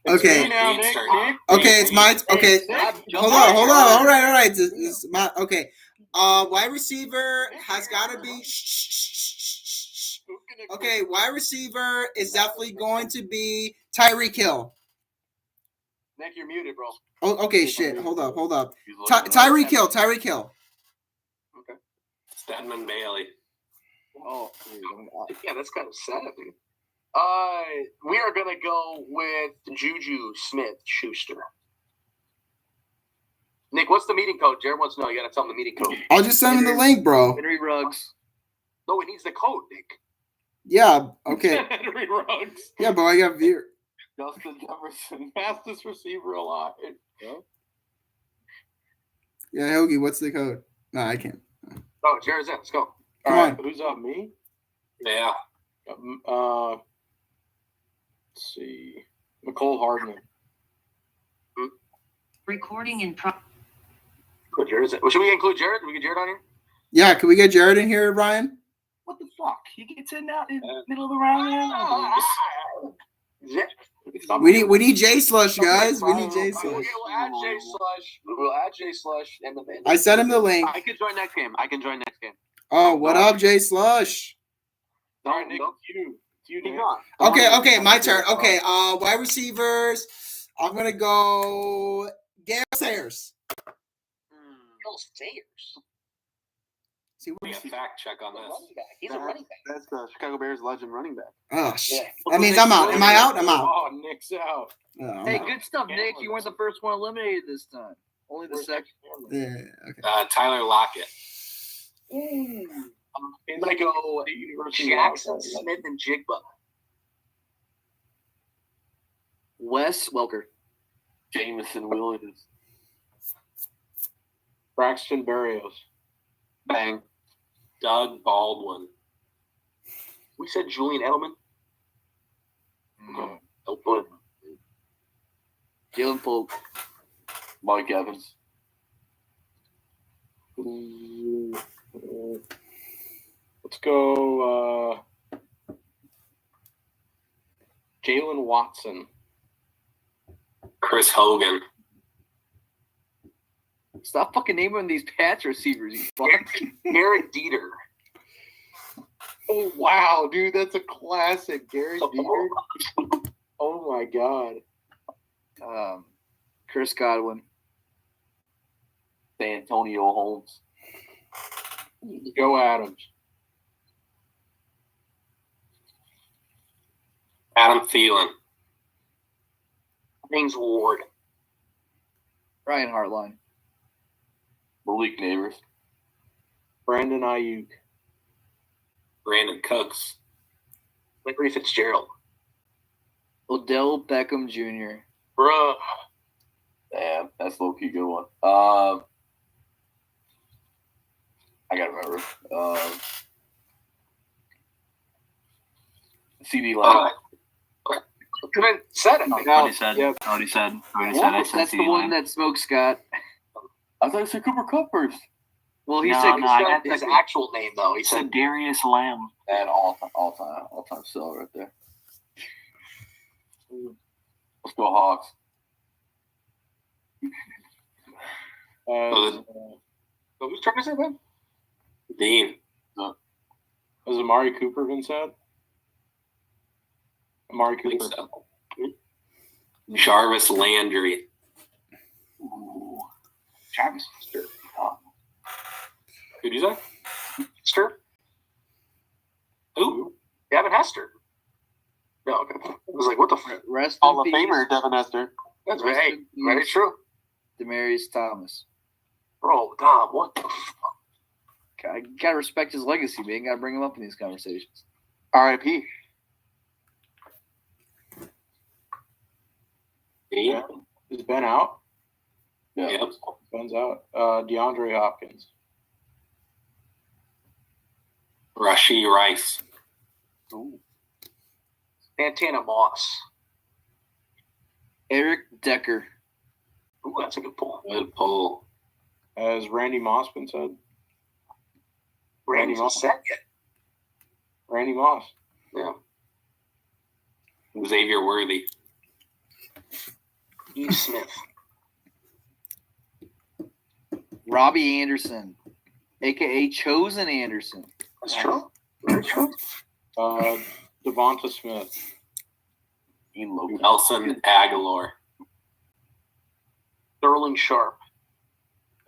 Okay. Now, Dean's Nick, turn. Nick. Okay, it's my okay. Hold on. All right. This is my okay. Wide receiver has got to be. Okay, wide receiver is definitely going to be Tyreek Hill. Nick, you're muted, bro. Oh, okay, shit. Hold up. Tyreek Hill. Stedman Bailey. Oh, Yeah, that's kind of sad, dude. We are gonna go with Juju Smith-Schuster. Nick, what's the meeting code? Jared wants to know. You gotta tell him the meeting code. I'll just send him the link, bro. Henry Ruggs. No, it needs the code, Nick. Yeah. Okay. Henry Ruggs. Yeah, but I got viewer. Justin Jefferson, fastest receiver alive. Yeah, Hoagie, what's the code? No, I can't. Oh, Jared's in. Let's go. Come All right, on. who's up? Me? Yeah. Let's see. Nicole Hardman. Recording in pro. Oh, Jared's in. Well, should we include Jared? Can we get Jared on here? Yeah, can we get Jared in here, Ryan? What the fuck? He gets in now in the middle of the round. Yeah. We need J Slush, guys. We need J Slush. We'll add J Slush. We'll add J Slush and the man. I sent him the link. I can join next game. Oh, what up, J Slush? All right, Nick, it's you. It's you, He's Nick. on. Okay, my turn. Okay, wide receivers. I'm gonna go Gale Sayers. Bill Sayers. See, We got fact check on this. Running back. He's a running back. That's the Chicago Bears legend running back. oh shit. Yeah. That means I'm out. Am I out? I'm out. Oh, Nick's out. Oh, I'm Hey, out. good stuff, Nick. You weren't the first one eliminated this time. Only the second. Yeah. Okay. Tyler Lockett. I'm gonna go Jackson Smith and Jigba. Wes Welker. Jameson Williams. Braxton Berrios. Bang. Doug Baldwin. We said Julian Edelman. Oakland. Jalen Polk. Mike Evans. Let's go Jalen Watson. Chris Hogan. Stop fucking naming these Pats receivers, you fuck. Eric Dieter. Oh, wow, dude. That's a classic. Gary Dieter. Oh, my God. Chris Godwin. Antonio Holmes. Joe Adams. Adam Thielen. James Ward. Ryan Hartline. Malik Neighbors. Brandon Ayuk. Brandon Cooks. Larry Fitzgerald. Odell Beckham Jr. Bruh. Damn, that's low key good one. I gotta remember. CD Lamb. You haven't said it. I already said. Yep. I already said. I said That's the CeeDee one Lamb. that smoked Scott. I thought you said Cooper Kupp first. Well, he No, said no, I He got said his actual name, though. He I said said Darius Lamb. And all time sell right there. Let's go Hawks. Has whose turn is it then? Dean. Amari Cooper been said? Amari I think Cooper. so. Jarvis Landry. Ooh. Travis. Who'd you say? Hester? Who? Gavin Hester. No, okay. I was like, what the fuck? rest Hall in of peace, Famer Devin Hester. That's Rest right. in Very peace. true. Demarius Thomas. Bro, God, what the fuck? I gotta respect his legacy, man. Gotta bring him up in these conversations. R.I.P. Dean? Is Ben out? Yeah. Yep. Ben's out. DeAndre Hopkins. Rashee Rice. Santana Moss. Eric Decker. Ooh, that's a good pull. Good pull. Has Randy Moss been said? Randy's not Moss. set yet. Randy Moss. Yeah. Xavier Worthy. Eve Smith. Robbie Anderson, a.k.a. Chosen Anderson. That's true. Very true. Devonta Smith. Nelson Aguilar. Sterling Sharp.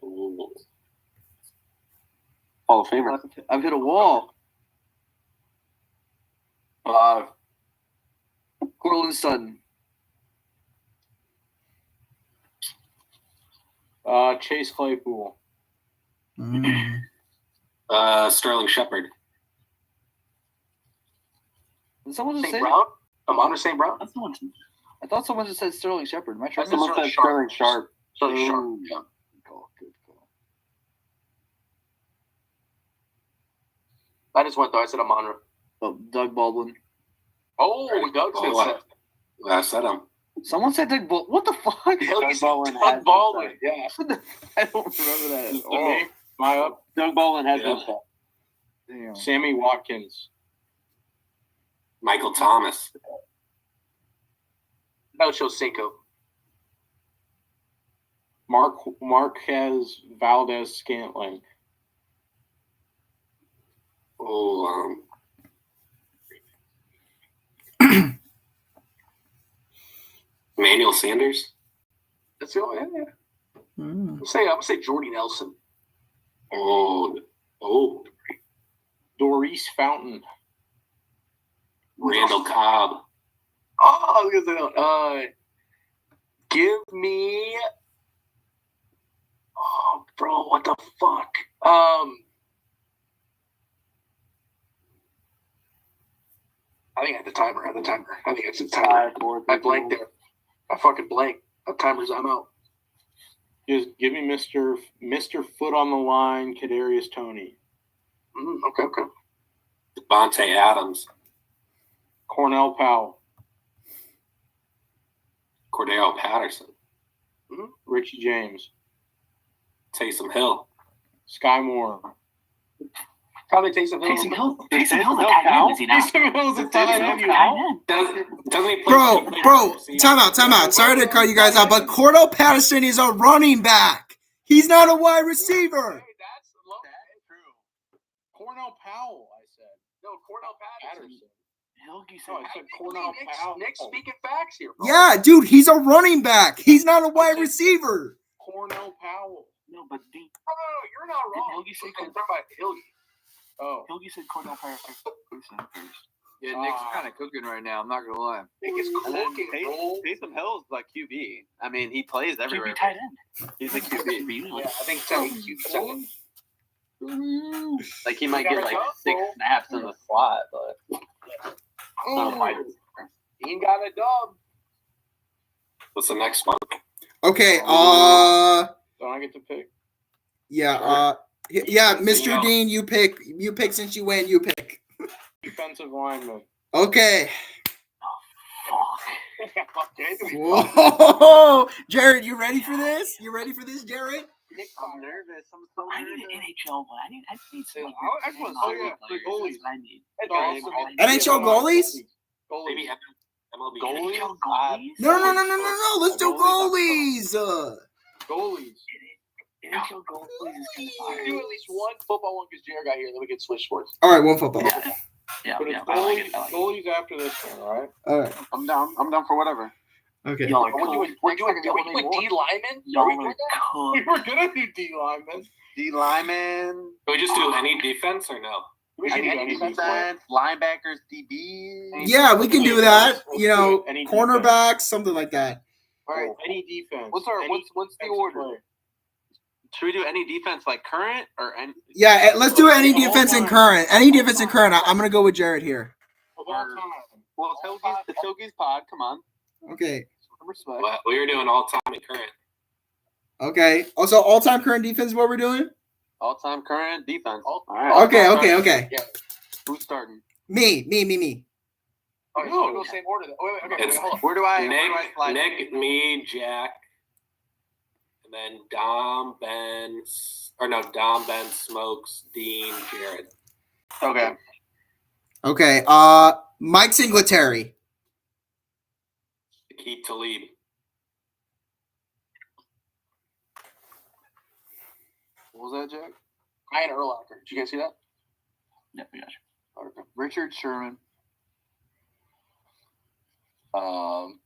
Ooh. Hall of Famer. I've hit a wall. Cortland Sutton. Chase Claypool. Sterling Shepard. Did someone just St. say? Brown? Amon St. Brown? That's the one. I thought someone just said Sterling Shepard. Am I tripping? Someone said Sterling Sharp. Sterling Sharp. Ooh. Yeah. Good call. Good call. I just went, though. I said Amon. Oh, Doug Baldwin. Oh, Doug said what? I said him. Someone said Doug Baldwin. What the fuck? Doug Baldwin has Doug Baldwin. been Yeah. I don't remember that Is at the all. name? Am I up? Doug Baldwin has Yeah. been said. Damn. Sammy Watkins. Michael Thomas. Ocho Cinco. Marquez Valdez Scantling. Oh, Emmanuel Sanders. That's the only. Yeah. Mm. I'm gonna say Jordy Nelson. Oh, Doris Fountain. Randall Cobb. Oh, I was gonna say, give me. Oh, bro, what the fuck? I think I had the timer. I think it's the timer. I blanked there. I fucking blanked. That timer's. I'm out. Just give me Mr. Foot on the line, Kadarius Toney. Okay. Devontae Adams. Cornell Powell. Cordero Patterson. Richie James. Taysom Hill. Sky Moore. Probably Taysom Hill. Taysom Hill. Taysom Hill's a tight end, is he not? Taysom Hill's a Taysom tight Hill's end. a tight end. Doesn't he play? Bro, time out. Sorry to cut you guys out, but Cordell Patterson is a running back. He's not a wide receiver. Hey, that's low. True. Cornell Powell, I said. No, Cornell Patterson. Hilge No, I said Cornell Powell. Nick's speaking facts here, bro. Yeah, dude, he's a running back. He's not a wide receiver. Cornell Powell. No, but the No, you're not wrong. Hilge say I'm talking about Hilge. Oh. Hilge said Cornell Patterson first. Yeah, Nick's kind of cooking right now. I'm not gonna lie. Nick is cooking, bro. Taysom Hill's like QB. I mean, he plays everywhere. QB tight end. He's a QB. Yeah, I think so. Like he might get like 6 snaps in the slot, but it's not a wide receiver. Dean got a dub. What's the next one? Okay. Don't I get to pick? Yeah. Yeah, Mr. Dean, you pick. You pick since you win. You pick. Defensive lineman. Okay. Okay. Whoa, Jared, you ready for this? You ready for this, Jared? I'm nervous. I'm so I need an NHL one. I need some. I want the goalies. I need. NHL goalies? Maybe MLB. Goalies? NHL goalies? No. Let's do goalies. Goalies. NHL goalies is kind of fire. Do at least one football one because Jared got here. Then we can switch sports. All right, one football. Yeah, But it's I like it. goalies after this one, all right? All right. I'm down. I'm down for whatever. Okay. Y'all are We're cool. doing D lineman. Y'all Are we are doing that? cool. We were gonna do D lineman. D lineman. Can we just do any defense or no? We should Any any defense. Defense, linebackers, DBs. Yeah, we can do that. Let's You do know, it. Any cornerbacks, something like that. All right. Any defense. What's the defensive order? player. Should we do any defense like current or any? Yeah, let's do any defense in current. Any defense in current. I'm gonna go with Jared here. Of all time. Well, the Togies pod. Come on. Okay. Some respect. Well, we were doing all time and current. Okay. Also, all-time current defense is what we're doing. All time current defense. All right. Okay. Who's starting? Me. All right, so we'll go same order. Then. Wait, okay, It's- hold on. Where do I slide? Nick, me, Jack, and then Dom, Ben, Smokes, Dean, Jared. Okay. Okay. Mike Singletary. Keith Talib. What was that, Jack? Ryan Urlacher. Did you guys see that? Yeah, we got you. Okay. Richard Sherman. Jaquan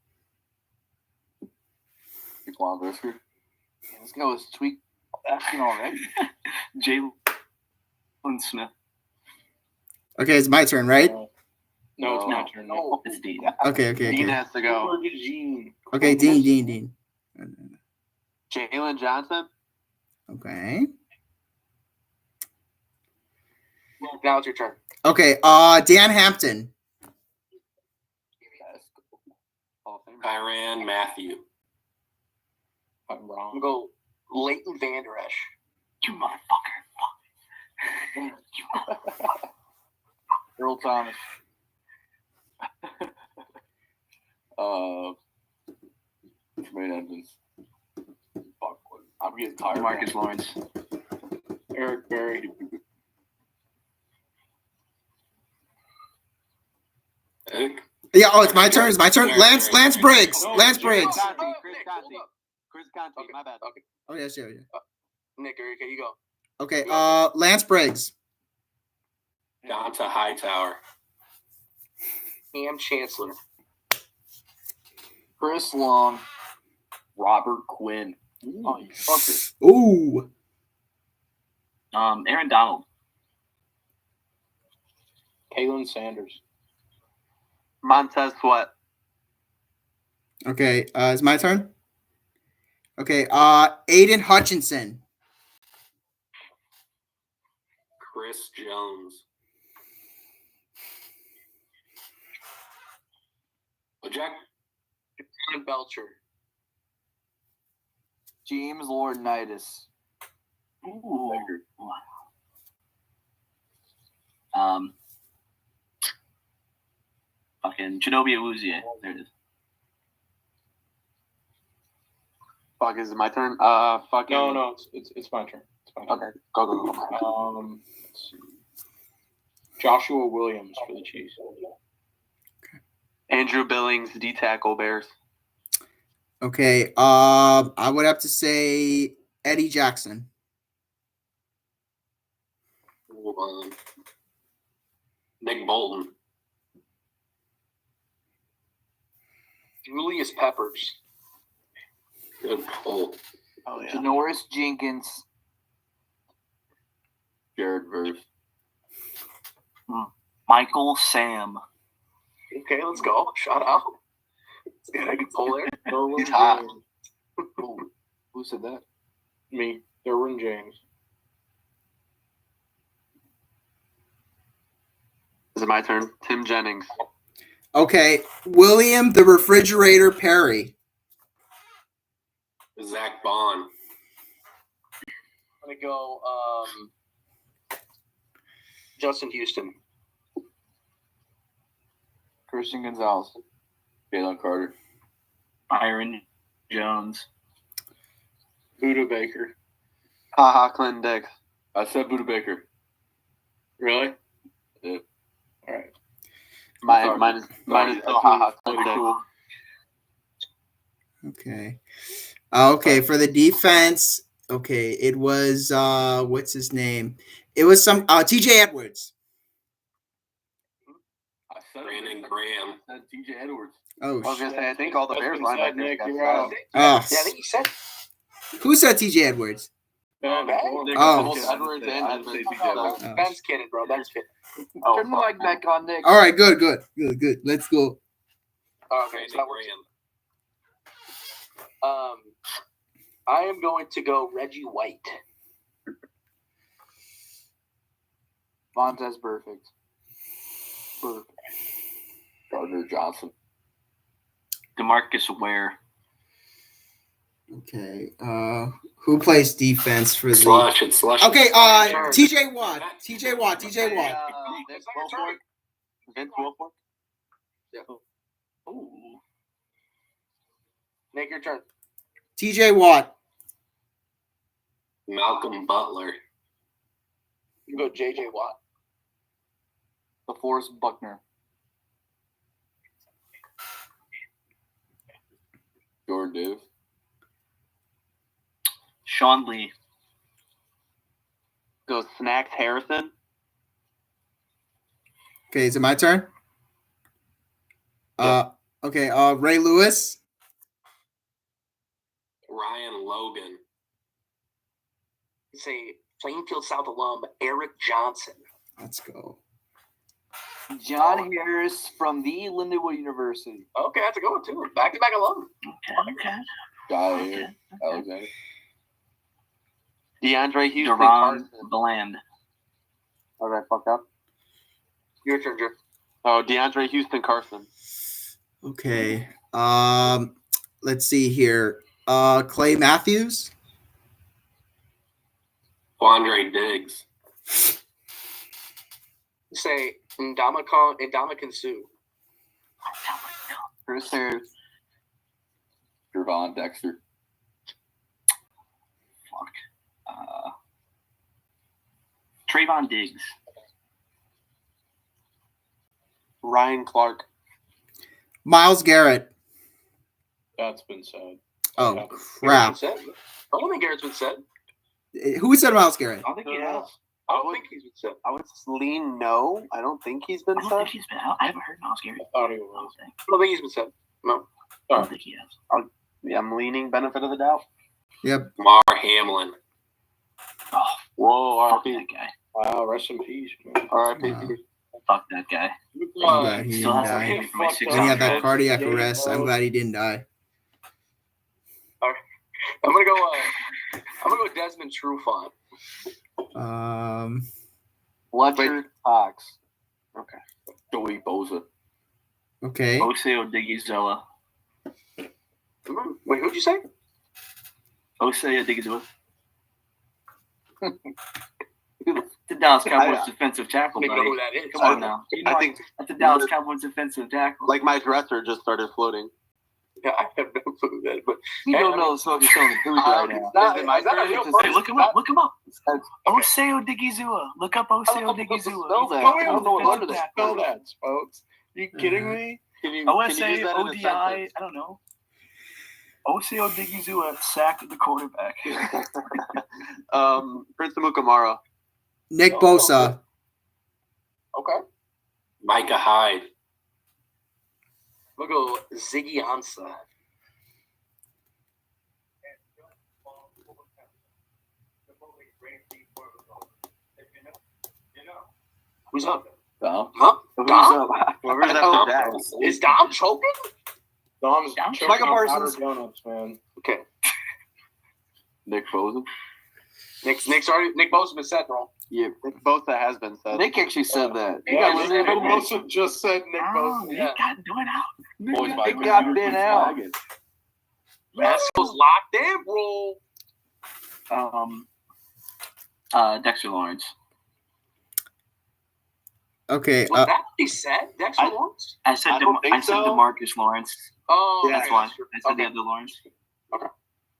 Brisker. Let's go with Tweak. Asking already. Jalen Smith. Okay, it's my turn, right? No, it's my turn. No. It's Dean. Okay. Dean has to go. Okay, Dean. Jalen Johnson. Okay. Now it's your turn. Okay. Dan Hampton. Hall of Famer. Tyrann Matthew. I'm I'm wrong. gonna go Leighton Vander Esch. You motherfucker. Earl Thomas. Jermaine Evans. Fuck, I'm getting tired. Marcus Lawrence. Eric Berry. Nick? Yeah. Oh, it's my turn. Lance Briggs. No, Lance Jared. Briggs. Conti. Oh, Chris Nick, Conti. hold up. Chris Conti. Okay. My bad. Okay. Oh yeah, sure. Nick, okay, you go. Okay. Lance Briggs. Donta Hightower. Cam Chancellor. Chris Long. Robert Quinn. Oh, you fucker. Ooh. Aaron Donald. Kalen Sanders. Montez Sweat. Okay. It's my turn. Okay. Aiden Hutchinson. Chris Jones. Oh, Jack? John Belcher. James Laurinaitis. Ooh. Fucking Chidobe Awuzie. There it is. Fuck, is it my turn? Fucking. No, it's my turn. It's my turn. Okay, go. Let's see. Joshua Williams for the Chiefs. Andrew Billings, D tackle Bears. Okay. I would have to say Eddie Jackson. Nick Bolton. Julius Peppers. Good pull. Oh yeah. Janoris Jenkins. Jared Verse. Michael Sam. Okay, let's go. Shout out. Let's get a good pull there. Derwin hot. James. Who said that? Me. Derwin James. Is it my turn? Tim Jennings. Okay, William the Refrigerator Perry. Zach Bond. I'm gonna go Justin Houston. Christian Gonzalez. Jalen Carter. Byron Jones. Buda Baker. Haha, Clinton Dix. I said Buda Baker. Really? Yeah. All right. Mine is still haha, Clinton Dix. Cool. Okay. Okay, for the defense, okay, it was what's his name? It was some TJ Edwards. I said Brandon Graham. I said TJ Edwards. Oh, I was gonna shit. say, I think all the Bears That's been said, linebackers Nick, got you're out. sacked. Oh, Yeah, I think he said. who said TJ Edwards? Ben, Oh. Both Edwards and Edmonds. Oh. Ben's kidding, bro. Ben's kidding. Oh, Turn the mic back on, Nick. All right, good. Let's go. Okay, so that works. I am going to go Reggie White. Vontez perfect. Gardner Johnson. DeMarcus Ware. Okay. Who plays defense for the? Slush. It's Slush. Okay. Sure. TJ Watt. TJ Watt. Nick Wilfork. Vince Wilfork. Ooh. Nick, your turn. TJ Watt. Malcolm Butler. You go JJ Watt. DeForest Buckner. Jordan Davis. Sean Lee. Go Snacks Harrison. Okay, is it my turn? Okay. Ray Lewis. Ryan Logan. Say Plainfield South alum Eric Johnson. Let's go. John Harris from the Lindenwood University. Okay, that's a good one too. Back-to-back alum. Okay. Jair Alexander. DeAndre Houston Deron Carson. Bland. How did I fuck up? Your turn, Drew. Oh, DeAndre Houston Carson. Okay. Let's see here. Clay Matthews. Quandre Diggs. Say Ndamukong Suh. Chris Harris. Gervon Dexter. Trayvon Diggs. Ryan Clark. Miles Garrett. That's been said. Oh crap! I don't think Garrett's been said. Who said Miles Garrett? I don't think he has. I don't think he's been said. I would lean no. I don't think he's been I don't said. think he's been. I haven't heard Miles Garrett. I thought he I don't was. think. I don't think he's been said. No. I don't think he has. Yeah, I'm leaning benefit of the doubt. Yep. Mar Hamlin. Oh, Whoa, fuck RP. that guy. Wow, rest in peace, man. RIP. Fuck that guy. I'm glad he Still didn't has to die. pay for my Fucked six When he had that hundred. cardiac arrest, I'm glad he didn't die. I'm gonna go Desmond Trufant. Fletcher Cox. Okay. Joey Bosa. Okay. Oseo Odigizua. Wait, who'd you say? Oseo Odigizua. The Dallas Cowboys defensive tackle, I don't even know buddy. who that is. Come on now. You know, I think that's the Dallas Cowboys defensive tackle. like my dresser just started floating. Yeah, I have no clue who that is. But You don't know the smoke is telling the truth right now. Is it my is that a turn? real Just- Hey, look him up. Look him up. Oseo Odigizua. Look up Oseo How Odigizua. spell that? I I don't know what how letter to that spell that, folks. You kidding me? Can you use OSA, that in a ODI, sentence? I don't know. Oseo Odigizua sacked the quarterback. Prince Amukamara. Nick Bosa. okay. Micah Hyde. We'll go Ziggy Ansah. Who's up? Dom. Huh? Who's Dom? up? Whoever's I know. after Dak. Is Dom choking? Dom's Down. choking Micah on Parsons. powdered donuts, man. Okay. Nick Fosen. Nick Bosa's been said, bro. Yeah, Nick Bosa has been said. Nick actually said that. Yeah, Nick Bosa just said Nick Bosa. Yeah. got doing out. Boys by Nick got been out. Vasco's locked in, bro. Dexter Lawrence. Okay. Was that what he said? Dexter Lawrence? I said I don't think so. DeMarcus Lawrence. Oh, Yeah, That's okay, why. that's true. I said Okay. the other Lawrence. I'm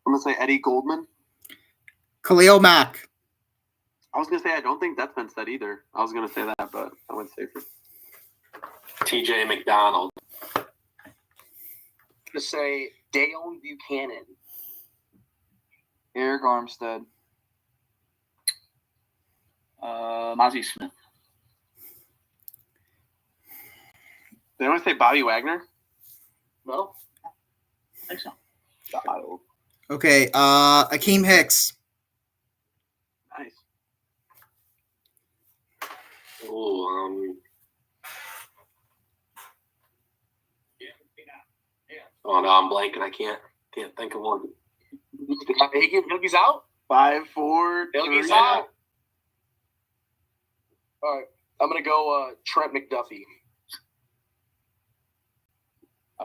gonna say Eddie Goldman. Khalil Mack. I was gonna say I don't think that's been said either. I was gonna say that, but I went safer. TJ McDonald. To say Dale Buchanan. Eric Armstead. Mozzie Smith. Did anyone say Bobby Wagner? No. I think so. Okay. Akeem Hicks. Nice. Ooh, oh no, I'm blanking. I can't think of one. Hilgy's out? 5'4". Hilgy's out. All right. I'm going to go Trent McDuffie.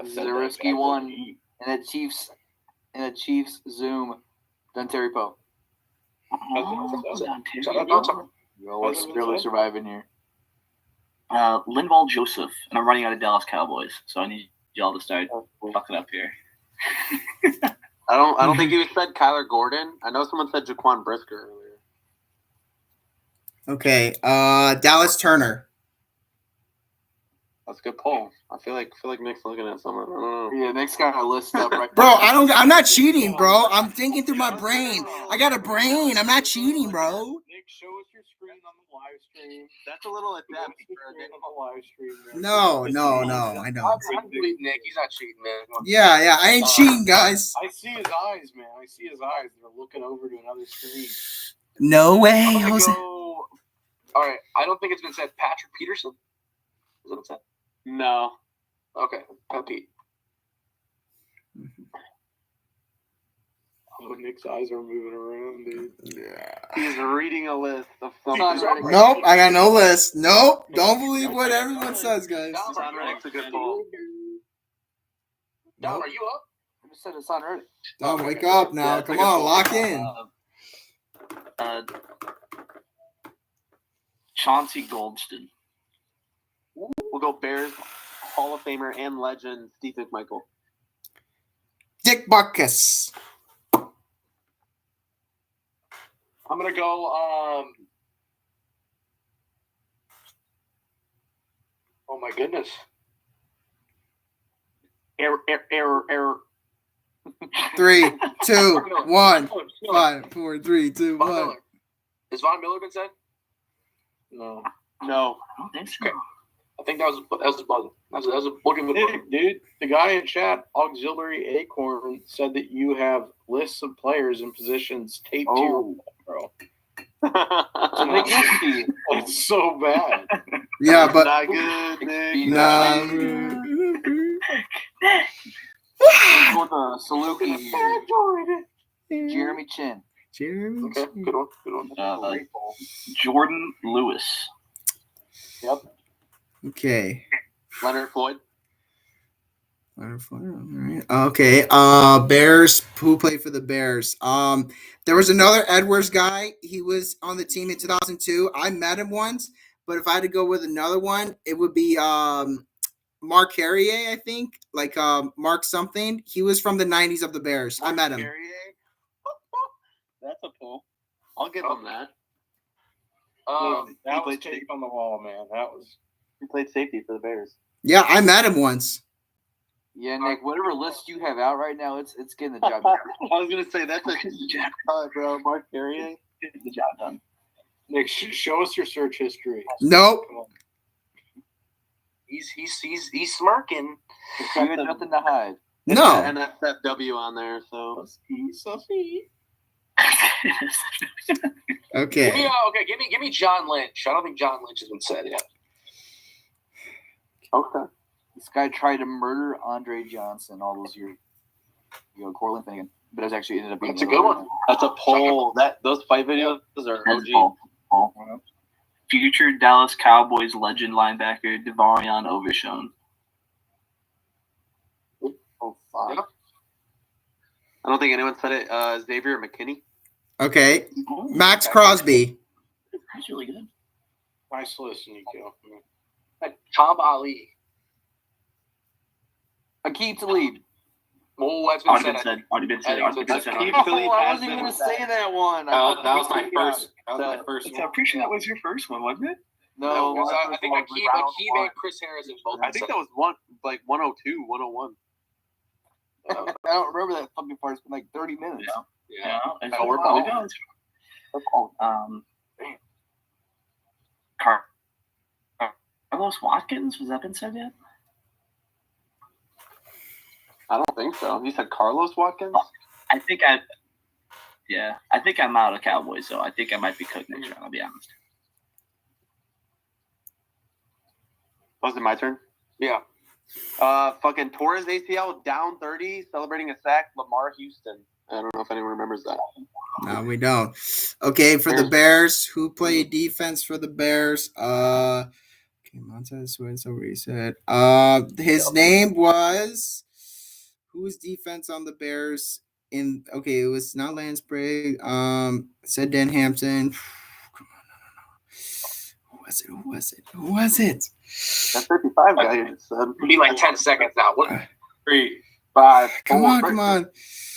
This is a risky one. And the Chiefs Zoom. Then Terry Poe. We're barely surviving here. Linval Joseph, and I'm running out of Dallas Cowboys, so I need y'all to start fucking up here. I don't think you said Kyler Gordon. I know someone said Jaquan Brisker earlier. Okay. Dallas Turner. That's a good poll. I feel like Nick's looking at someone. I don't know. Yeah, Nick's got a list up right Bro, now. I'm not cheating, bro. I'm thinking through my brain. I got a brain. I'm not cheating, bro. Nick, show us your screen on the live stream. That's a little adept Show us for your a screen Nick. on the live stream. man. No, I don't. I believe Nick. He's not cheating, man. Come on. Yeah, I ain't cheating, guys. I see his eyes, man. I see his eyes. They're looking over to another screen. No way, I'm gonna Jose. go. All right. I don't think it's been said. Patrick Peterson. Is that what it said? No. Okay. Pete. Oh, Nick's eyes are moving around, dude. He's reading a list of Nope, I got no list. Nope, don't believe what everyone says, guys. Nick's a good poll. Don, are you up? I just said it's on early. Don't wake up now. Come on, lock in. Chauncey Goldston. We'll go Bears Hall of Famer and legend Steve McMichael. Dick Butkus. I'm gonna go. Oh my goodness. Error. 3, 2, 1. 5, 4, 3, 2, Von 1. Miller. Has Von Miller been said? No. No. I don't think so. Okay. I think that was the buzzer. That was a we'll give it a buzzer. Dude, the guy in chat, Auxiliary Acorn, said that you have lists of players and positions taped to your wall, bro. It's so bad. Yeah, but Not good, Nick. nah. Go with Saluki here. Jeremy Chin. Jeremy. Okay, good one. Jordan Lewis. Yep. Okay. Leonard Floyd. Okay. Bears. Who played for the Bears? There was another Edwards guy. He was on the team in 2002. I met him once, but if I had to go with another one, it would be Mark Carrier, I think. Like Mark something. He was from the 90s of the Bears. I met him. Carrier. That's a poll. I'll give him that. That was tape on the wall, man. That was. He played safety for the Bears. Yeah, I met him once. Yeah, Nick, whatever list you have out right now, it's getting the job done. I was gonna say that's a bro. Mark Carrier. Get the job done. Nick, show us your search history. Nope. Come on. He's smirking. You had nothing to hide. No. And that's that W on there. So. Okay. Give me John Lynch. I don't think John Lynch has been said yet. Okay. This guy tried to murder Andre Johnson all those years. Cortland Finnegan, but it actually ended up being That's a good one. That's a poll. Those fight videos are That's OG. Paul. Paul. Future Dallas Cowboys legend linebacker Devarion Overshown. Oh, fuck. Yeah. I don't think anyone said it. Xavier McKinney. Okay. Oh, Max Crosby. that's really good. Nice list, Nico. Tom Ali. Akeem Talib. Oh, that's been Already said. been said. Already been said. I think Already been it's said. been said. Oh, I wasn't even going to say that one. That was my first. That was my first I'm pretty sure that was your first one, wasn't it? No, I think Akeem and Chris Harrison both. I think that was 102, 101. I don't remember that fucking part. It's been like 30 minutes. Yeah. It's Oh, we're probably calling. Carlos Watkins, was that been said yet? I don't think so. You said Carlos Watkins? I think I'm out of Cowboys, so I think I might be cooked next round, I'll be honest. Was it my turn? Yeah. Fucking Torres ACL down 30, celebrating a sack. Lamar Houston. I don't know if anyone remembers that. No, we don't. Okay, for the Bears, who played defense for the Bears? Okay, Montez Sweat, so what he said. His name was who's defense on the Bears? It was not Lance Brigg. Said Dan Hampton. Come on, no. Who was it? That 55 guy you just said. It'll be like 10 seconds now. What? 3, 5. Come on.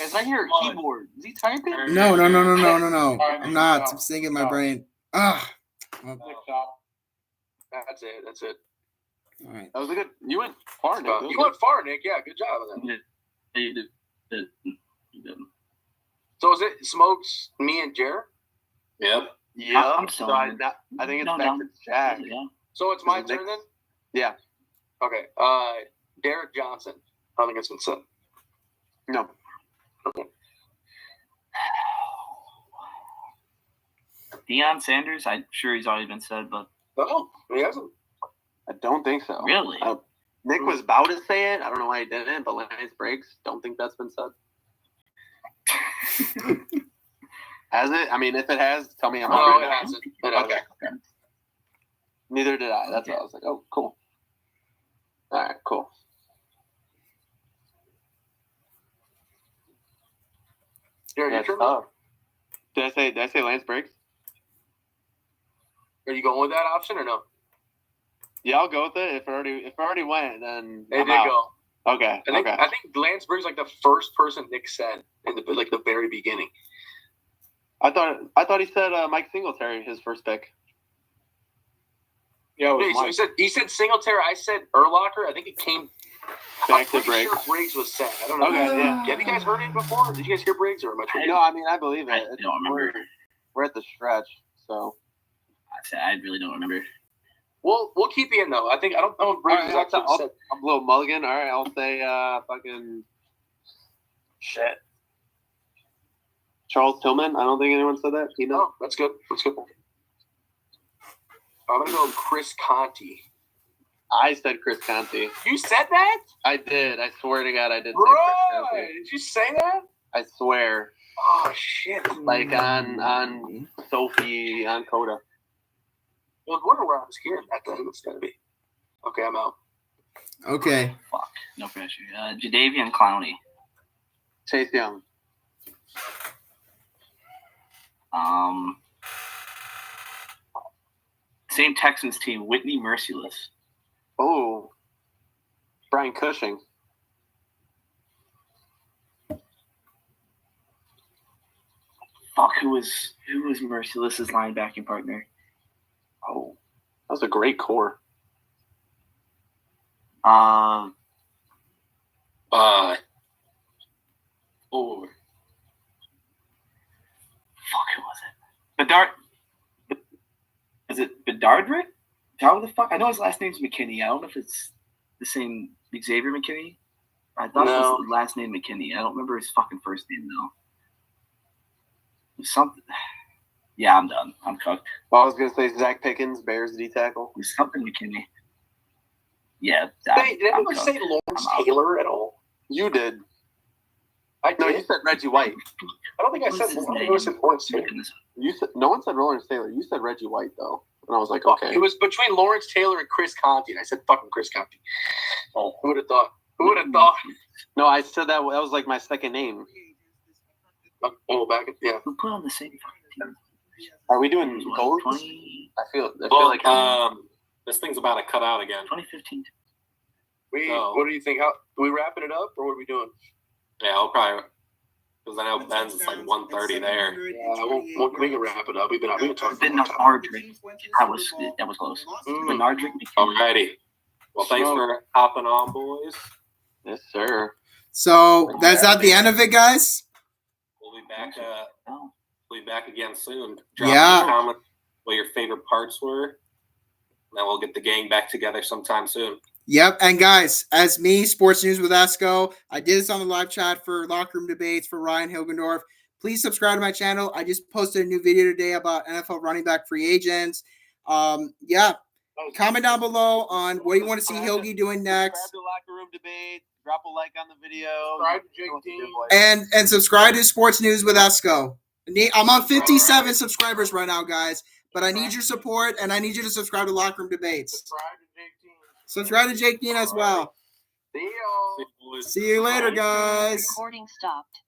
Is I hear a keyboard? Is he typing? No. I'm not. I'm singing in my brain. Well, That's it. all right. That was a good. You went far, Nick. You went far, Nick. Yeah, good job on that. You did. So is it Smokes, me, and Jer? Yep. Yeah. I'm So sorry. I think it's No, back no. to Jack. Yeah. So it's my Is it turn then? Yeah. Okay. Derek Johnson. I don't think it's been said. No. Deion Sanders, I'm sure he's already been said, but No, he hasn't. I don't think so. really? Nick was about to say it. I don't know why he didn't, but Lance Briggs, don't think that's been said. Has it? I mean, if it has, tell me I'm No, wrong. it hasn't. It Okay. hasn't. Neither did I. That's why I was like, oh, cool. All right, cool. Jer, your That's turn? tough. Did I say Lance Briggs? Are you going with that option or no? Yeah, I'll go with it. If it already went, then It I'm did out. go. Okay. I think Lance Briggs like the first person Nick said in the very beginning. I thought he said Mike Singletary, his first pick. Yeah, it was Okay, so Mike. he said Singletary. I said Urlacher. I think it came Back to I'm pretty Briggs. sure Briggs was said. I don't know. Okay, yeah. Have you guys heard it before? Did you guys hear Briggs or am I tripping? No, I mean I believe I it. don't remember. We're at the stretch, so I really don't remember. We'll keep you in though. I don't know if Briggs All is right, actually said. I'm a little mulligan. All right, I'll say fucking shit. Charles Tillman. I don't think anyone said that. You know. Oh, that's good. That's good. I'm gonna go with Chris Conti. I said Chris Conti. You said that? I did. I swear to God, I did say Bro, Chris Conti. did you say that? I swear. Oh shit! Like on Sophie on Coda. I was wondering where I was hearing that. Then it's gonna be. Okay, I'm out. Okay. Fuck. No pressure. Jadeveon Clowney. Chase Young. Same Texans team, Whitney Merciless. Oh. Brian Cushing. Fuck, who was Merciless's linebacking partner? Oh. That was a great core. Oh, Fuck, who was it? Bedard. Is it Bedardrick? How the fuck? I know his last name's McKinney. I don't know if it's the same Xavier McKinney. I thought it was the last name McKinney. I don't remember his fucking first name though. It was something. Yeah, I'm done. I'm cooked. Well, I was gonna say Zach Pickens, Bears D tackle. It was something McKinney. Yeah. Hey, did anyone say Lawrence Taylor at all? You did. No, you said Reggie White. I don't think I What said. is his I name? think I said Lawrence Taylor. You said no one said Lawrence Taylor. You said Reggie White though, and I was like, okay. It was between Lawrence Taylor and Chris Conti, and I said fucking Chris Conti. Oh, Who would have thought? Who would have thought? No, I said that was like my second name. Oh, back at yeah. who put on the same fucking team? Are we doing What, goals? 20, I feel Well, like this thing's about to cut out again. 2015? What do you think? How are we wrapping it up, or what are we doing? Yeah, I'll probably because I know Ben's is like 1:30 there. We can wrap it up. We've been talking. Ben Nardrick. That was close. Ben Nardrick. Alrighty. Well, thanks for hopping on, boys. yes, sir. So that's at the end of it, guys. We'll be back. Oh. We'll be back again soon. Drop Yeah. in the comments what your favorite parts were. And then we'll get the gang back together sometime soon. Yep. And guys, as me, Sports News with Esco, I did this on the live chat for Locker Room Debates for Ryan Hilgendorf. Please subscribe to my channel. I just posted a new video today about NFL running back free agents. Yeah. Comment down below on what you want to see Hilgi doing next. Subscribe to Locker Room Debate. Drop a like on the video. Subscribe to Jake Dean. And subscribe to Sports News with Esco. I'm on 57 subscribers right now, guys. But I need your support, and I need you to subscribe to Locker Room Debates. Subscribe to Jake Dean. Subscribe to Jake Dean as well. See y'all. See you boys. See you later, guys. Recording stopped.